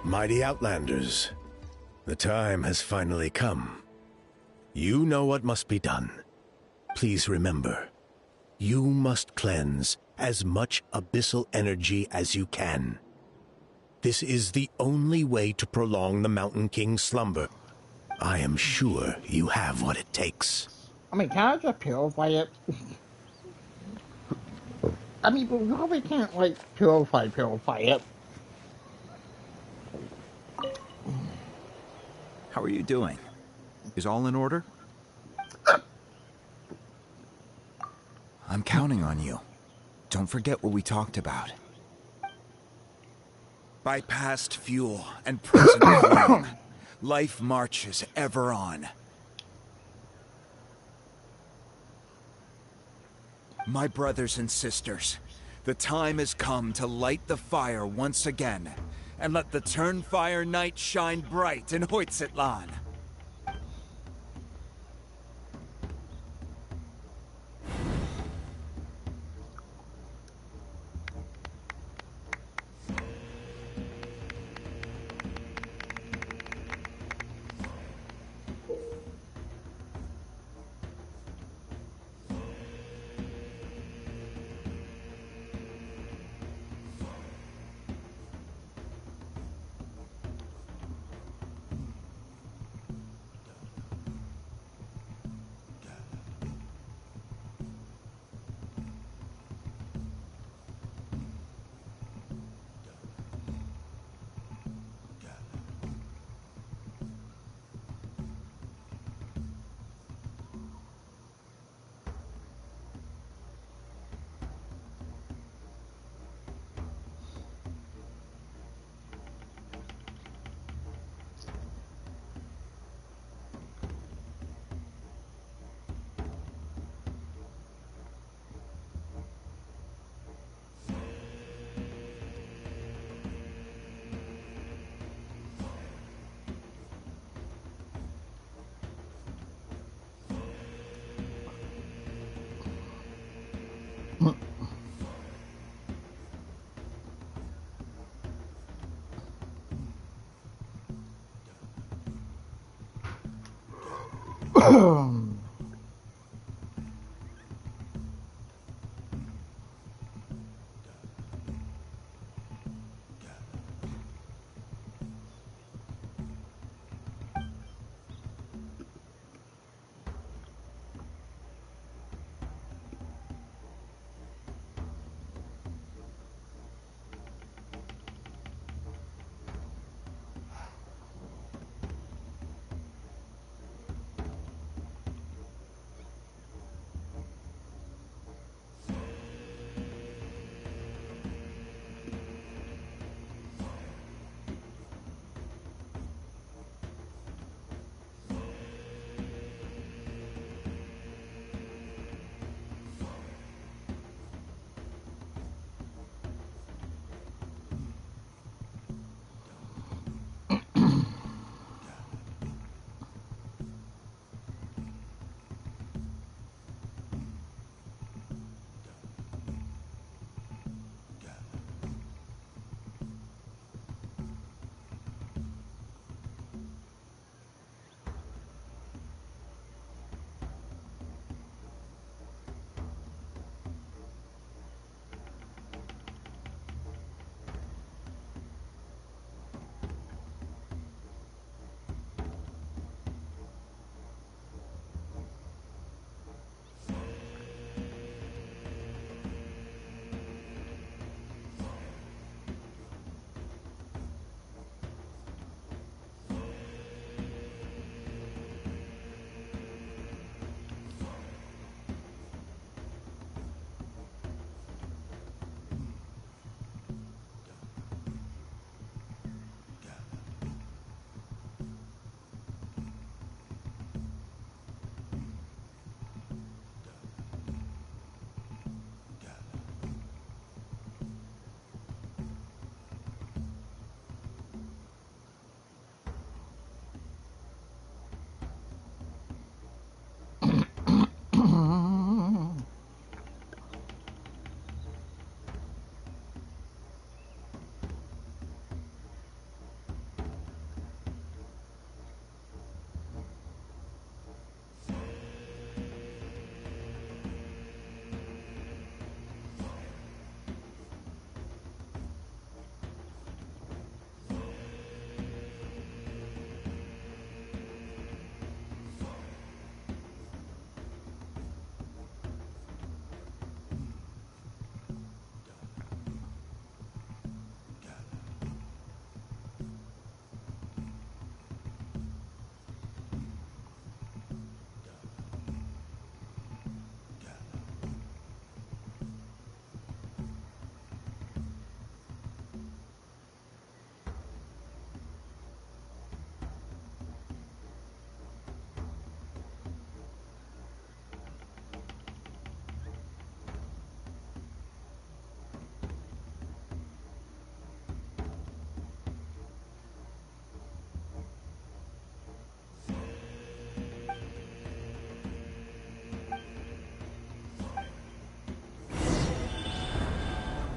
Mighty Outlanders, the time has finally come. You know what must be done. Please remember, you must cleanse as much abyssal energy as you can. This is the only way to prolong the Mountain King's slumber. I am sure you have what it takes. I mean, can I just purify it? I mean, we probably can't, like, purify it. How are you doing? Is all in order? I'm counting on you. Don't forget what we talked about. By past fuel and present flame, life marches ever on. My brothers and sisters, the time has come to light the fire once again, and let the Turnfire night shine bright in Hoytzitlan.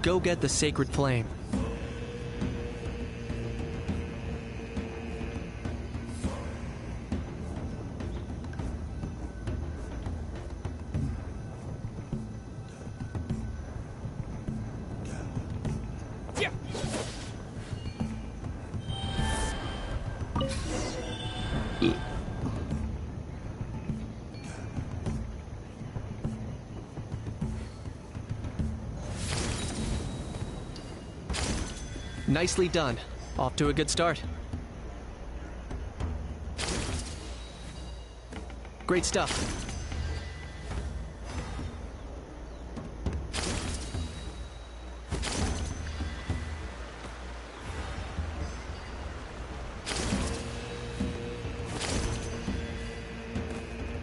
go get the sacred flame. Nicely done. Off to a good start. Great stuff.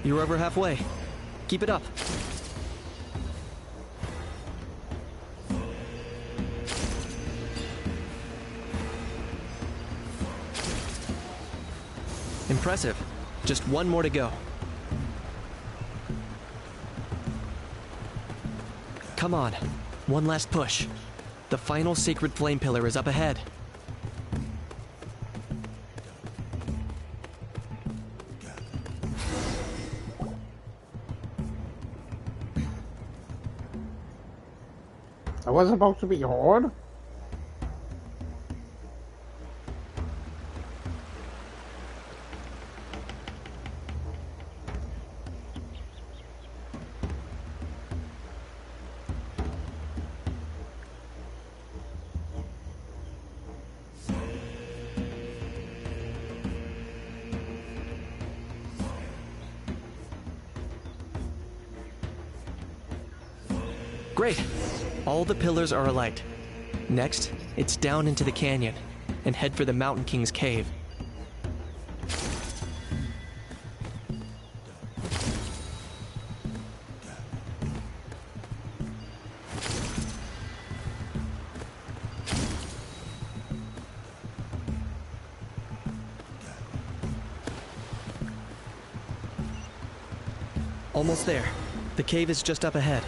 You're over halfway. Keep it up. Impressive. Just one more to go. Come on. One last push. The final sacred flame pillar is up ahead. That wasn't supposed to be hard. Great. All the pillars are alight. Next, it's down into the canyon and head for the Mountain King's cave. Almost there. The cave is just up ahead.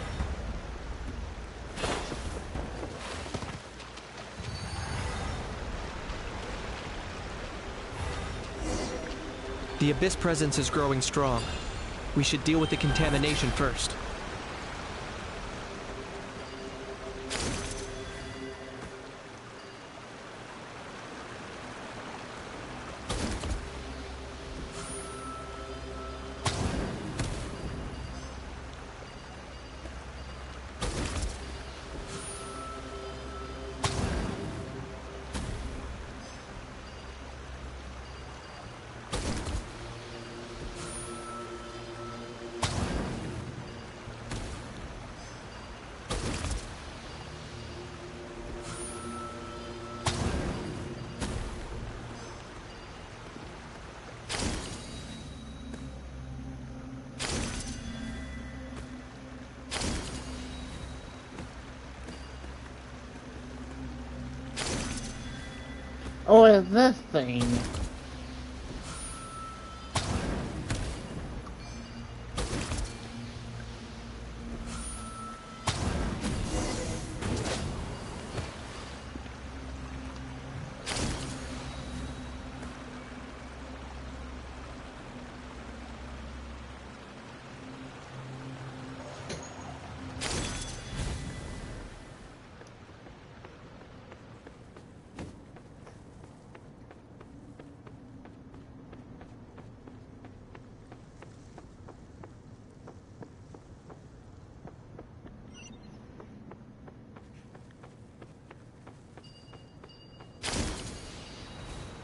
The Abyss presence is growing strong. We should deal with the contamination first. Oh, it's this thing.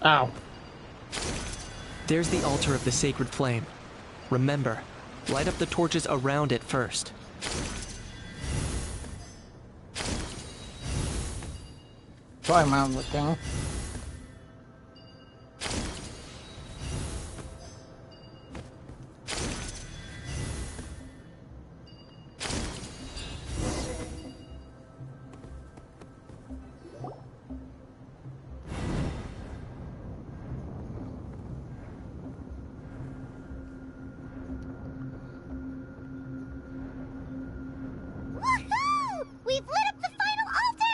Ow. There's the altar of the sacred flame. Remember, light up the torches around it first. Sorry, man, looking. Woohoo! We've lit up the final altar!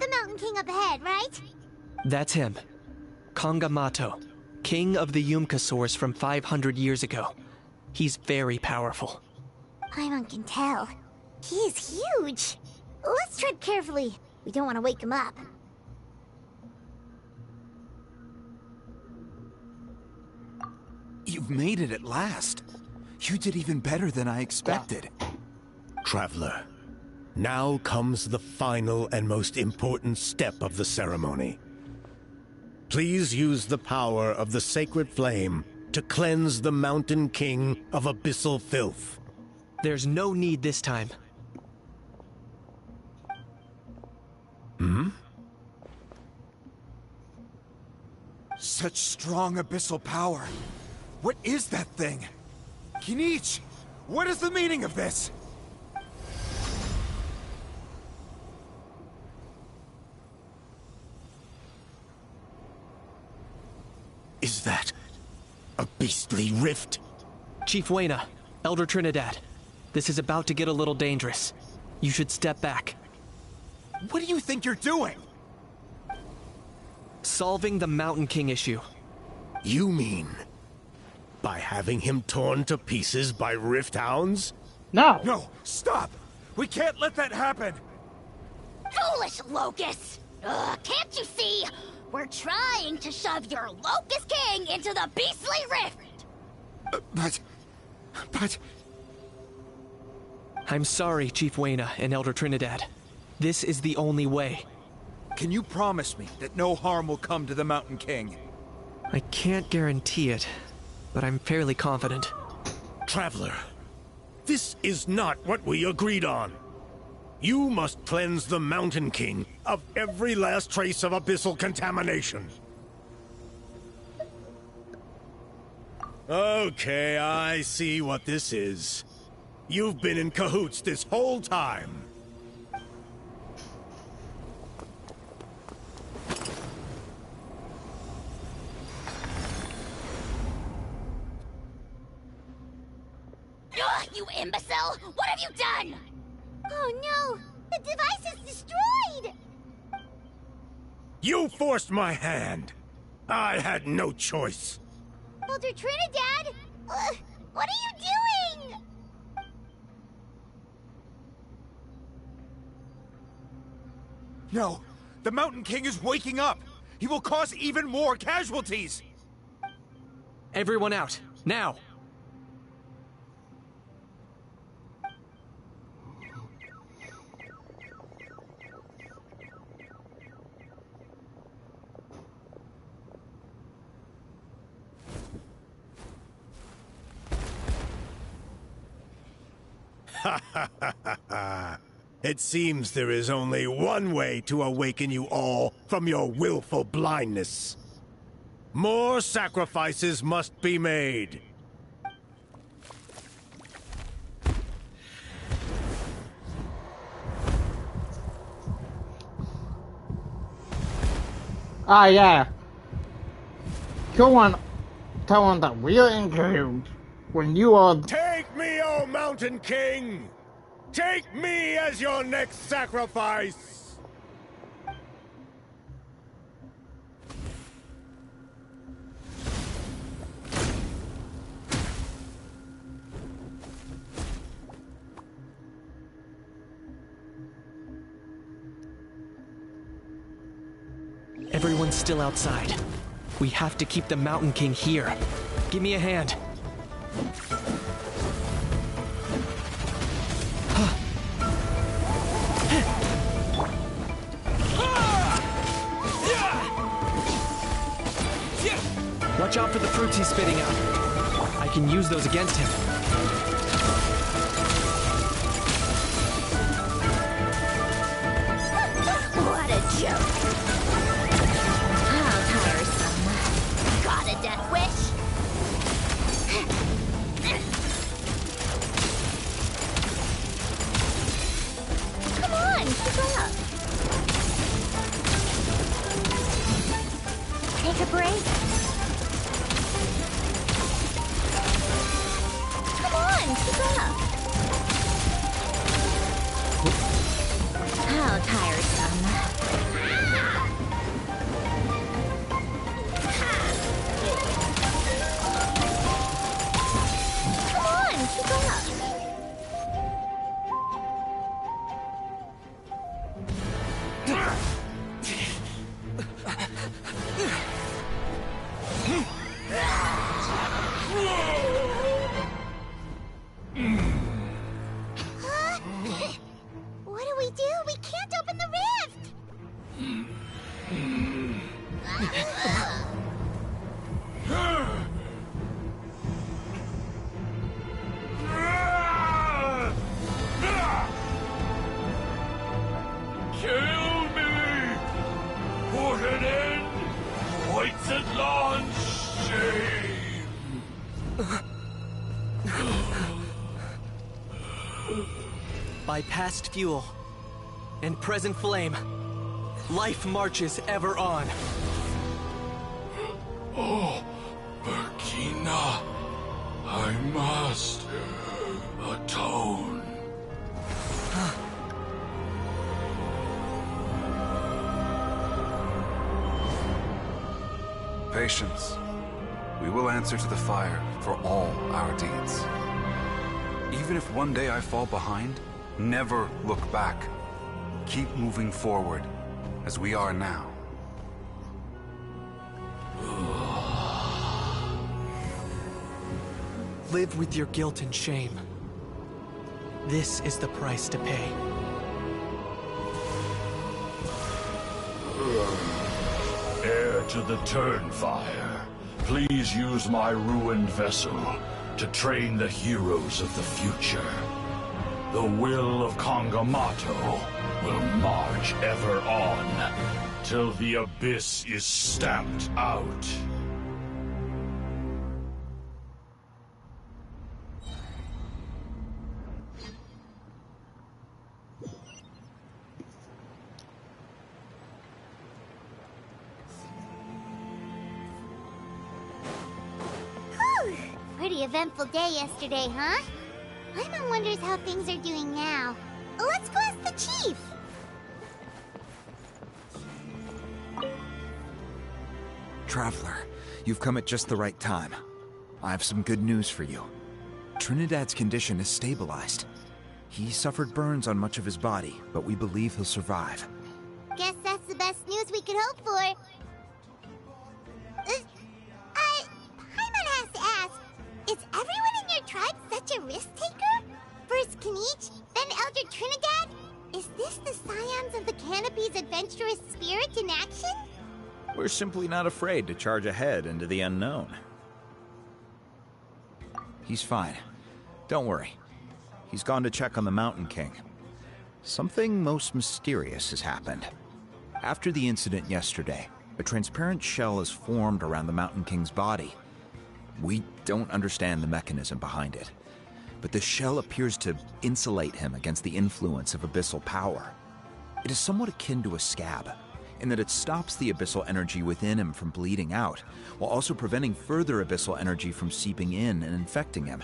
the Mountain King up ahead, right? That's him. Kangamato, king of the Yumkasaurs from 500 years ago. He's very powerful. Paimon can tell. He is huge. Let's tread carefully. We don't want to wake him up. You've made it at last. You did even better than I expected. Traveler, now comes the final and most important step of the ceremony. Please use the power of the sacred flame to cleanse the Mountain King of abyssal filth. There's no need this time. Hmm? Such strong abyssal power. What is that thing? Kinich, what is the meaning of this? Is that a beastly rift? Chief Wayna, Elder Trinidad, this is about to get a little dangerous. You should step back. What do you think you're doing? Solving the Mountain King issue. You mean by having him torn to pieces by rift hounds? No! No, stop! We can't let that happen! Foolish Locust! Ugh, can't you see? We're trying to shove your Locust King into the beastly rift! But... I'm sorry, Chief Wayna and Elder Trinidad. This is the only way. Can you promise me that no harm will come to the Mountain King? I can't guarantee it, but I'm fairly confident. Traveler, this is not what we agreed on. You must cleanse the Mountain King of every last trace of abyssal contamination. Okay, I see what this is. You've been in cahoots this whole time. Ugh, you imbecile! What have you done? Oh no! The device is destroyed! You forced my hand. I had no choice. Elder Trinidad! What are you doing? No, the Mountain King is waking up! He will cause even more casualties! Everyone out, now! It seems there is only one way to awaken you all from your willful blindness. More sacrifices must be made. Ah, yeah. Tell one that we're included when you are... Take me, O Mountain King! Take me as your next sacrifice! Everyone's still outside. We have to keep the Mountain King here. Give me a hand. Watch out for the fruits he's spitting out. I can use those against him. What a joke. How tiresome. Got a death wish? Come on, keep up. Take a break. Come on, keep up. How tiresome. Kill me! Put an end to Hoyt's shame! By past fuel and present flame, life marches ever on. Oh, Burkina, I must atone. Patience. We will answer to the fire for all our deeds. Even if one day I fall behind, never look back. Keep moving forward, as we are now. Live with your guilt and shame. This is the price to pay. Heir to the Turnfire, please use my ruined vessel to train the heroes of the future. The will of Kangamato will march ever on, till the abyss is stamped out. Whew! Pretty eventful day yesterday, huh? Paimon wonders how things are doing now. Let's go ask the chief! Traveler, you've come at just the right time. I have some good news for you. Trinidad's condition is stabilized. He suffered burns on much of his body, but we believe he'll survive. Guess that's the best news we could hope for. Paimon has to ask, is everyone in your tribe such a risk-taker? First Kinich, then Elder Trinidad? Is this the Scions of the Canopy's adventurous spirit in action? We're simply not afraid to charge ahead into the unknown. He's fine. Don't worry. He's gone to check on the Mountain King. Something most mysterious has happened. After the incident yesterday, a transparent shell is formed around the Mountain King's body. We don't understand the mechanism behind it, but the shell appears to insulate him against the influence of abyssal power. It is somewhat akin to a scab, in that it stops the abyssal energy within him from bleeding out, while also preventing further abyssal energy from seeping in and infecting him.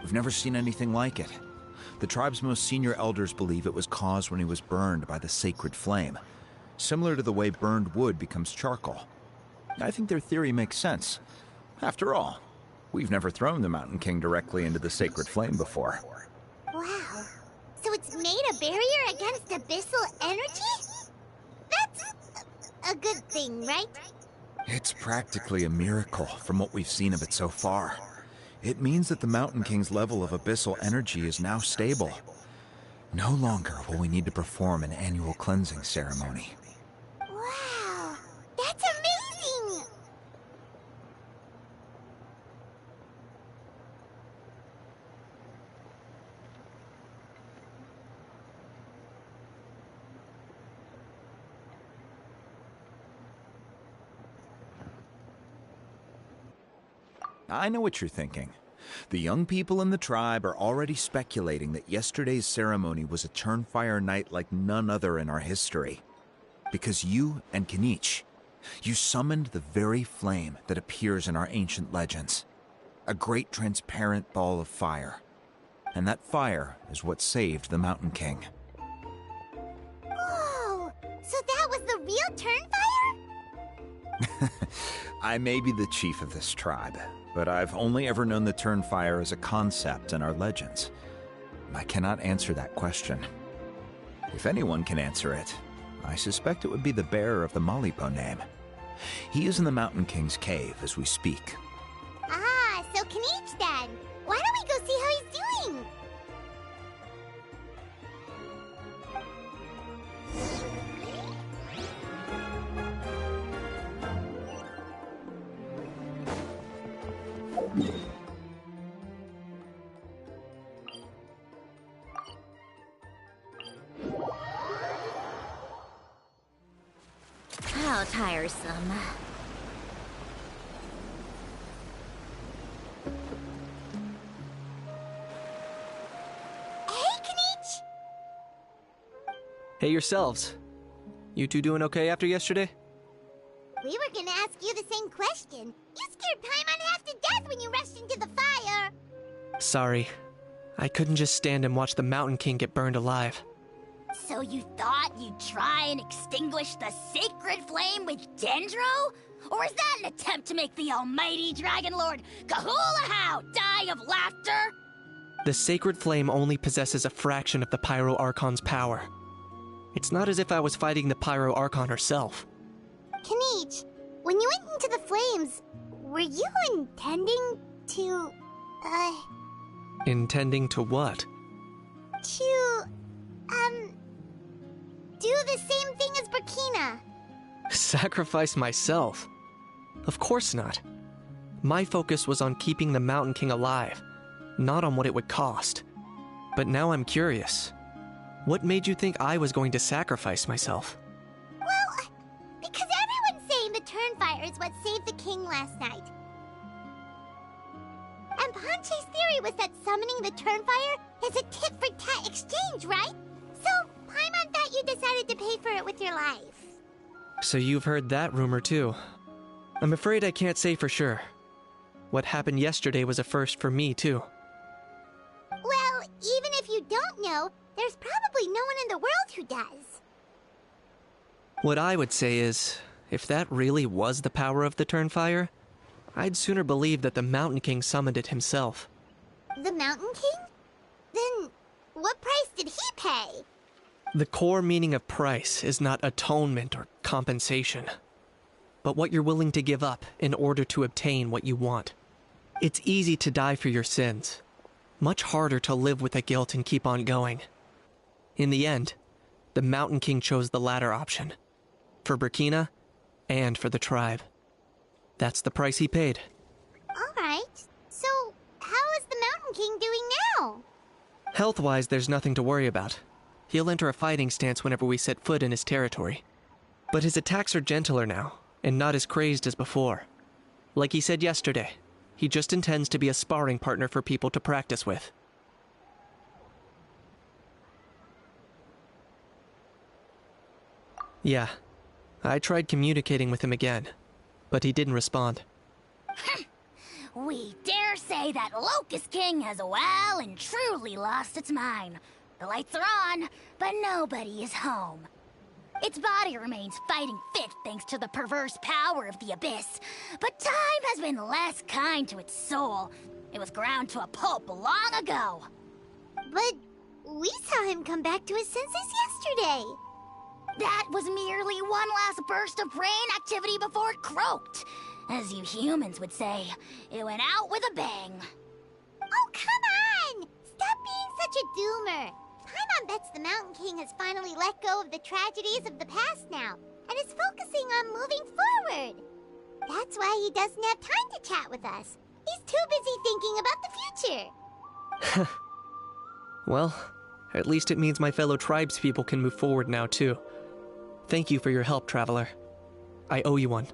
We've never seen anything like it. The tribe's most senior elders believe it was caused when he was burned by the sacred flame, similar to the way burned wood becomes charcoal. I think their theory makes sense. After all, we've never thrown the Mountain King directly into the sacred flame before. Wow. So it's made a barrier against abyssal energy? That's a good thing, right? It's practically a miracle from what we've seen of it so far. It means that the Mountain King's level of abyssal energy is now stable. No longer will we need to perform an annual cleansing ceremony. Wow, that's amazing! I know what you're thinking. The young people in the tribe are already speculating that yesterday's ceremony was a Turnfire night like none other in our history. Because you and Kinich, you summoned the very flame that appears in our ancient legends. A great transparent ball of fire. And that fire is what saved the Mountain King. Whoa! So that was the real Turnfire? I may be the chief of this tribe, but I've only ever known the Turnfire as a concept in our legends. I cannot answer that question. If anyone can answer it, I suspect it would be the bearer of the Malipo name. He is in the Mountain King's cave as we speak. Ah, so Kinich then. Why don't we go see how he's doing? How tiresome. Hey yourselves. You two doing okay after yesterday? We were gonna ask you the same question. You scared Paimon half to death when you rushed into the fire. Sorry. I couldn't just stand and watch the Mountain King get burned alive. So you thought you'd try and extinguish the sacred flame with Dendro? Or is that an attempt to make the almighty Dragon Lord Kahulahau die of laughter? The sacred flame only possesses a fraction of the Pyro Archon's power. It's not as if I was fighting the Pyro Archon herself. Kenichi, when you went into the flames, were you intending to, Intending to what? do the same thing as Burkina? Sacrifice myself? Of course not. My focus was on keeping the Mountain King alive, not on what it would cost. But now I'm curious. What made you think I was going to sacrifice myself? Well, because everyone's saying the Turnfire is what saved the king last night. And Ponche's theory was that summoning the Turnfire is a tit-for-tat exchange, right? So, Paimon thought you decided to pay for it with your life. So you've heard that rumor too. I'm afraid I can't say for sure. What happened yesterday was a first for me too. Well, even if you don't know, there's probably no one in the world who does. What I would say is, if that really was the power of the Turnfire, I'd sooner believe that the Mountain King summoned it himself. The Mountain King? Then, what price did he pay? The core meaning of price is not atonement or compensation, but what you're willing to give up in order to obtain what you want. It's easy to die for your sins. Much harder to live with the guilt and keep on going. In the end, the Mountain King chose the latter option. For Burkina, and for the tribe. That's the price he paid. Alright, so how is the Mountain King doing now? Health-wise, there's nothing to worry about. He'll enter a fighting stance whenever we set foot in his territory. But his attacks are gentler now, and not as crazed as before. Like he said yesterday, he just intends to be a sparring partner for people to practice with. Yeah, I tried communicating with him again, but he didn't respond. We dare say that Locust King has well and truly lost its mind. The lights are on, but nobody is home. Its body remains fighting fit thanks to the perverse power of the Abyss, but time has been less kind to its soul. It was ground to a pulp long ago. But we saw him come back to his senses yesterday. That was merely one last burst of brain activity before it croaked. As you humans would say, it went out with a bang. Oh, come on! Stop being such a doomer. Paimon bets the Mountain King has finally let go of the tragedies of the past now, and is focusing on moving forward. That's why he doesn't have time to chat with us. He's too busy thinking about the future. Well, at least it means my fellow tribespeople can move forward now too. Thank you for your help, Traveler. I owe you one.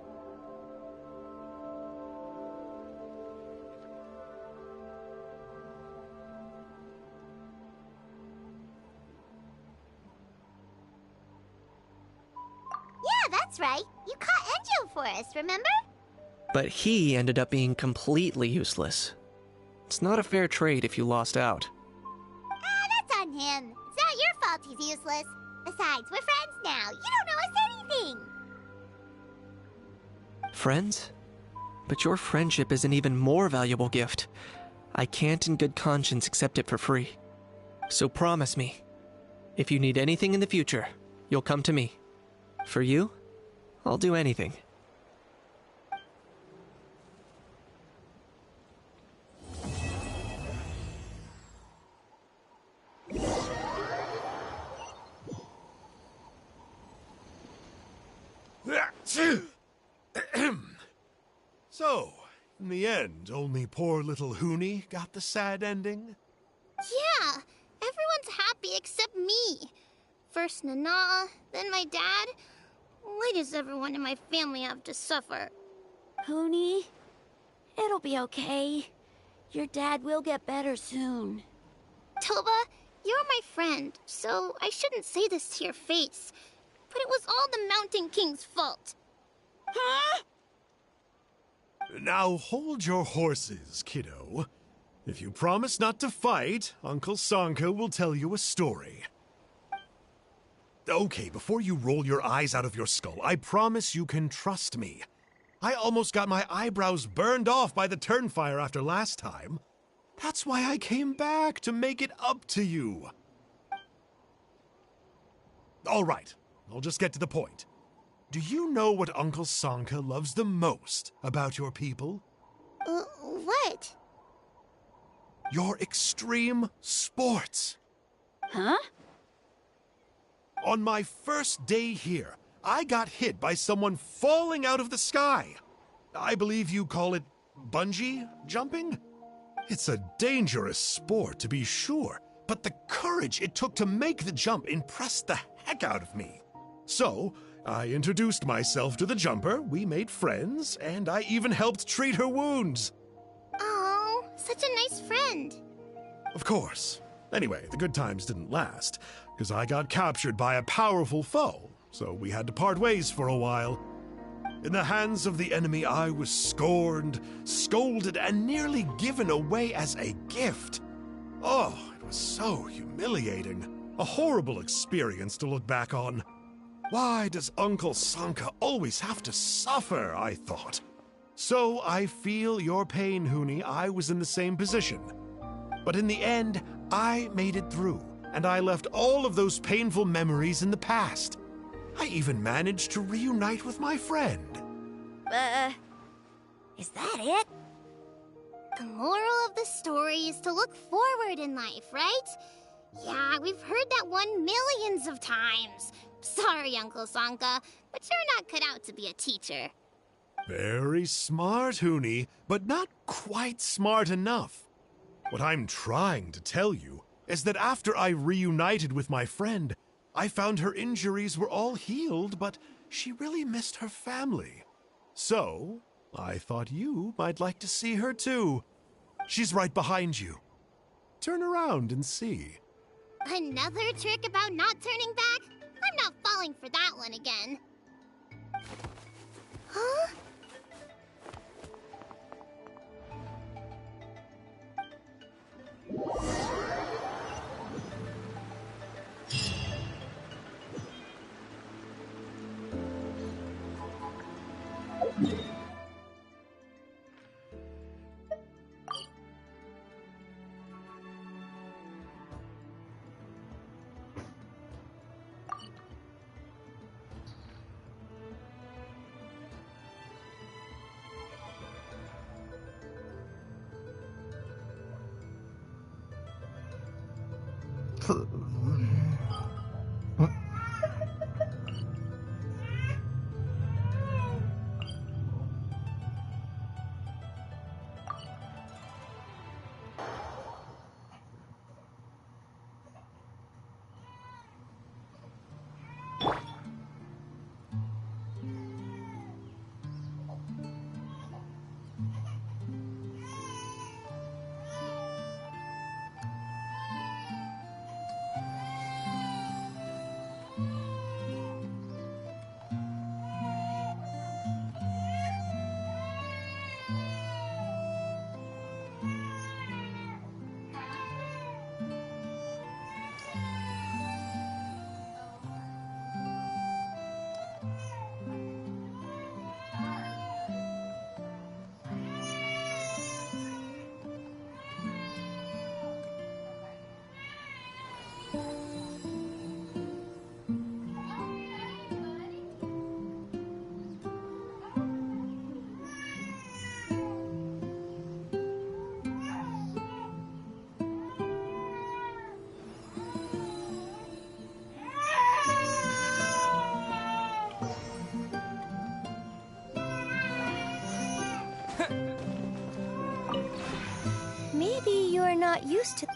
Yeah, that's right. You caught Enjo for us, remember? But he ended up being completely useless. It's not a fair trade if you lost out. That's on him. It's not your fault he's useless. Besides, we're friends now. You don't owe us anything. Friends? But your friendship is an even more valuable gift. I can't in good conscience accept it for free. So promise me, if you need anything in the future, you'll come to me. For you, I'll do anything. So, In the end, only poor little Huni got the sad ending. Yeah, everyone's happy except me. First Nana, then my dad. Why does everyone in my family have to suffer? Huni, it'll be okay. Your dad will get better soon. Toba, you're my friend, so I shouldn't say this to your face. But it was all the Mountain King's fault. Huh? Now hold your horses, kiddo. If you promise not to fight, Uncle Sanka will tell you a story. Okay, before you roll your eyes out of your skull, I promise you can trust me. I almost got my eyebrows burned off by the turnfire after last time. That's why I came back, to make it up to you. All right, I'll just get to the point. Do you know what Uncle Sanka loves the most about your people? What? Your extreme sports. Huh? On my first day here, I got hit by someone falling out of the sky. I believe you call it bungee jumping? It's a dangerous sport, to be sure, but the courage it took to make the jump impressed the heck out of me. So, I introduced myself to the jumper, we made friends, and I even helped treat her wounds. Oh, such a nice friend. Of course. Anyway, the good times didn't last, because I got captured by a powerful foe, so we had to part ways for a while. In the hands of the enemy, I was scorned, scolded, and nearly given away as a gift. Oh, it was so humiliating. A horrible experience to look back on. Why does Uncle Sanka always have to suffer, I thought. So I feel your pain, Huni. I was in the same position. But in the end, I made it through, and I left all of those painful memories in the past. I even managed to reunite with my friend. Is that it? The moral of the story is to look forward in life, right? Yeah, we've heard that one millions of times. Sorry, Uncle Sanka, but you're not cut out to be a teacher. Very smart, Huni, but not quite smart enough. What I'm trying to tell you is that after I reunited with my friend, I found her injuries were all healed, but she really missed her family. So, I thought you might like to see her too. She's right behind you. Turn around and see. Another trick about not turning back? I'm not falling for that one again. Huh? got used to...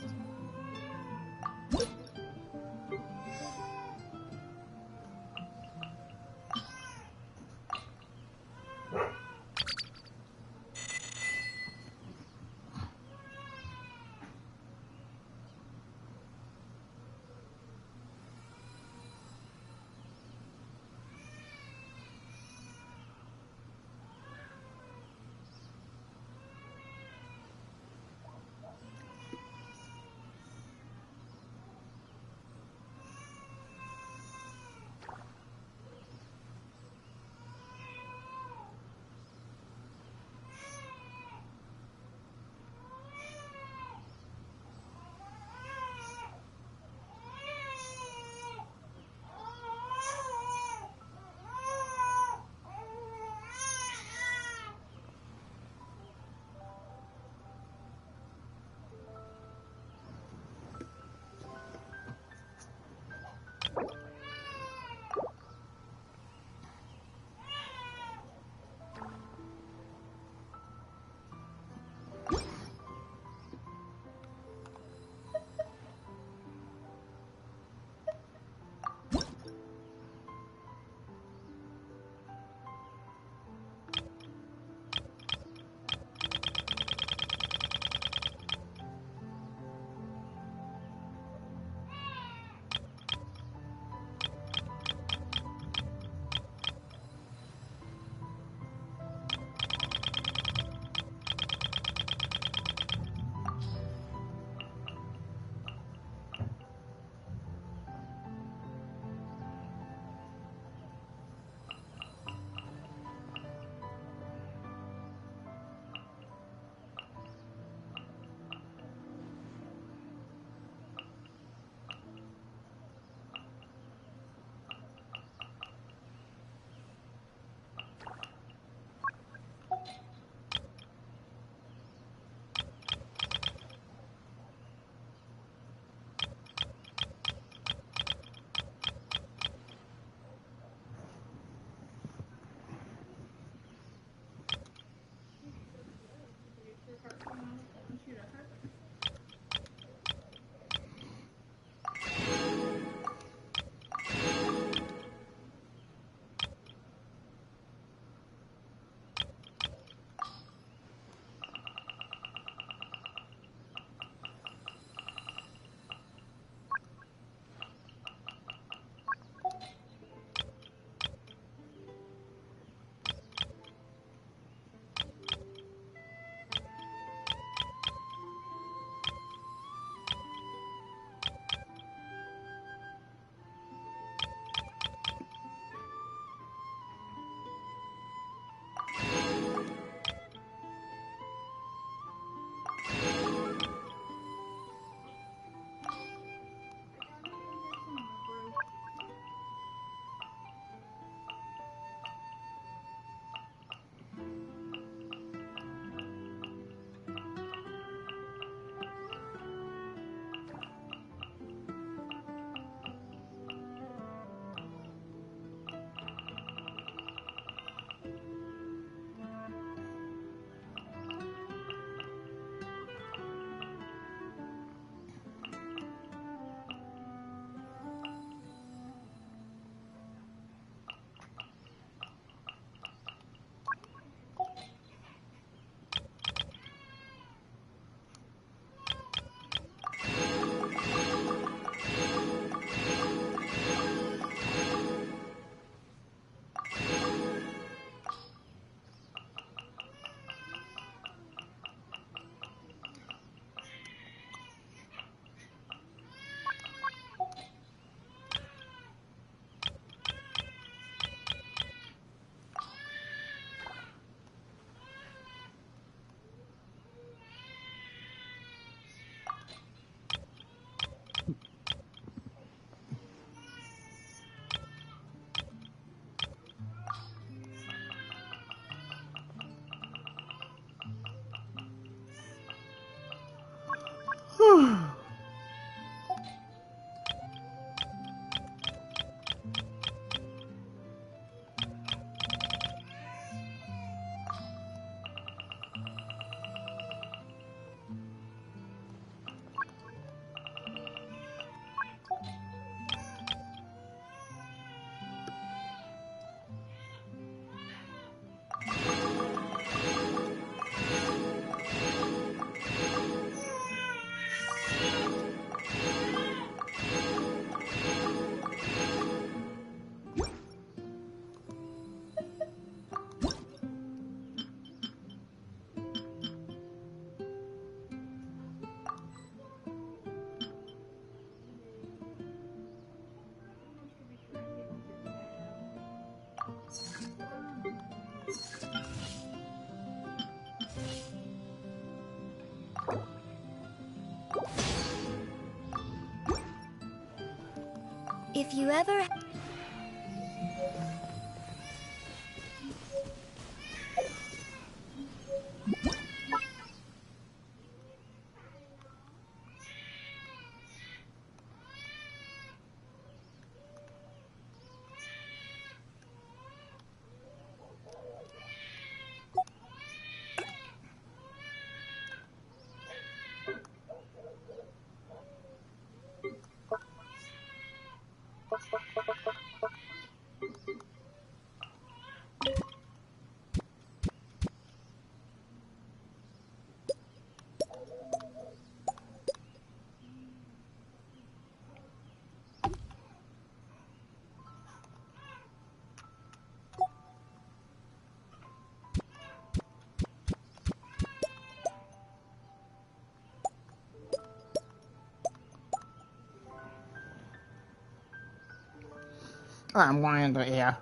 If you ever... I'm going to, yeah.